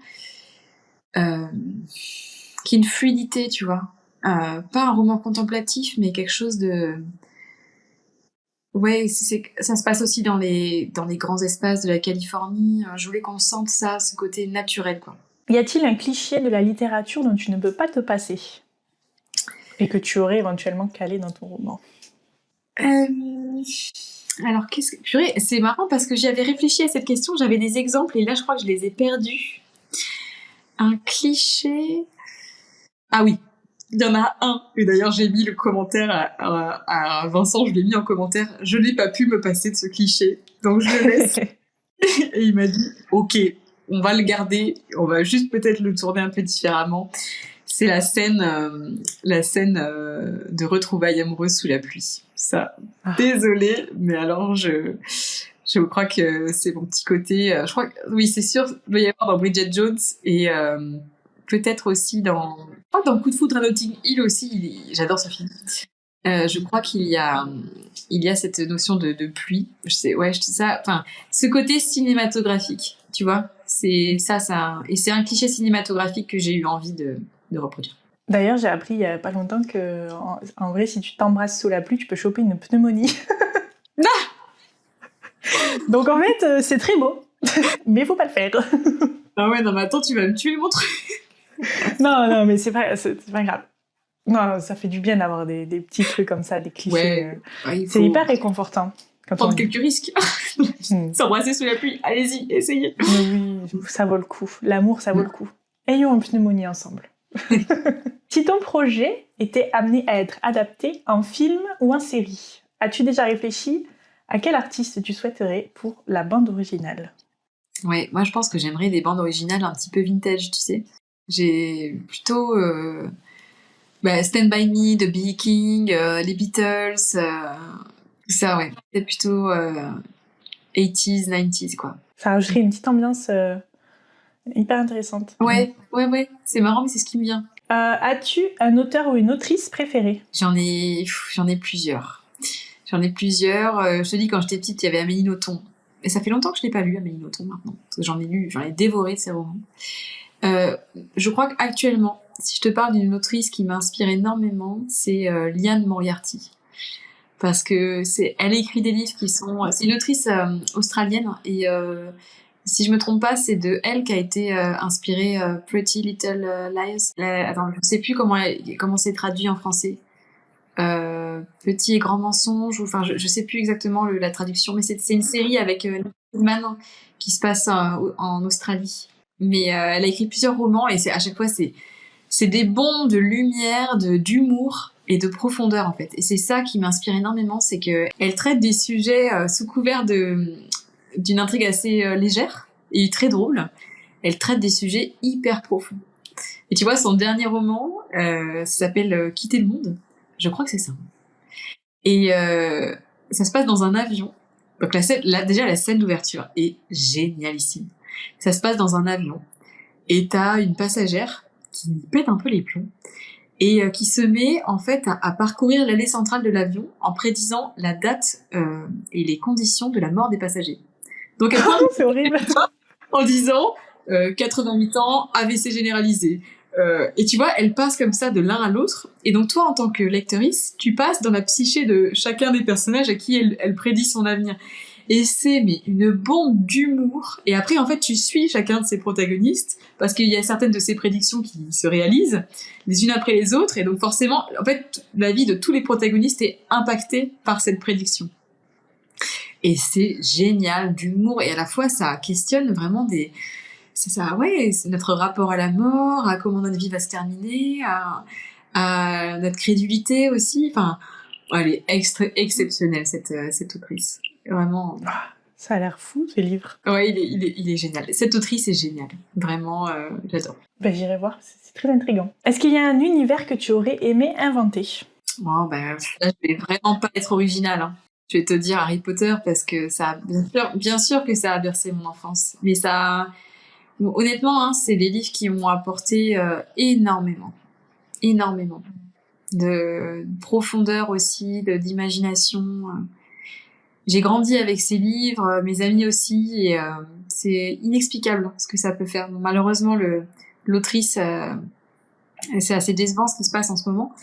qui ait une fluidité, tu vois, pas un roman contemplatif, mais quelque chose de... Ouais, ça se passe aussi dans les grands espaces de la Californie. Je voulais qu'on sente ça, ce côté naturel, quoi. Y a-t-il un cliché de la littérature dont tu ne peux pas te passer et que tu aurais éventuellement calé dans ton roman ? Alors, purée, c'est marrant parce que j'y avais réfléchi à cette question, j'avais des exemples et là, je crois que je les ai perdus. Un cliché... Ah oui, il y en a un. Et d'ailleurs, j'ai mis le commentaire à Vincent, je l'ai mis en commentaire. Je n'ai pas pu me passer de ce cliché, donc je le laisse. Et il m'a dit, ok, on va le garder, on va juste peut-être le tourner un peu différemment. C'est la scène de retrouvailles amoureuses sous la pluie. Ça, désolée, mais alors je crois que c'est mon petit côté. Je crois que, oui, c'est sûr, il doit y avoir dans Bridget Jones et peut-être aussi dans Coup de foudre à Notting Hill aussi. J'adore ce film. Je crois qu'il y a cette notion de pluie. Ce côté cinématographique, tu vois. C'est ça, et c'est un cliché cinématographique que j'ai eu envie de reproduire. D'ailleurs, j'ai appris il y a pas longtemps que, en vrai, si tu t'embrasses sous la pluie, tu peux choper une pneumonie. Donc en fait, c'est très beau, mais faut pas le faire. Ah ouais, non, mais attends, tu vas me tuer mon truc. Non, mais c'est pas grave. Non, ça fait du bien d'avoir des petits trucs comme ça, des clichés. Ouais, il c'est faut hyper réconfortant. Quand prendre on quelques risques. S'embrasser sous la pluie, allez-y, essayez. Mais oui, ça vaut le coup. L'amour, ça vaut le coup. Ayons une pneumonie ensemble. Si ton projet était amené à être adapté en film ou en série, as-tu déjà réfléchi à quel artiste tu souhaiterais pour la bande originale? Ouais, moi je pense que j'aimerais des bandes originales un petit peu vintage, tu sais. J'ai plutôt Stand By Me de B.B. King, les Beatles, tout ça, ouais. Peut-être plutôt 80s, 90s, quoi. Ça rajouterait une petite ambiance hyper intéressante. Ouais. C'est marrant, mais c'est ce qui me vient. As-tu un auteur ou une autrice préférée? J'en ai plusieurs. Je te dis, quand j'étais petite, il y avait Amélie Nothomb. Et ça fait longtemps que je l'ai pas lu, Amélie Nothomb, maintenant. Parce que j'en ai dévoré de ses romans. Je crois qu'actuellement, si je te parle d'une autrice qui m'inspire énormément, c'est Liane Moriarty. Parce que elle écrit des livres qui sont... C'est une autrice australienne, et si je me trompe pas, c'est de elle qu'a été inspirée Pretty Little Liars. Attends, je sais plus comment c'est traduit en français. Petit et grand mensonge, enfin je sais plus exactement la traduction, mais c'est une série avec Nicole Kidman qui se passe en Australie. Mais elle a écrit plusieurs romans, et à chaque fois c'est des bonds de lumière, d'humour et de profondeur en fait. Et c'est ça qui m'inspire énormément, c'est que elle traite des sujets sous couvert d'une intrigue assez légère et très drôle. Elle traite des sujets hyper profonds. Et tu vois, son dernier roman, ça s'appelle Quitter le monde. Je crois que c'est ça. Et ça se passe dans un avion. Donc déjà la scène d'ouverture est génialissime. Ça se passe dans un avion et t'as une passagère qui pète un peu les plombs et qui se met en fait à parcourir l'allée centrale de l'avion en prédisant la date et les conditions de la mort des passagers. Donc elle prend c'est horrible. en disant 88 ans, AVC généralisé. Et tu vois, elle passe comme ça de l'un à l'autre. Et donc toi, en tant que lectrice, tu passes dans la psyché de chacun des personnages à qui elle prédit son avenir. Et c'est une bombe d'humour. Et après, en fait, tu suis chacun de ces protagonistes parce qu'il y a certaines de ces prédictions qui se réalisent les unes après les autres. Et donc forcément, en fait, la vie de tous les protagonistes est impactée par cette prédiction. Et c'est génial d'humour. Et à la fois, ça questionne vraiment c'est notre rapport à la mort, à comment notre vie va se terminer, à notre crédulité aussi. Enfin, elle est exceptionnelle, cette autrice. Vraiment. Ça a l'air fou, ce livre. Ouais, il est génial. Cette autrice est géniale. Vraiment, j'adore. J'irai voir, c'est très intriguant. Est-ce qu'il y a un univers que tu aurais aimé inventer? Là, je vais vraiment pas être originale, hein. Je vais te dire Harry Potter parce que ça, bien sûr que ça a bercé mon enfance. Mais honnêtement, hein, c'est des livres qui m'ont apporté énormément de profondeur aussi, d'imagination. J'ai grandi avec ces livres, mes amis aussi, et c'est inexplicable ce que ça peut faire. Bon, malheureusement, l'autrice, c'est assez décevant ce qui se passe en ce moment.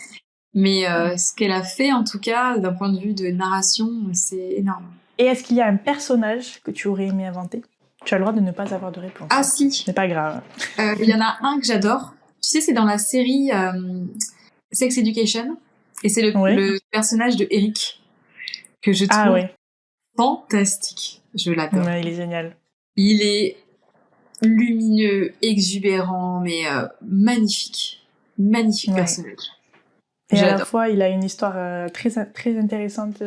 Mais ce qu'elle a fait, en tout cas, d'un point de vue de narration, c'est énorme. Et est-ce qu'il y a un personnage que tu aurais aimé inventer? Tu as le droit de ne pas avoir de réponse. Ah si. C'est pas grave. Il y en a un que j'adore. Tu sais, c'est dans la série Sex Education. Et c'est le personnage de Eric que je trouve fantastique. Je l'adore. Ouais, il est génial. Il est lumineux, exubérant, mais magnifique. Magnifique personnage. Et à la fois, il a une histoire très intéressante.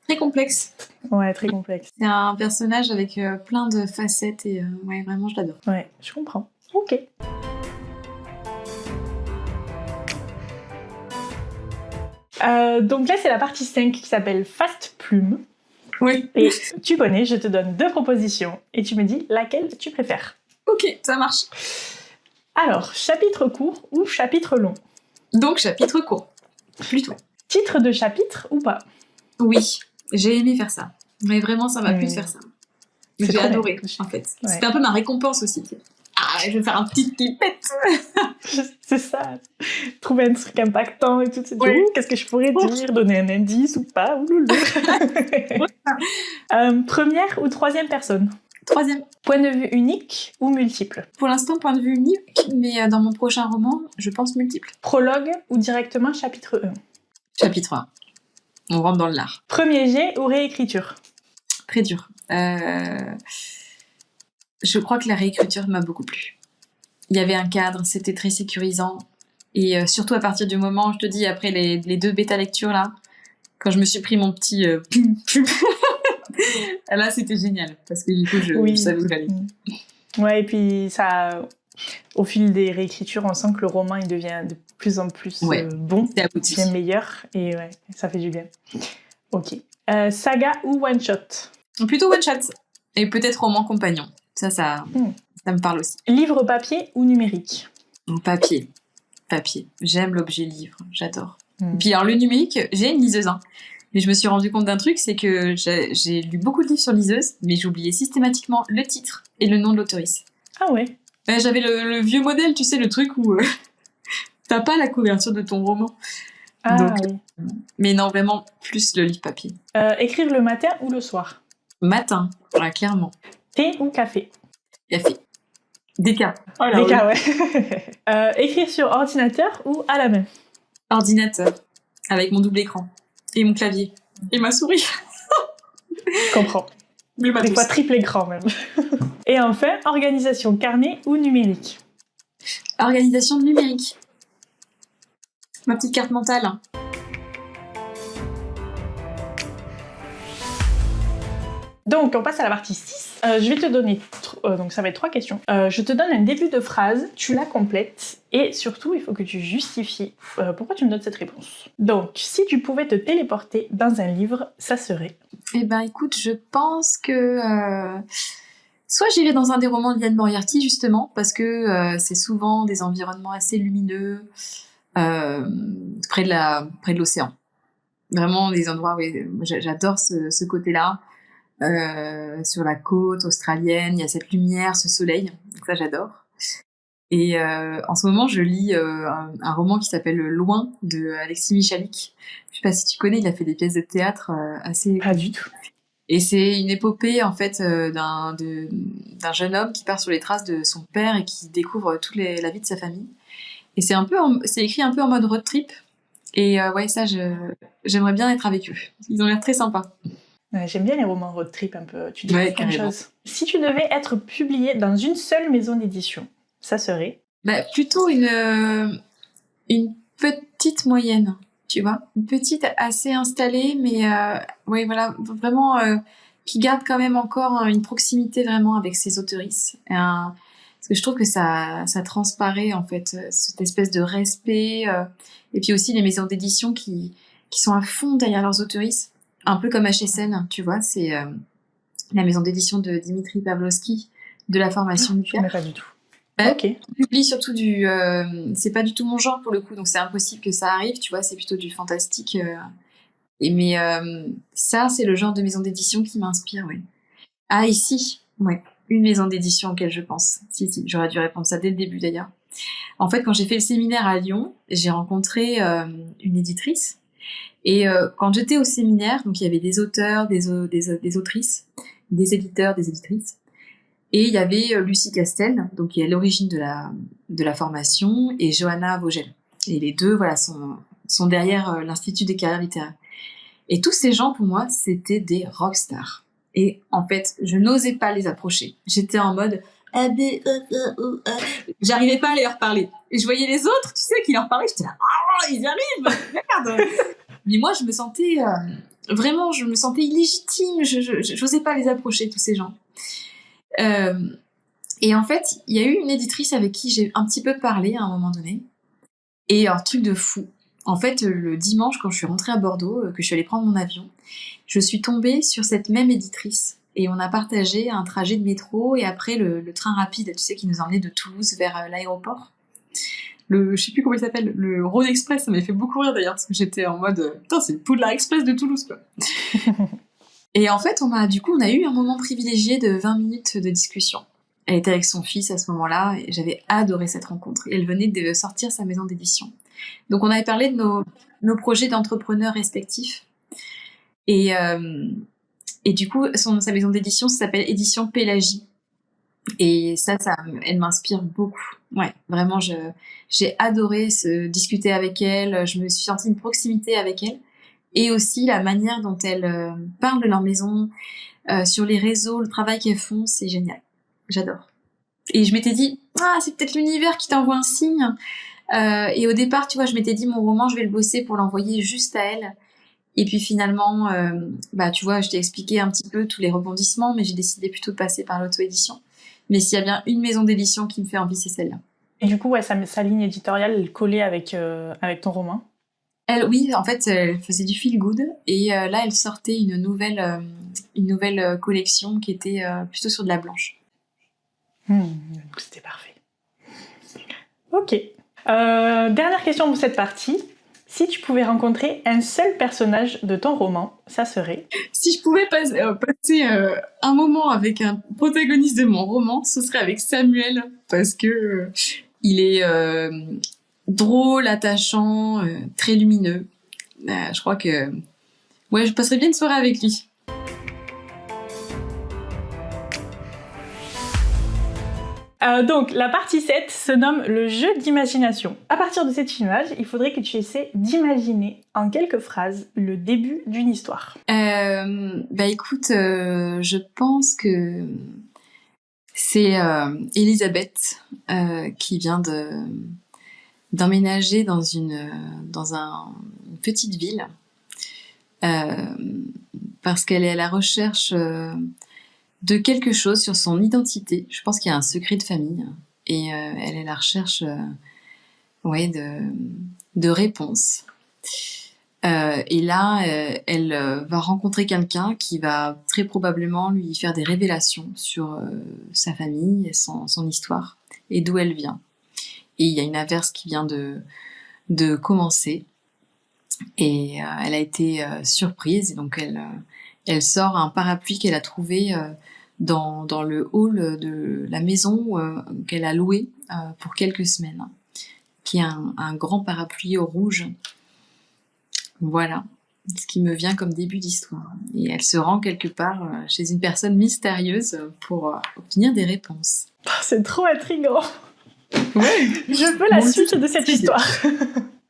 Très complexe. Ouais, très complexe. C'est un personnage avec plein de facettes et vraiment, je l'adore. Ouais, je comprends. Ok. Donc là, c'est la partie 5 qui s'appelle Fast Plume. Oui. Et tu connais, je te donne 2 propositions et tu me dis laquelle tu préfères. Ok, ça marche. Alors, chapitre court ou chapitre long? Donc, chapitre court. Plutôt. Titre de chapitre ou pas? Oui, j'ai aimé faire ça. Mais vraiment, ça m'a plu de faire ça. J'ai adoré, en fait. Ouais. C'était un peu ma récompense aussi. Ah je vais faire un petit clipette. C'est ça. Trouver un truc impactant et tout. C'est Ouais. qu'est-ce que je pourrais dire? Donner un indice ou pas? Ouloulou. Première ou troisième personne? Troisième. Point de vue unique ou multiple? Pour l'instant, point de vue unique, mais dans mon prochain roman, je pense multiple. Prologue ou directement chapitre 1? Chapitre 1. On rentre dans l'art. Premier jet ou réécriture? Très dur. Je crois que la réécriture m'a beaucoup plu. Il y avait un cadre, c'était très sécurisant. Et surtout à partir du moment, je te dis, après les 2 bêta-lectures là, quand je me suis pris mon petit... là, c'était génial, parce que du coup, je savais où j'allais. Ouais, et puis ça... Au fil des réécritures, on sent que le roman il devient de plus en plus bon, bien meilleur, et ouais, ça fait du bien. Ok. Saga ou one-shot? Plutôt one-shot. Et peut-être roman compagnon. Ça me parle aussi. Livre papier ou numérique? Papier. J'aime l'objet livre, j'adore. Et puis alors le numérique, j'ai une liseuse. Mais je me suis rendu compte d'un truc, c'est que j'ai lu beaucoup de livres sur liseuse, mais j'oubliais systématiquement le titre et le nom de l'autrice. Ah ouais? J'avais le vieux modèle, tu sais, le truc où t'as pas la couverture de ton roman. Ah donc, oui. Mais non, vraiment, plus le livre papier. Écrire le matin ou le soir? Matin, ouais, clairement. Thé ou café? Café. Déca. Oh là, Déca, ouais. Écrire sur ordinateur ou à la main? Ordinateur, avec mon double écran. Et mon clavier. Et ma souris. Je comprends. Des fois triple écran même. Et enfin, organisation carnet ou numérique? Organisation numérique. Ma petite carte mentale. Donc, on passe à la partie 6. Je vais te donner... donc, ça va être 3 questions. Je te donne un début de phrase, tu la complètes, et surtout, il faut que tu justifies pourquoi tu me donnes cette réponse. Donc, si tu pouvais te téléporter dans un livre, ça serait... Eh ben, écoute, je pense que... soit j'irais dans un des romans de Liane Moriarty, justement, parce que c'est souvent des environnements assez lumineux, près de l'océan. Vraiment, des endroits où j'adore ce côté-là. Sur la côte australienne, il y a cette lumière, ce soleil, donc ça j'adore. Et en ce moment, je lis un roman qui s'appelle Loin de Alexis Michalik. Je sais pas si tu connais, il a fait des pièces de théâtre assez... Pas du tout. Et c'est une épopée en fait d'un jeune homme qui part sur les traces de son père et qui découvre toute la vie de sa famille. Et c'est écrit un peu en mode road trip. Et ouais, ça, j'aimerais bien être avec eux. Ils ont l'air très sympas. Ouais, j'aime bien les romans road trip un peu. Tu découvres plein de choses. Si tu devais être publié dans une seule maison d'édition, ça serait? Plutôt une petite moyenne, tu vois. Une petite assez installée, mais ouais, voilà, vraiment qui garde quand même encore une proximité vraiment avec ses auteurices. Parce que je trouve que ça transparaît en fait, cette espèce de respect. Et puis aussi les maisons d'édition qui sont à fond derrière leurs auteurices. Un peu comme HSN, tu vois, c'est la maison d'édition de Dimitri Pavlovsky, de la formation nucléaire. Je ne connais pas du tout. Ok. Je publie surtout c'est pas du tout mon genre pour le coup, donc c'est impossible que ça arrive, tu vois, c'est plutôt du fantastique. Mais ça, c'est le genre de maison d'édition qui m'inspire, oui. Ah, ici, ouais, une maison d'édition auquel je pense. Si, j'aurais dû répondre ça dès le début d'ailleurs. En fait, quand j'ai fait le séminaire à Lyon, j'ai rencontré une éditrice. Et quand j'étais au séminaire, donc il y avait des auteurs, des autrices, des éditeurs, des éditrices, et il y avait Lucie Castel, donc qui est à l'origine de la formation, et Johanna Vogel. Et les deux, voilà, sont derrière l'Institut des carrières littéraires. Et tous ces gens, pour moi, c'était des rockstars. Et en fait, je n'osais pas les approcher. J'étais en mode... J'arrivais pas à leur parler. Et je voyais les autres, tu sais, qui leur parlaient, j'étais là, oh, ils y arrivent, regarde. Mais moi, je me sentais illégitime. Je n'osais pas les approcher, tous ces gens. Et en fait, il y a eu une éditrice avec qui j'ai un petit peu parlé à un moment donné. Et alors, truc de fou. En fait, le dimanche, quand je suis rentrée à Bordeaux, que je suis allée prendre mon avion, je suis tombée sur cette même éditrice. Et on a partagé un trajet de métro et après le train rapide, tu sais, qui nous emmenait de Toulouse vers l'aéroport. Je sais plus comment il s'appelle, le Road Express, ça m'avait fait beaucoup rire d'ailleurs, parce que j'étais en mode, putain, c'est le Poudlard Express de Toulouse, quoi. Et en fait, on a eu un moment privilégié de 20 minutes de discussion. Elle était avec son fils à ce moment-là, et j'avais adoré cette rencontre. Et elle venait de sortir sa maison d'édition. Donc on avait parlé de nos projets d'entrepreneurs respectifs. Et du coup, sa maison d'édition s'appelle Édition Pélagie. Et ça, elle m'inspire beaucoup. Ouais, vraiment, j'ai adoré discuter avec elle. Je me suis sentie une proximité avec elle. Et aussi la manière dont elle parle de leur maison, sur les réseaux, le travail qu'elles font, c'est génial. J'adore. Et je m'étais dit, c'est peut-être l'univers qui t'envoie un signe. Et au départ, tu vois, je m'étais dit, mon roman, je vais le bosser pour l'envoyer juste à elle. Et puis finalement, tu vois, je t'ai expliqué un petit peu tous les rebondissements, mais j'ai décidé plutôt de passer par l'auto-édition. Mais s'il y a bien une maison d'édition qui me fait envie, c'est celle-là. Et du coup, ouais, sa ligne éditoriale, elle collait avec ton roman. Oui, en fait, elle faisait du feel good. Et là, elle sortait une nouvelle collection qui était plutôt sur de la blanche. C'était parfait. Ok. Dernière question pour cette partie. Si tu pouvais rencontrer un seul personnage de ton roman, ça serait... Si je pouvais passer un moment avec un protagoniste de mon roman, ce serait avec Samuel, parce que il est drôle, attachant, très lumineux. Je crois que je passerais bien une soirée avec lui. Donc, la partie 7 se nomme le jeu d'imagination. À partir de cette image, il faudrait que tu essaies d'imaginer en quelques phrases le début d'une histoire. Écoute, je pense que c'est Elisabeth qui vient d'emménager dans une petite ville parce qu'elle est à la recherche de quelque chose sur son identité. Je pense qu'il y a un secret de famille et elle est à la recherche de réponses. Et là, elle va rencontrer quelqu'un qui va très probablement lui faire des révélations sur sa famille et son histoire et d'où elle vient. Et il y a une averse qui vient de commencer et elle a été surprise et donc elle sort un parapluie qu'elle a trouvé dans le hall de la maison qu'elle a louée pour quelques semaines, qui est un grand parapluie au rouge. Voilà ce qui me vient comme début d'histoire. Et elle se rend quelque part chez une personne mystérieuse pour obtenir des réponses. C'est trop intriguant. Ouais. Je veux la suite de cette histoire. Il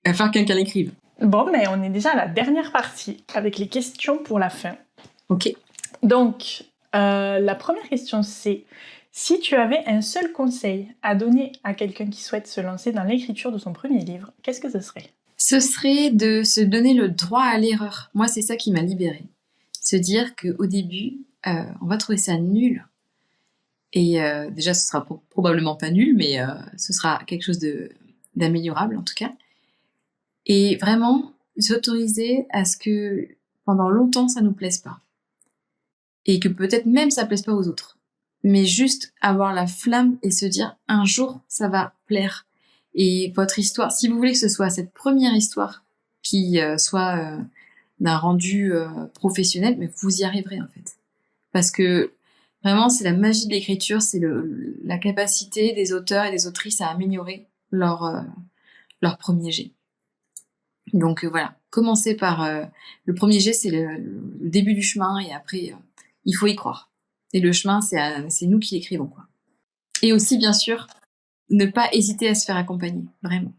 va falloir que quelqu'un l'écrive. Bon, mais on est déjà à la dernière partie avec les questions pour la fin. Ok. Donc, la première question, c'est si tu avais un seul conseil à donner à quelqu'un qui souhaite se lancer dans l'écriture de son premier livre, qu'est-ce que ce serait ? Ce serait de se donner le droit à l'erreur. Moi, c'est ça qui m'a libérée. Se dire qu'au début, on va trouver ça nul. Et déjà, ce sera probablement pas nul, mais ce sera quelque chose d'améliorable en tout cas. Et vraiment, s'autoriser à ce que pendant longtemps, ça nous plaise pas. Et que peut-être même ça plaise pas aux autres. Mais juste avoir la flamme et se dire, un jour, ça va plaire. Et votre histoire, si vous voulez que ce soit cette première histoire qui soit d'un rendu professionnel, mais vous y arriverez en fait. Parce que vraiment, c'est la magie de l'écriture, c'est la capacité des auteurs et des autrices à améliorer leur premier jet. Donc voilà, commencez par le premier jet, c'est le début du chemin et après, il faut y croire. Et le chemin, c'est nous qui l'écrivons, quoi. Et aussi, bien sûr, ne pas hésiter à se faire accompagner, vraiment.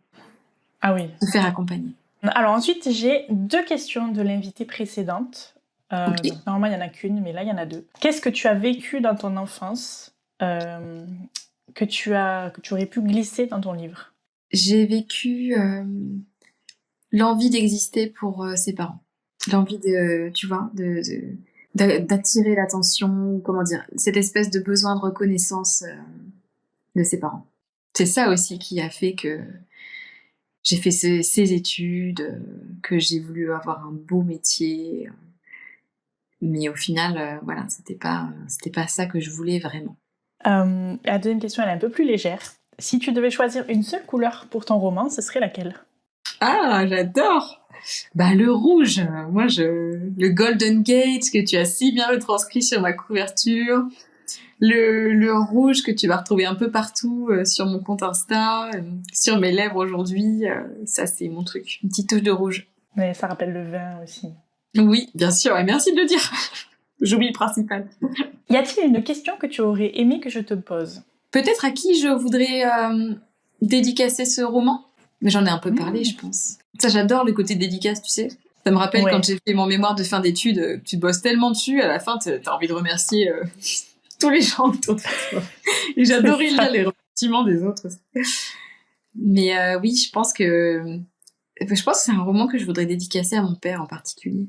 Ah oui. Se faire accompagner. Alors ensuite, j'ai 2 questions de l'invitée précédente. Okay. Normalement, il n'y en a qu'une, mais là, il y en a 2. Qu'est-ce que tu as vécu dans ton enfance que tu aurais pu glisser dans ton livre ? J'ai vécu l'envie d'exister pour ses parents. L'envie d'attirer l'attention, comment dire, cette espèce de besoin de reconnaissance de ses parents. C'est ça aussi qui a fait que j'ai fait ces études, que j'ai voulu avoir un beau métier. Mais au final, voilà, c'était pas ça que je voulais vraiment. La deuxième question, elle est un peu plus légère. Si tu devais choisir une seule couleur pour ton roman, ce serait laquelle ? Ah, j'adore ! Le rouge, le Golden Gate que tu as si bien retranscrit sur ma couverture. le rouge que tu vas retrouver un peu partout sur mon compte Insta, sur mes lèvres aujourd'hui. Ça, c'est mon truc. Une petite touche de rouge. Mais ça rappelle le vin aussi. Oui, bien sûr, et merci de le dire. J'oublie le principal. Y a-t-il une question que tu aurais aimé que je te pose ? Peut-être à qui je voudrais dédicacer ce roman. Mais j'en ai un peu parlé, je pense. Ça, j'adore le côté dédicace, tu sais. Ça me rappelle quand j'ai fait mon mémoire de fin d'études, tu te bosses tellement dessus, à la fin, t'as envie de remercier tous les gens autour de toi. Et j'adorais lire les remerciements des autres aussi. Mais oui, je pense que c'est un roman que je voudrais dédicacer à mon père en particulier.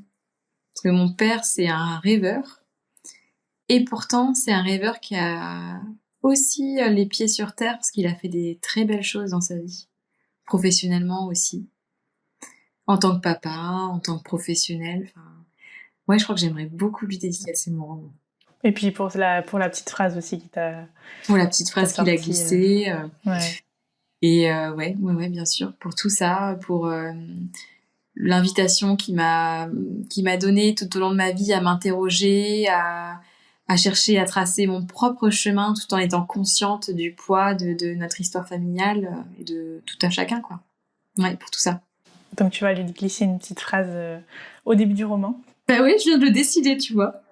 Parce que mon père, c'est un rêveur. Et pourtant, c'est un rêveur qui a aussi les pieds sur terre parce qu'il a fait des très belles choses dans sa vie. Professionnellement aussi. En tant que papa, en tant que professionnel. Ouais, je crois que j'aimerais beaucoup lui dédicacer mon roman. Et puis pour la petite phrase aussi qui t'a... Pour la petite phrase qu'il a glissée. Ouais. Et ouais, bien sûr. Pour tout ça, pour l'invitation qu'il m'a donnée tout au long de ma vie à m'interroger, à chercher à tracer mon propre chemin tout en étant consciente du poids de notre histoire familiale et de tout un chacun, quoi. Ouais, pour tout ça. Donc tu vas lui glisser une petite phrase au début du roman. Bah oui, je viens de le décider, tu vois.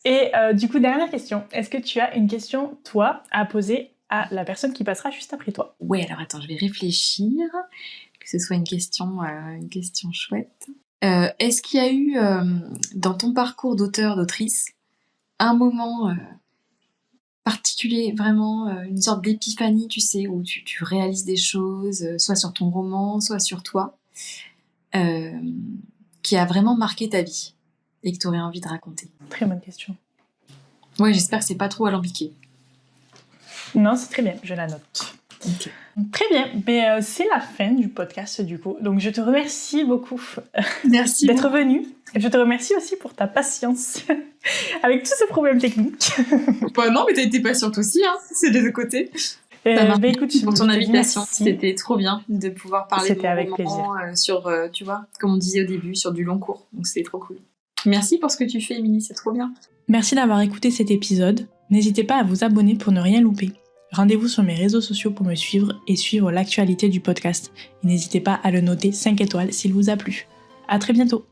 Et du coup, dernière question. Est-ce que tu as une question, toi, à poser à la personne qui passera juste après toi ? Ouais, alors attends, je vais réfléchir, que ce soit une question chouette. Est-ce qu'il y a eu, dans ton parcours d'auteur, d'autrice, un moment particulier, vraiment une sorte d'épiphanie, tu sais, où tu réalises des choses, soit sur ton roman, soit sur toi, qui a vraiment marqué ta vie et que tu aurais envie de raconter? Très bonne question. Ouais, j'espère que c'est pas trop alambiqué. Non, c'est très bien, je la note. Okay. Très bien, mais c'est la fin du podcast du coup. Donc je te remercie beaucoup d'être venue. Je te remercie aussi pour ta patience avec tous ces problèmes techniques. Bah non, mais t'as été patiente aussi, hein. C'est des deux côtés. Écoute, pour ton invitation, c'était trop bien de pouvoir parler de mon roman sur, tu vois, comme on disait au début, sur du long cours. Donc c'était trop cool. Merci pour ce que tu fais, Émilie, c'est trop bien. Merci d'avoir écouté cet épisode. N'hésitez pas à vous abonner pour ne rien louper. Rendez-vous sur mes réseaux sociaux pour me suivre et suivre l'actualité du podcast. Et n'hésitez pas à le noter 5 étoiles s'il vous a plu. À très bientôt.